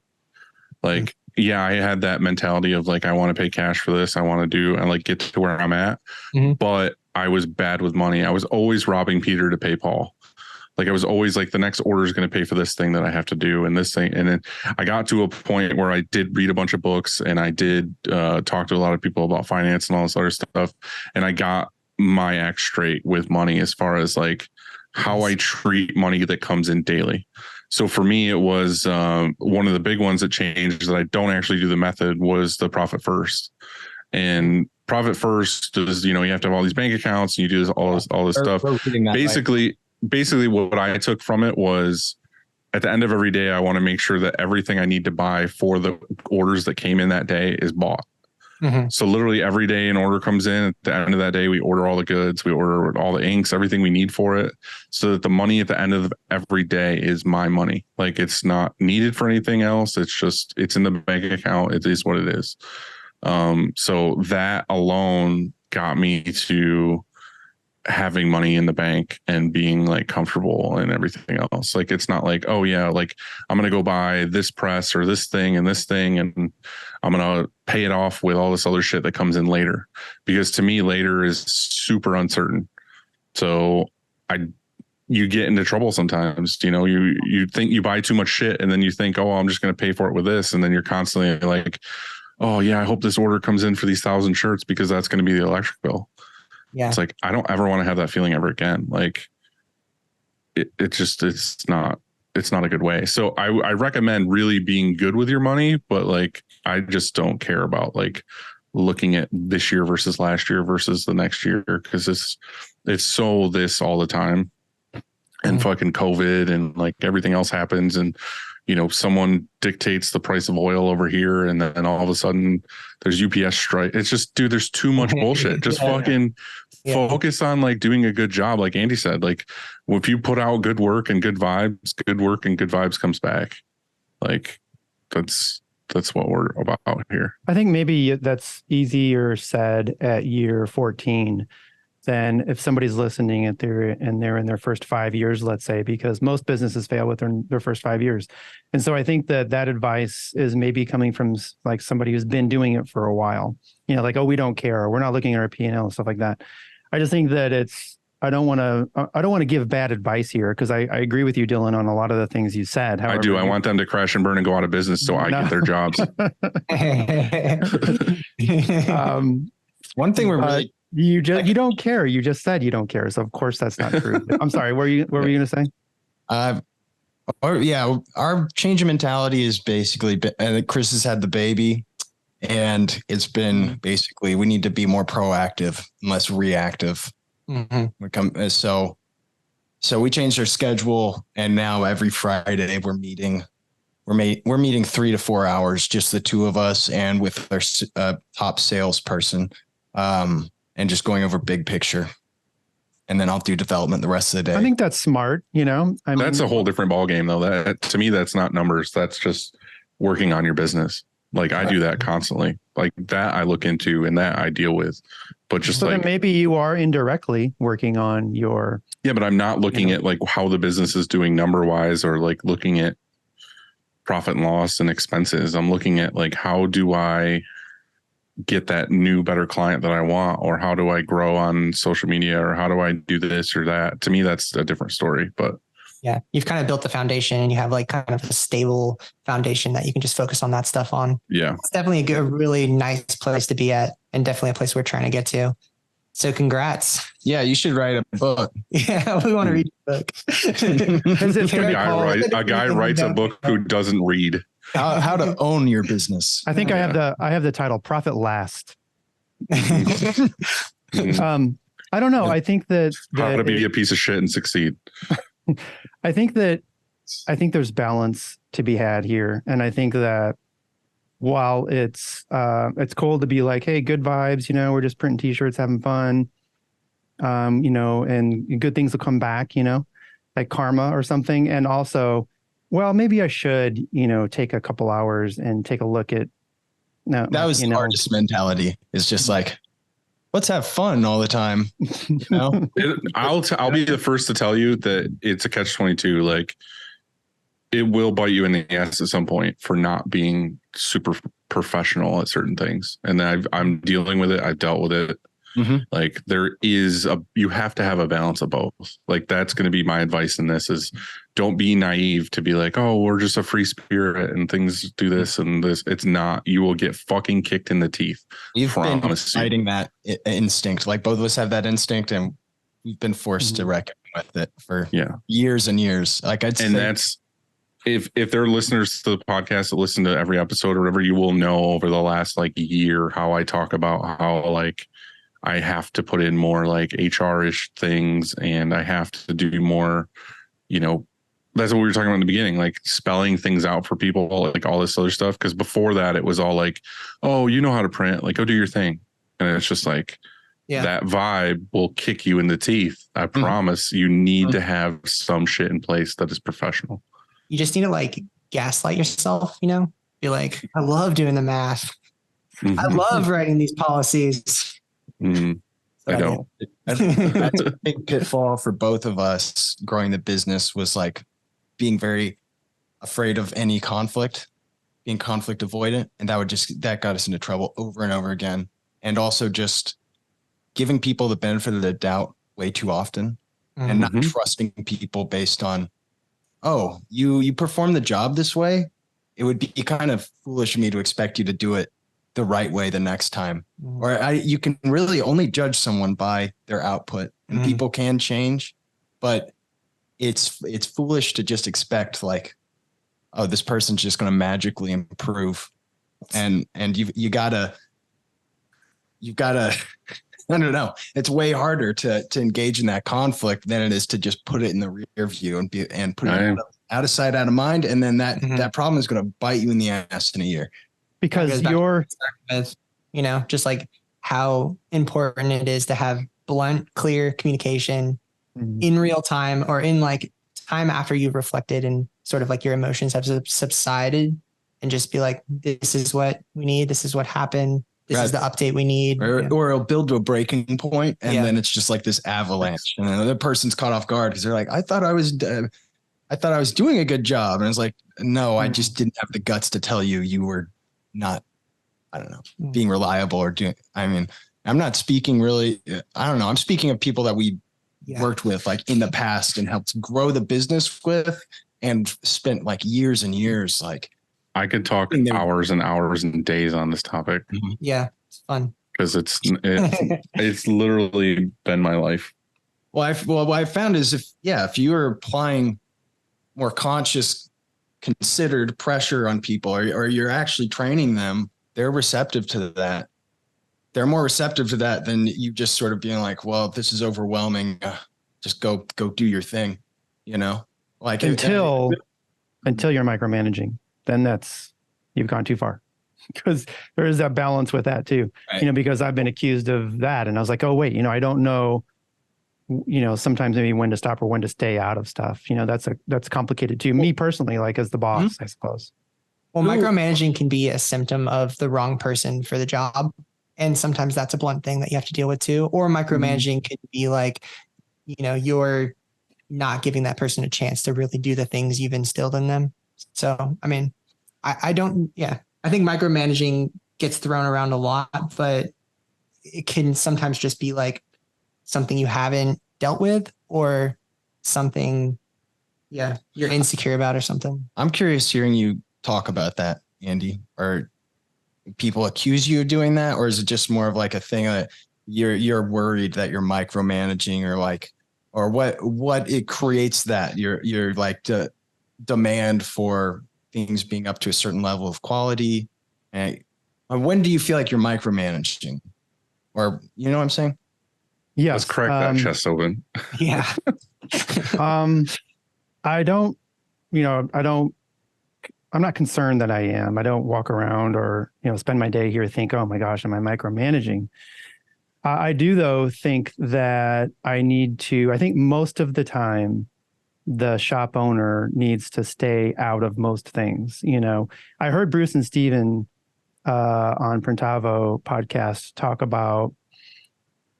Like, yeah, I had that mentality of like, I want to pay cash for this. I want to do and like get to where I'm at. Mhm. But I was bad with money. I was always robbing Peter to pay Paul. Like I was always like, the next order is going to pay for this thing that I have to do and this thing. And then I got to a point where I did read a bunch of books and I did talk to a lot of people about finance and all this other stuff. And I got my act straight with money as far as like how I treat money that comes in daily. So for me, it was one of the big ones that changed that I don't actually do the method was the profit first. And profit first is, you have to have all these bank accounts and you do all this stuff. Basically what I took from it was at the end of every day, I want to make sure that everything I need to buy for the orders that came in that day is bought. Mhm. So literally every day an order comes in. At the end of that day, we order all the goods, we order all the inks, everything we need for it, so that the money at the end of every day is my money. Like it's not needed for anything else. It's in the bank account. It is what it is. So that alone got me to having money in the bank and being like comfortable and everything else. Like it's not like, oh yeah, like I'm gonna go buy this press or this thing and I'm gonna pay it off with all this other shit that comes in later, because to me later is super uncertain. So you get into trouble sometimes. You think you buy too much shit and then you think, oh, I'm just gonna pay for it with this, and then you're constantly like, oh yeah, I hope this order comes in for these 1,000 shirts because that's going to be the electric bill. Yeah. It's like, I don't ever want to have that feeling ever again. Like it's not a good way. So I recommend really being good with your money, but like, I just don't care about like looking at this year versus last year versus the next year. Cause it's so this all the time, and fucking COVID and like everything else happens. And, someone dictates the price of oil over here, and then all of a sudden there's UPS strike. It's just, dude, there's too much bullshit. Just fucking focus on like doing a good job. Like Andy said, like if you put out good work and good vibes comes back. Like that's what we're about here. I think maybe that's easier said at year 14 than if somebody's listening and they're in their first 5 years, let's say, because most businesses fail within their first 5 years. And so I think that advice is maybe coming from like somebody who's been doing it for a while, like, oh, we don't care, or we're not looking at our P&L and stuff like that. I just think that I don't want to give bad advice here, because I agree with you, Dylan, on a lot of the things you said. However, I do. I want them to crash and burn and go out of business so I get their jobs. One thing we're really you don't care. You just said you don't care. So of course that's not true. I'm sorry. What were you going to say? Our change of mentality is basically, Chris has had the baby, and it's been basically, we need to be more proactive and less reactive. Mm-hmm. So we changed our schedule, and now every Friday we're meeting 3 to 4 hours, just the two of us, and with our top salesperson, and just going over big picture. And then I'll do development the rest of the day. I think that's smart. That's a whole different ballgame, though. That to me, that's not numbers. That's just working on your business. Like I do that constantly. Like that I look into and that I deal with. But just so like then maybe you are indirectly working on your. Yeah, but I'm not looking at like how the business is doing number wise, or like looking at profit and loss and expenses. I'm looking at like, how do I get that new, better client that I want, or how do I grow on social media, or how do I do this or that? To me, that's a different story, but yeah, you've kind of built the foundation and you have like kind of a stable foundation that you can just focus on that stuff on. yeah. It's definitely a really nice place to be at, and definitely a place we're trying to get to. So congrats. Yeah, you should write a book. Yeah, we want to read the book. It's gonna be called, A guy writes a book who doesn't read. How to own your business. I think I have the title Profit Last. Mhm. I don't know. I think that How to be a piece of shit and succeed. I think there's balance to be had here. And I think that while it's cool to be like, hey, good vibes, we're just printing t-shirts, having fun, and good things will come back, like karma or something. And also, well, maybe I should, take a couple hours and take a look at. No, that was the artist mentality. It's just like, let's have fun all the time. I'll be the first to tell you that it's a catch-22. Like, it will bite you in the ass at some point for not being super professional at certain things. And I'm dealing with it. I've dealt with it. Mm-hmm. Like, you have to have a balance of both. Like, that's going to be my advice in this is don't be naive to be like, oh, we're just a free spirit and things do this and this. It's not. You will get fucking kicked in the teeth. You've been fighting that instinct. Like, both of us have that instinct, and we've been forced to reckon with it for years and years. Like, that's if they're listeners to the podcast that listen to every episode or whatever, you will know over the last like year how I talk about how like I have to put in more like HR-ish things, and I have to do more, that's what we were talking about in the beginning, like spelling things out for people, like all this other stuff. Because before that, it was all like, oh, you know how to print, like go do your thing. And it's just like that vibe will kick you in the teeth. I promise. You need to have some shit in place that is professional. You just need to like gaslight yourself, be like, I love doing the math. Mm-hmm. I love writing these policies. Mm-hmm. I don't. That's a big pitfall for both of us growing the business, was like being very afraid of any conflict, being conflict avoidant. And that got us into trouble over and over again. And also just giving people the benefit of the doubt way too often, and not trusting people based on, oh, you perform the job this way. It would be kind of foolish of me to expect you to do it the right way the next time. Or you can really only judge someone by their output, and people can change, but it's foolish to just expect like, oh, this person's just going to magically improve. And you gotta, I don't know. It's way harder to engage in that conflict than it is to just put it in the rear view and put it out of sight, out of mind. And then that problem is going to bite you in the ass in a year. Because just like how important it is to have blunt, clear communication in real time, or in like time after you've reflected and sort of like your emotions have subsided, and just be like, this is what we need. This is what happened. This is the update we need. Or it'll build to a breaking point, and then it's just like this avalanche, and another person's caught off guard because they're like, I thought I was doing a good job. And it's like, no, I just didn't have the guts to tell you were not, I don't know, being reliable or doing, I mean, I'm not speaking really, I don't know. I'm speaking of people that we worked with like in the past and helped grow the business with, and spent like years and years. Like, I could talk hours and hours and days on this topic. Yeah, it's fun. Because it's literally been my life. Well, what I found is if you are applying more conscious, considered pressure on people, or you're actually training them, they're receptive to that. They're more receptive to that than you just sort of being like, well, this is overwhelming. Just go do your thing, like until you're micromanaging, then you've gone too far, because there is that balance with that too, right. Because I've been accused of that, and I was like, oh wait, I don't know, sometimes maybe when to stop or when to stay out of stuff. That's complicated too. Me personally, like as the boss, I suppose. Well, micromanaging can be a symptom of the wrong person for the job. And sometimes that's a blunt thing that you have to deal with too. Or micromanaging could be like, you're not giving that person a chance to really do the things you've instilled in them. So, I mean, I don't, yeah, I think micromanaging gets thrown around a lot, but it can sometimes just be like something you haven't dealt with or something, yeah, you're insecure about or something. I'm curious hearing you talk about that, Andy. Or people accuse you of doing that, or is it just more of like a thing that you're worried that you're micromanaging, or like, or what it creates that you're like the demand for things being up to a certain level of quality? And when do you feel like you're micromanaging, or you know what I'm saying? Yes. Let's crack that chest open. Yeah. I don't, I'm not concerned that I am. I don't walk around or, spend my day here think, oh my gosh, am I micromanaging? I do, though, think that I think most of the time, the shop owner needs to stay out of most things. I heard Bruce and Steven on Printavo podcast talk about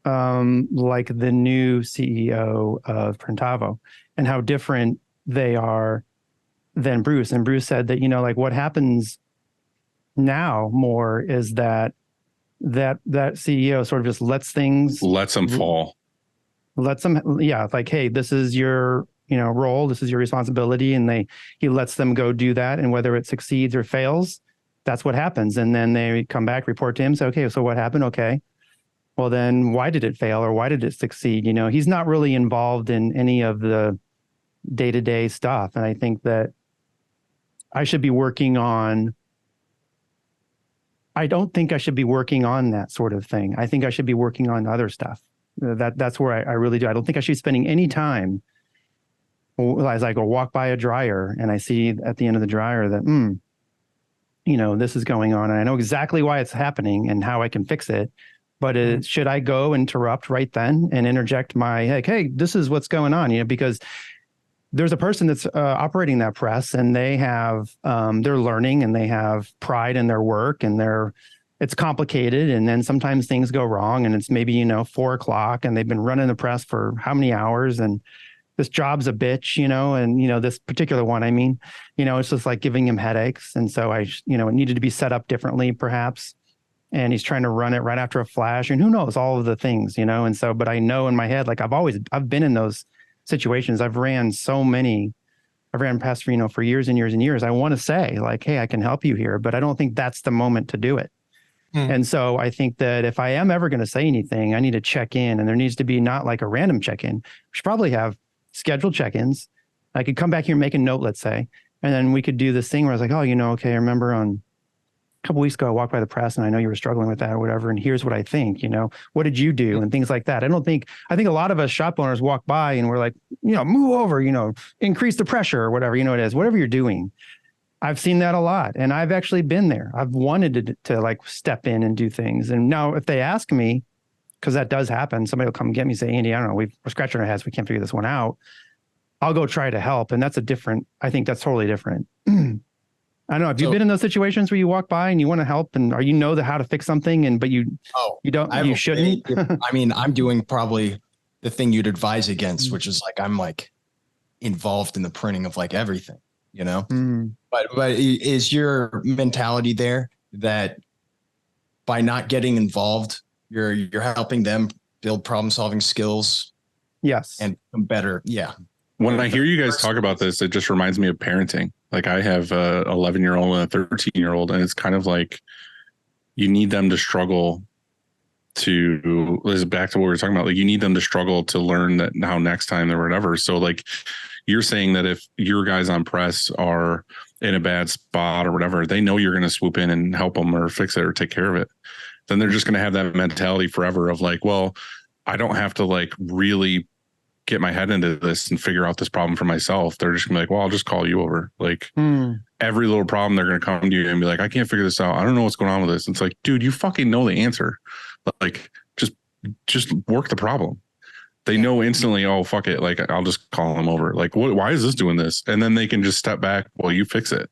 like the new CEO of Printavo and how different they are than Bruce. And Bruce said that, like what happens now more is that CEO sort of just lets them fall. Like, hey, this is your, role, this is your responsibility. And he lets them go do that. And whether it succeeds or fails, that's what happens. And then they come back, report to him, say, okay, so what happened? Okay. Well, then why did it fail or why did it succeed? He's not really involved in any of the day-to-day stuff. And I think that I don't think I should be working on that sort of thing. I think I should be working on other stuff. That's where I really do. I don't think I should be spending any time as I go walk by a dryer and I see at the end of the dryer that, this is going on. And I know exactly why it's happening and how I can fix it. But should I go interrupt right then and interject hey, this is what's going on, because there's a person that's operating that press and they have, they're learning and they have pride in their work and it's complicated. And then sometimes things go wrong and it's maybe, 4:00 and they've been running the press for how many hours and this job's a bitch, and, this particular one, it's just like giving him headaches. And so it needed to be set up differently perhaps. And he's trying to run it right after a flash and who knows all of the things, and so, but I know in my head, like I've been in those situations. I've ran past, for years and years and years. I want to say like, hey, I can help you here, but I don't think that's the moment to do it. And so I think that if I am ever going to say anything, I need to check in and there needs to be not like a random check-in. We should probably have scheduled check-ins. I could come back here and make a note, let's say, and then we could do this thing where I was like, oh, okay, I remember on a couple weeks ago, I walked by the press and I know you were struggling with that or whatever. And here's what I think, what did you do? And things like that. I think a lot of us shop owners walk by and we're like, move over, increase the pressure or whatever, it is, whatever you're doing. I've seen that a lot. And I've actually been there. I've wanted to like step in and do things. And now if they ask me, because that does happen, somebody will come get me and say, Andy, I don't know, we're scratching our heads. We can't figure this one out. I'll go try to help. And I think that's totally different. I don't know. Have you been in those situations where you walk by and you want to help and or how to fix something but you shouldn't? I'm doing probably the thing you'd advise against, which is like, I'm like involved in the printing of like everything, but is your mentality there that by not getting involved, you're helping them build problem solving skills? Yes. And better. Yeah. When I hear you guys talk about this, it just reminds me of parenting. Like I have a 11-year-old and a 13-year-old, and it's kind of like you need them to struggle to, this is back to what we were talking about. Like you need them to struggle to learn that how next time or whatever. So like you're saying that if your guys on press are in a bad spot or whatever, they know you're going to swoop in and help them or fix it or take care of it. Then they're just going to have that mentality forever of like, well, I don't have to like really get my head into this and figure out this problem for myself. They're just gonna be like, well, I'll just call you over. Like every little problem, they're going to come to you and be like, I can't figure this out. I don't know what's going on with this. It's like, dude, you fucking know the answer. Like, just work the problem. They know instantly, oh, fuck it. Like, I'll just call them over. Like, why is this doing this? And then they can just step back. Well, you fix it.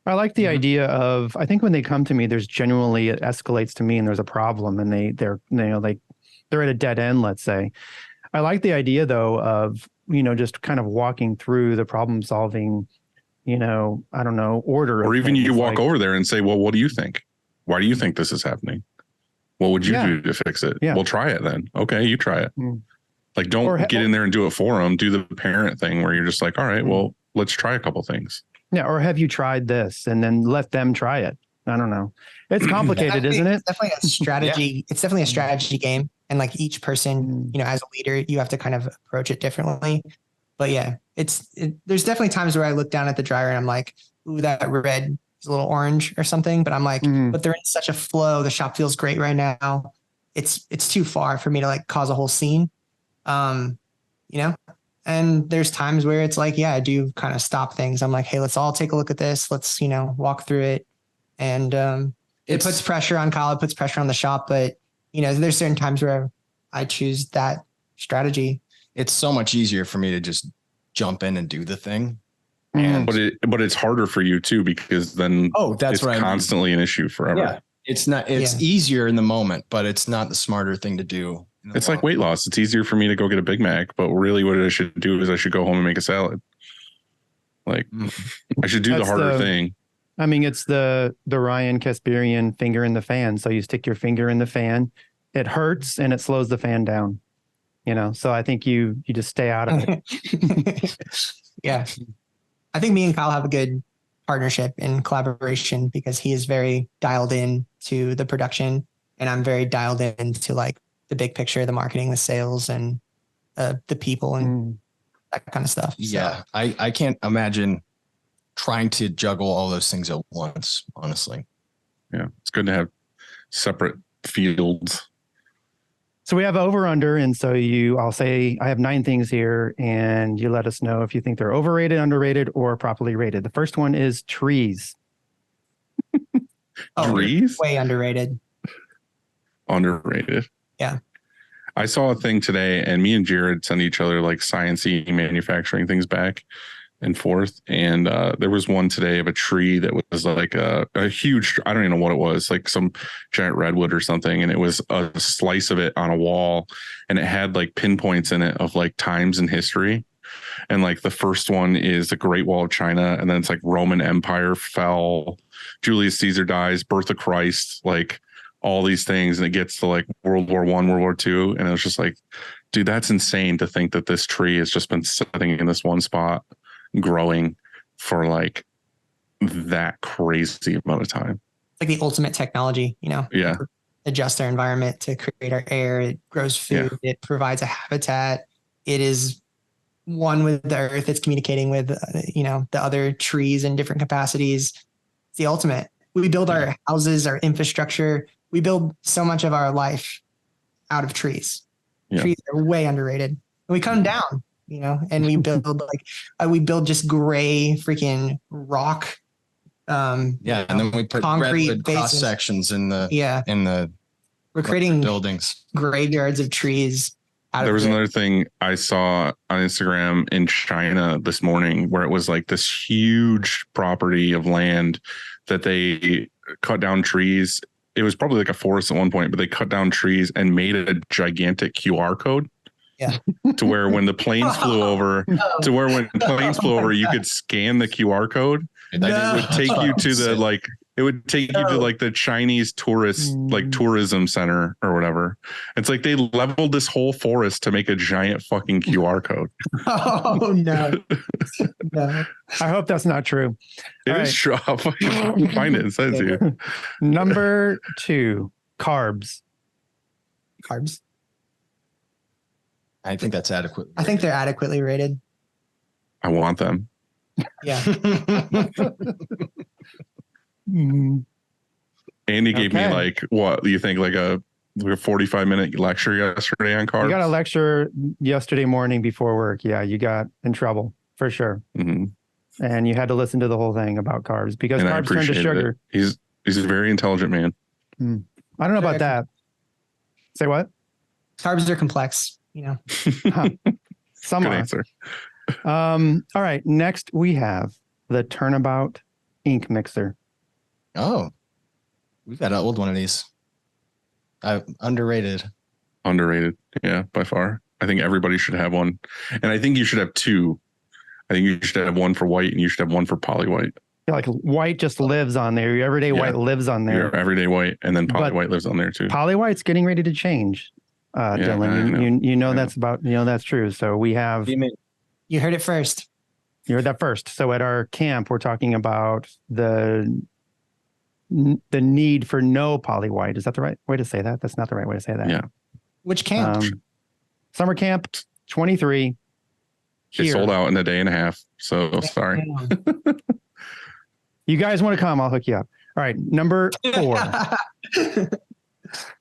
I like the idea of, I think when they come to me, there's genuinely, it escalates to me and there's a problem and they're at a dead end, let's say. I like the idea though of, just kind of walking through the problem solving I don't know, order. Or of even you things, walk like, over there and say, well, what do you think? Why do you think this is happening? What would you do to fix it? Yeah. Well, try it then. Okay, you try it. Like, don't get in there and do it for them. Do the parent thing where you're just like, all right, well, let's try a couple things. Yeah. Or have you tried this? And then let them try it. I don't know. It's complicated, isn't it? It's definitely a strategy. It's definitely a strategy game. And like each person, as a leader, you have to kind of approach it differently. But yeah, there's definitely times where I look down at the dryer and I'm like, ooh, that red is a little orange or something. But I'm like, but they're in such a flow. The shop feels great right now. It's too far for me to like cause a whole scene. And there's times where it's like, yeah, I do kind of stop things. I'm like, hey, let's all take a look at this. Let's, walk through it. And it puts pressure on Kyle, it puts pressure on the shop. But, there's certain times where I choose that strategy. It's so much easier for me to just jump in and do the thing. And but it's harder for you too, because then that's it's what constantly an issue forever. Yeah. It's easier in the moment, but it's not the smarter thing to do. It's like weight loss. It's easier for me to go get a Big Mac, but really what I should do is I should go home and make a salad. Like I should do the harder thing. I mean, it's the Ryan Kasperian finger in the fan. So you stick your finger in the fan, it hurts and it slows the fan down. So I think you just stay out of it. Yeah. I think me and Kyle have a good partnership and collaboration because he is very dialed in to the production and I'm very dialed into like the big picture, the marketing, the sales and the people and that kind of stuff. Yeah. So. I can't imagine trying to juggle all those things at once, honestly. Yeah. It's good to have separate fields. So we have over under. And so I'll say I have 9 things here and you let us know if you think they're overrated, underrated, or properly rated. The first one is trees. Trees? Way underrated. Underrated. Yeah. I saw a thing today and me and Jared send each other like sciencey manufacturing things back and forth. And there was one today of a tree that was like a huge, I don't even know what it was, like some giant redwood or something. And it was a slice of it on a wall and it had like pinpoints in it of like times in history. And like the first one is the Great Wall of China. And then it's like Roman Empire fell, Julius Caesar dies, birth of Christ, like all these things. And it gets to like World War I, World War II. And it was just like, dude, that's insane to think that this tree has just been sitting in this one spot, growing for like that crazy amount of time. Like the ultimate technology, Yeah. Adjust our environment to create our air. It grows food. Yeah. It provides a habitat. It is one with the earth. It's communicating with, the other trees in different capacities. It's the ultimate. We build our houses, our infrastructure. We build so much of our life out of trees. Yeah. Trees are way underrated. And we cut them down. And we build just gray freaking rock. And then we put concrete cross sections in the we're creating buildings, graveyards of trees. There was another thing I saw on Instagram in China this morning where it was like this huge property of land that they cut down trees. It was probably like a forest at one point, but they cut down trees and made a gigantic QR code. Yeah. To where when the planes flew over, you could scan the QR code. And it would take you to the Chinese tourist, like tourism center or whatever. It's like they leveled this whole forest to make a giant fucking QR code. Oh no. No. I hope that's not true. It is true. I'll find it and send it to you. Number 2, carbs. Carbs. I think that's adequate. I think they're adequately rated. I want them. Yeah. Andy gave me like, what do you think? Like a 45-minute lecture yesterday on carbs? You got a lecture yesterday morning before work. Yeah, you got in trouble for sure. Mm-hmm. And you had to listen to the whole thing about carbs because carbs turn to sugar. He's a very intelligent man. I don't know about that. Say what? Carbs are complex. Some Good answer. All right. Next, we have the Turnabout ink mixer. Oh, we've got an old one of these. Underrated. Underrated. Yeah, by far. I think everybody should have one. And I think you should have 2. I think you should have one for white and you should have one for poly white. Yeah, like white just lives on there. Your everyday white lives on there. Your everyday white, and then poly white lives on there too. Poly white's getting ready to change. Dylan, you know that's about, that's true. So we have, You heard it first. you heard that first. So at our camp, we're talking about the need for no poly white. Is that the right way to say that? That's not the right way to say that. Yeah. Which camp? Summer camp 23. It sold out in a day and a half. So sorry. You guys want to come? I'll hook you up. All right. Number 4.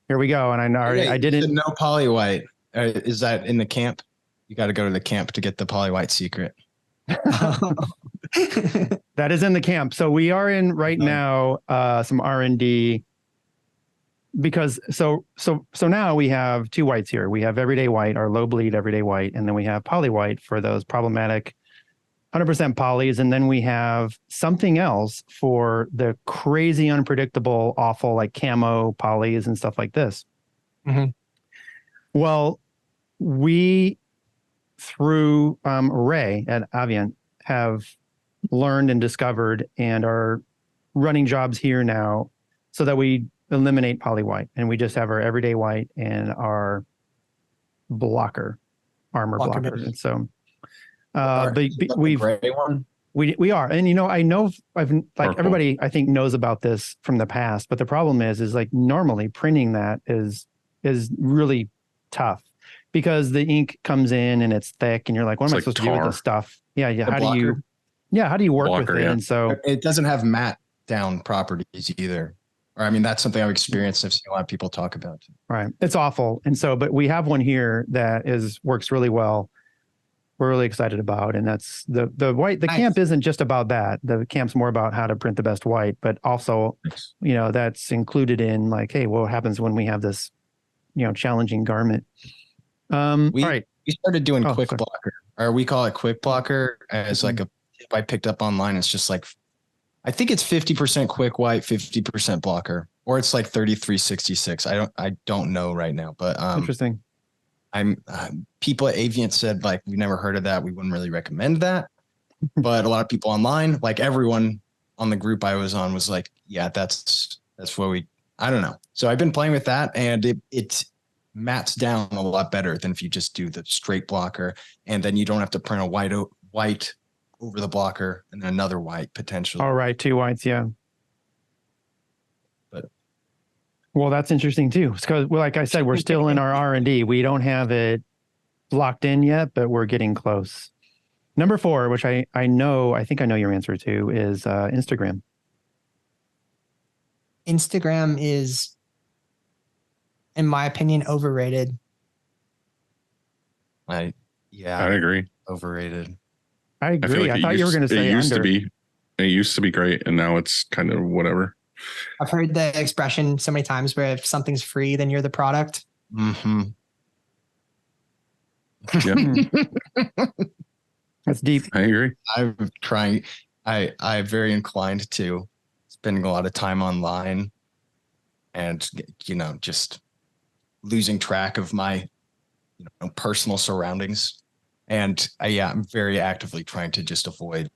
Here we go. And I know I didn't. No poly white. Is that in the camp? You got to go to the camp to get the poly white secret. That is in the camp. So we are in right now some R&D, because so now we have 2 whites here. We have everyday white, our low bleed everyday white, and then we have poly white for those problematic 100% polys, and then we have something else for the crazy, unpredictable, awful, like camo polys and stuff like this. Mm-hmm. Well, we through Ray at Avient have learned and discovered and are running jobs here now so that we eliminate poly white, and we just have our everyday white and our armor blocker. And so we are, and I know everybody I think knows about this from the past, but the problem is like normally printing that is really tough because the ink comes in and it's thick and you're like, what am I supposed to do with this stuff? Yeah. How do you work with it? Yeah. And so it doesn't have matte down properties either. Or I mean, that's something I've experienced. I've seen a lot of people talk about. Right. It's awful. And so, but we have one here that works really well. We're really excited about, and that's the white. The camp isn't just about that. The camp's more about how to print the best white, but also, that's included in like, hey, what happens when we have this, challenging garment? All right. We started doing quick blocker, or we call it quick blocker as like a tip I picked up online. It's just like, I think it's 50% quick white, 50% blocker, or it's like 3366. I don't know right now, but interesting. People at Avient said like, we never heard of that. We wouldn't really recommend that. But a lot of people online, like everyone on the group I was on was like, yeah, that's what I don't know. So I've been playing with that, and it mats down a lot better than if you just do the straight blocker, and then you don't have to print a white over the blocker and then another white potentially. All right. 2 whites. Yeah. But well, that's interesting too. Because like I said, we're still in our R&D. We don't have it locked in yet, but we're getting close. Number 4, which I think I know your answer to, is Instagram. Instagram is, in my opinion, overrated. I agree. Overrated. I agree. I thought you were going to say it used to be great, and now it's kind of whatever. I've heard the expression so many times where if something's free, then you're the product. Mm-hmm. Yeah. That's deep. I agree. I'm very inclined to spending a lot of time online and, just losing track of my, personal surroundings. And I'm very actively trying to just avoid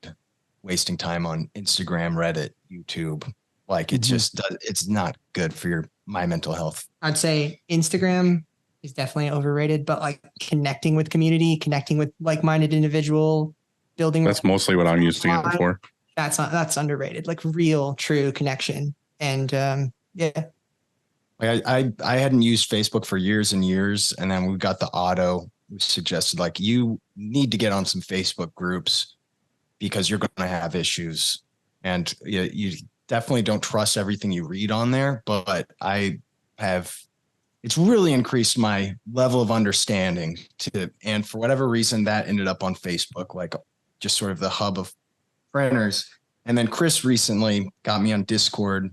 wasting time on Instagram, Reddit, YouTube. Like it's not good for my mental health. I'd say Instagram is definitely overrated, but like connecting with community, connecting with like-minded individual, building. That's mostly what I'm using it for. That's underrated, like real, true connection. And yeah. I hadn't used Facebook for years and years. And then we got the auto suggested, like, you need to get on some Facebook groups because you're going to have issues. And you definitely don't trust everything you read on there. But it's really increased my level of understanding and for whatever reason that ended up on Facebook, like just sort of the hub of printers. And then Chris recently got me on Discord.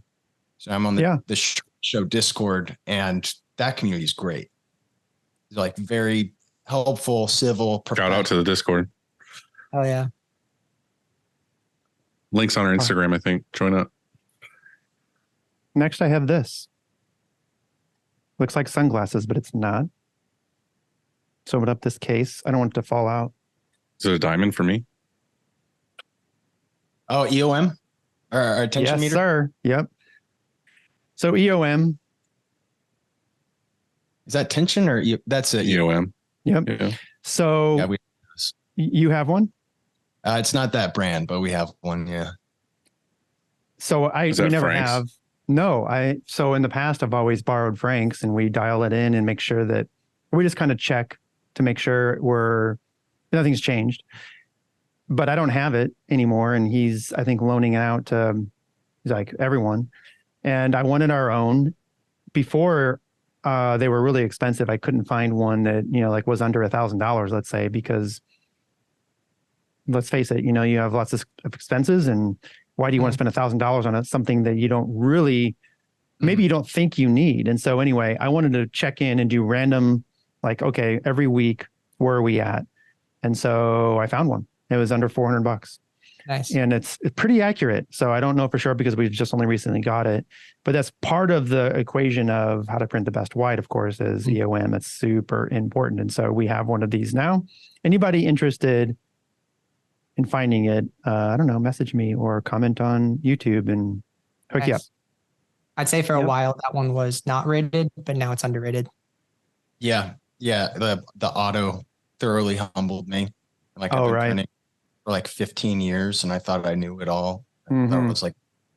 So I'm on the show Discord, and that community is great. It's like very helpful, civil. Shout out to the Discord. Oh yeah. Links on our Instagram, I think. Join up. Next, I have this. Looks like sunglasses, but it's not. So open up this case. I don't want it to fall out. Is it a diamond for me? Oh, EOM or attention Yes, meter. sir. Yep. So EOM. Is that tension or that's a EOM. Yep. Yeah. So Yeah, you have one? it's not that brand, but we have one. Yeah. So we that never Frank's? have. No, so in the past I've always borrowed Frank's and we dial it in and make sure that we just kind of check to make sure nothing's changed. But I don't have it anymore, and he's I think loaning it out to like everyone. And I wanted our own before they were really expensive. I couldn't find one that like was under $1,000, let's say, because let's face it, you have lots of expenses, and why do you want to spend $1,000 on something that you don't really, maybe you don't think you need? And so anyway, I wanted to check in and do random, like, okay, every week, where are we at? And so I found one. It was under $400. Nice. And it's pretty accurate. So I don't know for sure because we've just only recently got it, but that's part of the equation of how to print the best white, of course, is EOM. It's super important. And so we have one of these now. Anybody interested in finding it, I don't know, message me or comment on YouTube and hook you up. I'd say for a while that one was not rated, but now it's underrated. Yeah. Yeah. The auto thoroughly humbled me. Like I've been printing for like 15 years and I thought I knew it all. I thought it was like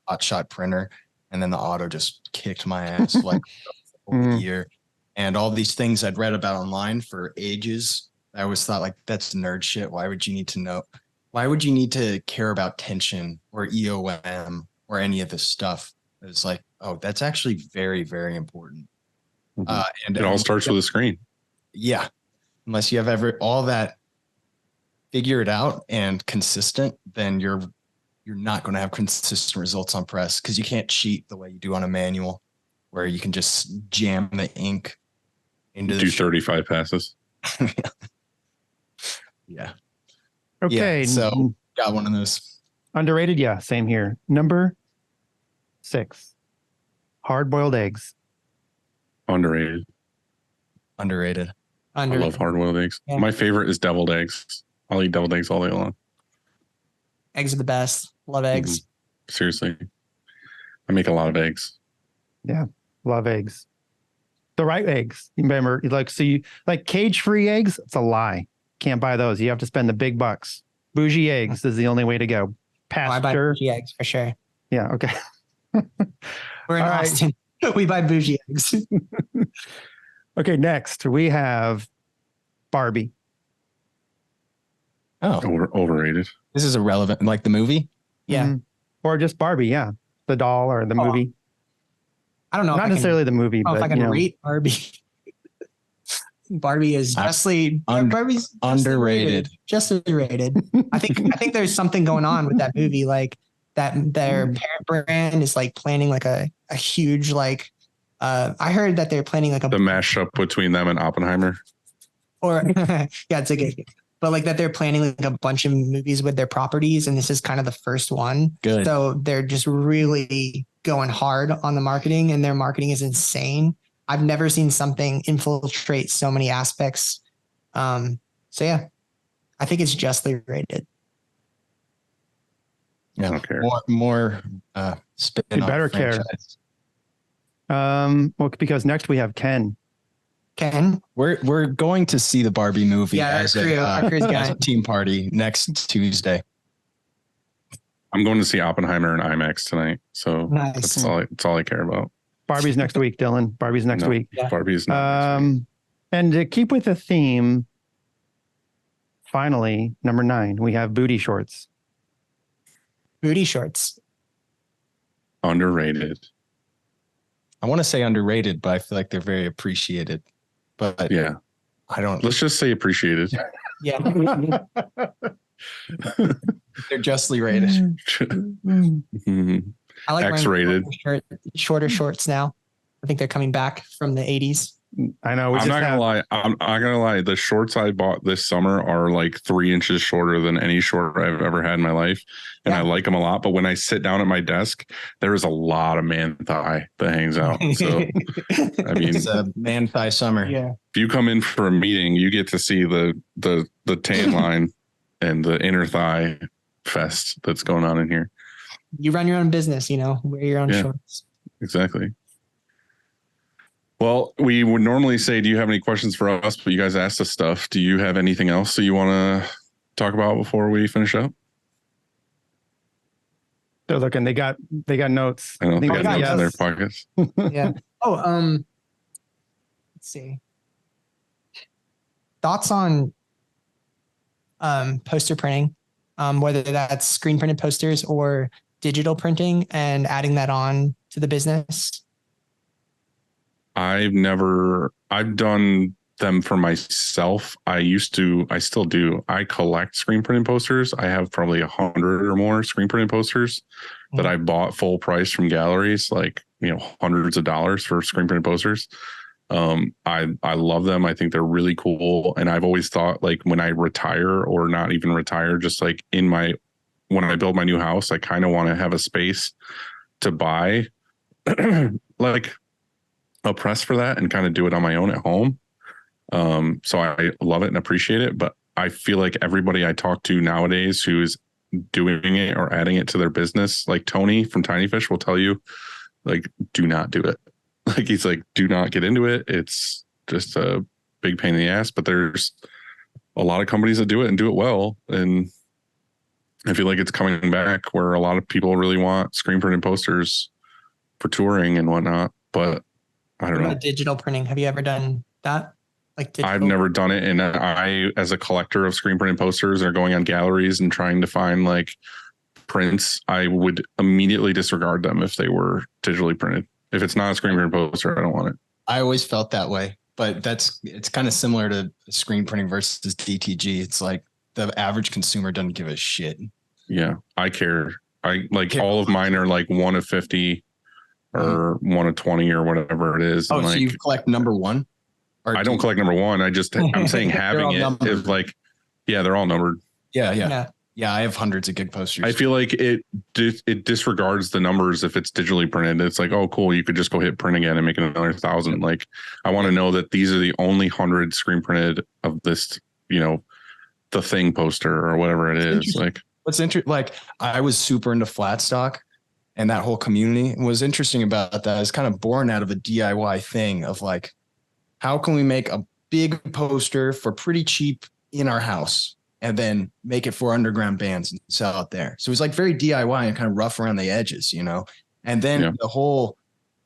a hotshot printer. And then the auto just kicked my ass like over the year. And all these things I'd read about online for ages, I always thought like, that's nerd shit. Why would you need to know? Why would you need to care about tension or EOM or any of this stuff? It's like, oh, that's actually very, very important. And it all starts with a screen. Yeah. Unless you have all that figured out and consistent, then you're not going to have consistent results on press because you can't cheat the way you do on a manual where you can just jam the ink into do 35 passes. Yeah. Okay. Yeah, so got one of those. Underrated. Yeah. Same here. Number 6, hard-boiled eggs. Underrated. I love hard-boiled eggs. Yeah. My favorite is deviled eggs. I'll eat deviled eggs all day long. Eggs are the best. Love eggs. Seriously. I make a lot of eggs. Yeah. Love eggs. The right eggs. You remember, like cage-free eggs? It's a lie. Can't buy those. You have to spend the big bucks. Bougie eggs is the only way to go. Pasture. I buy bougie eggs for sure. Yeah. Okay. We're in Austin. We buy bougie eggs. Okay. Next, we have Barbie. Oh, overrated. This is irrelevant. Like the movie? Yeah. Or just Barbie. Yeah. The doll or the movie. I don't know. Not necessarily the movie, but if I can rate Barbie. Barbie is justly Barbie's underrated. Justly rated. I think there's something going on with that movie, like that their parent brand is like planning like a huge like I heard that they're planning like the mashup between them and Oppenheimer. Or yeah, it's okay. But like that they're planning like a bunch of movies with their properties, and this is kind of the first one. Good. So they're just really going hard on the marketing, and their marketing is insane. I've never seen something infiltrate so many aspects. So yeah, I think it's justly rated. Yeah, I don't care. More spin. You better care. Well, because next we have Ken. We're going to see the Barbie movie as a team party next Tuesday. I'm going to see Oppenheimer in IMAX tonight. So nice. That's all I care about. Barbie's next week, Dylan. Barbie's next week. Yeah. Barbie's next week. And to keep with the theme, finally, number 9, we have booty shorts. Booty shorts. Underrated. I want to say underrated, but I feel like they're very appreciated. But yeah, I don't. Let's just say appreciated. Yeah. They're justly rated. I like X-rated. Shorter shorts now. I think they're coming back from the 80s. I know. I'm not gonna lie. I'm not gonna lie. The shorts I bought this summer are like 3 inches shorter than any short I've ever had in my life, and I like them a lot. But when I sit down at my desk, there is a lot of man thigh that hangs out. So I mean, it's a man thigh summer. Yeah. If you come in for a meeting, you get to see the tan line and the inner thigh fest that's going on in here. You run your own business, wear your own shorts. Exactly. Well, we would normally say, do you have any questions for us? But you guys asked us stuff. Do you have anything else that you want to talk about before we finish up? They're looking. They got notes. I don't think they got notes in their yes. pockets. Yeah. Oh, let's see. Thoughts on poster printing, whether that's screen printed posters or digital printing, and adding that on to the business? I've done them for myself. I still do. I collect screen printed posters. I have probably 100 or more screen printed posters that I bought full price from galleries, like, hundreds of dollars for screen printed posters. I love them. I think they're really cool. And I've always thought, like, when I retire, or not even retire, just like when I build my new house, I kind of want to have a space to buy like a press for that and kind of do it on my own at home. So I love it and appreciate it, but I feel like everybody I talk to nowadays who's doing it or adding it to their business, like Tony from Tiny Fish will tell you, like, do not do it. Like, he's like, do not get into it. It's just a big pain in the ass, but there's a lot of companies that do it and do it well. And I feel like it's coming back where a lot of people really want screen printed posters for touring and whatnot, but I don't know. Digital printing. Have you ever done that? Like digital? I've never done it. And I, as a collector of screen printed posters or going on galleries and trying to find like prints, I would immediately disregard them if they were digitally printed. If it's not a screen printed poster, I don't want it. I always felt that way, but it's kind of similar to screen printing versus DTG. It's like the average consumer doesn't give a shit. Yeah, I care. I like all of mine are like 1 of 50 or 1 of 20 or whatever it is. Oh, and so like, you collect number one? Or I don't collect number one. I'm saying having it numbered. is like, yeah, they're all numbered. Yeah. I have hundreds of gig posters. I feel like it disregards the numbers if it's digitally printed. It's like, oh, cool, you could just go hit print again and make another 1,000. Like, I want to know that these are the only 100 screen printed of this, the thing poster or whatever it is. Like, what's interesting, like, I was super into flat stock, and that whole community. Was interesting about that is kind of born out of a DIY thing of like, how can we make a big poster for pretty cheap in our house and then make it for underground bands and sell it there? So it was like very DIY and kind of rough around the edges, and then the whole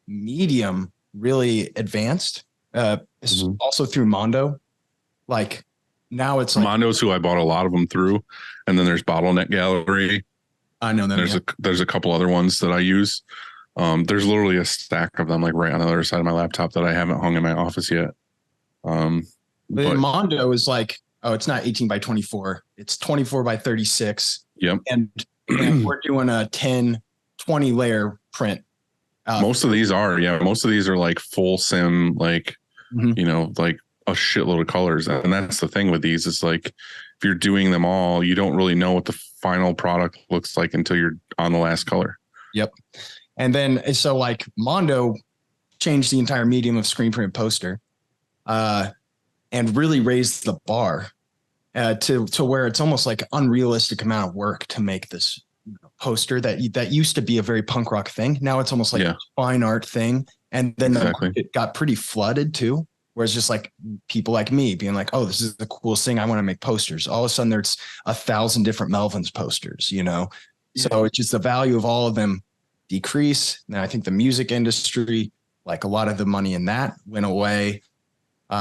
medium really advanced, also through Mondo. Like, now it's like Mondo's who I bought a lot of them through. And then there's Bottleneck Gallery. I know them. There's a couple other ones that I use. There's literally a stack of them like right on the other side of my laptop that I haven't hung in my office yet. But Mondo is like, it's not 18 by 24. It's 24 by 36. Yep. And we're doing a 10, 20 layer print. Most of these are like full sim, like, like a shitload of colors. And that's the thing with these is like, if you're doing them all, you don't really know what the final product looks like until you're on the last color. Yep. And then, so like Mondo changed the entire medium of screen print poster, and really raised the bar to where it's almost like unrealistic amount of work to make this poster that used to be a very punk rock thing. Now it's almost like a fine art thing. And then it got pretty flooded too, where it's just like people like me being like, oh, this is the coolest thing. I want to make posters. All of a sudden there's 1,000 different Melvins posters, So it's just the value of all of them decrease. And I think the music industry, like a lot of the money in that went away. So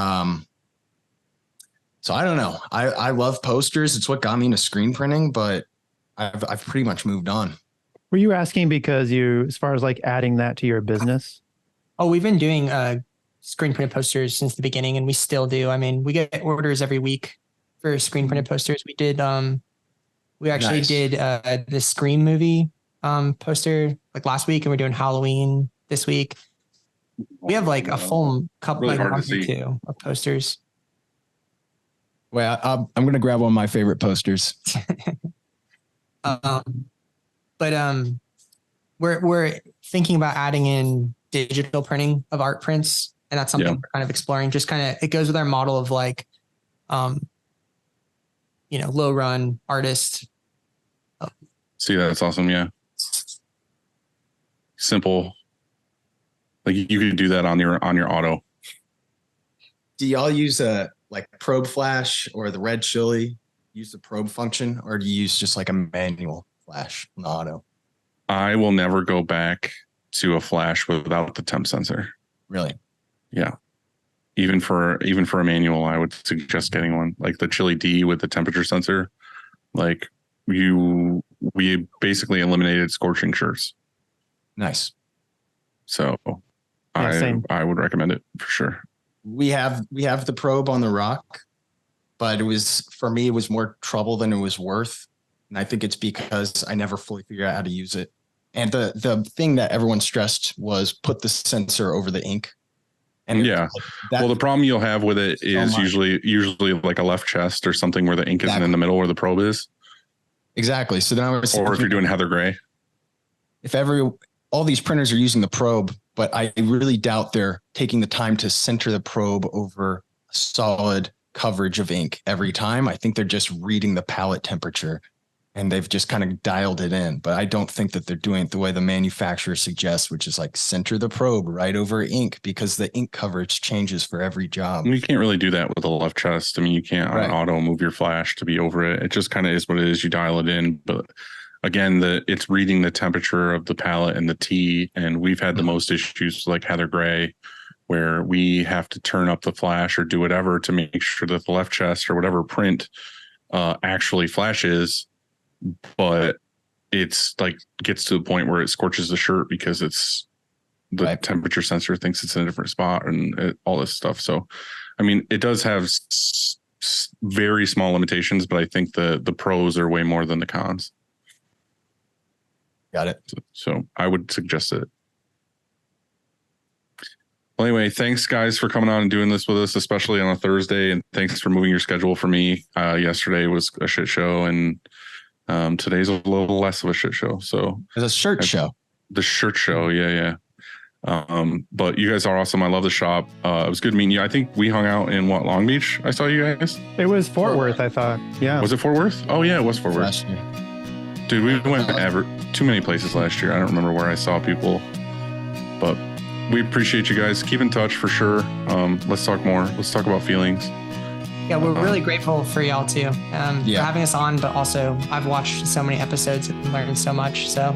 I don't know. I love posters. It's what got me into screen printing, but I've pretty much moved on. Were you asking because as far as like adding that to your business? Oh, we've been doing screen printed posters since the beginning, and we still do. I mean, we get orders every week for screen printed posters. We did we actually did the Scream movie poster like last week, and we're doing Halloween this week. We have like a full couple, really like hard to see. 2 of posters. Well, I'm gonna grab one of my favorite posters. We're thinking about adding in digital printing of art prints, and that's something we're kind of exploring. Just kind of, it goes with our model of like, low run artist, See, that's awesome. Yeah. Simple. Like you could do that on your auto. Do y'all use a like probe flash or the red chili? Use the probe function, or do you use just like a manual flash on the auto? I will never go back to a flash without the temp sensor. Really? Yeah. Even for a manual, I would suggest getting one like the Chili D with the temperature sensor. Like we basically eliminated scorching shirts. Nice. So I would recommend it for sure. We have the probe on the rock, but for me, it was more trouble than it was worth. And I think it's because I never fully figured out how to use it. And the thing that everyone stressed was put the sensor over the ink. And yeah. Well, the problem you'll have with it is usually like a left chest or something where the ink isn't in the middle where the probe is. Exactly. So then or if you're doing Heather Gray. If all these printers are using the probe, but I really doubt they're taking the time to center the probe over a solid coverage of ink every time. I think they're just reading the palette temperature and they've just kind of dialed it in. But I don't think that they're doing it the way the manufacturer suggests, which is like center the probe right over ink, because the ink coverage changes for every job. You can't really do that with a left chest. I mean, you can't on auto move your flash to be over it. It just kind of is what it is. You dial it in, but again, it's reading the temperature of the palette and the tea. And we've had the most issues like Heather Gray, where we have to turn up the flash or do whatever to make sure that the left chest or whatever print actually flashes. But it's like gets to the point where it scorches the shirt because it's the temperature sensor thinks it's in a different spot and all this stuff. So, I mean, it does have very small limitations, but I think the pros are way more than the cons. Got it. So I would suggest it. Well, anyway, thanks guys for coming on and doing this with us, especially on a Thursday. And thanks for moving your schedule for me. Yesterday was a shit show and today's a little less of a shit show. So it's a shirt show. The shirt show. Yeah. But you guys are awesome. I love the shop. It was good meeting you. I think we hung out in Long Beach. I saw you guys. It was Fort Worth, I thought. Yeah. Was it Fort Worth? Oh yeah, it was Fort Worth. Last year. Dude, we went too many places last year. I don't remember where I saw people, but we appreciate you guys. Keep in touch for sure. Let's talk more. Let's talk about feelings. Yeah, we're really grateful for y'all too, for having us on. But also, I've watched so many episodes and learned so much. So,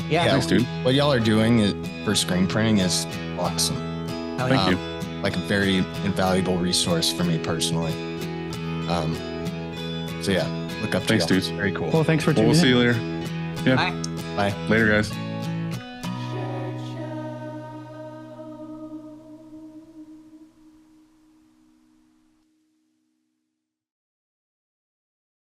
yeah. Thanks, dude. What y'all are doing for screen printing is awesome. Thank you. Like a very invaluable resource for me personally. So yeah, look up to Thanks, y'all. dudes. Very cool. Well, thanks for tuning in. We'll see you later. Yeah. Bye. Bye. Later, guys.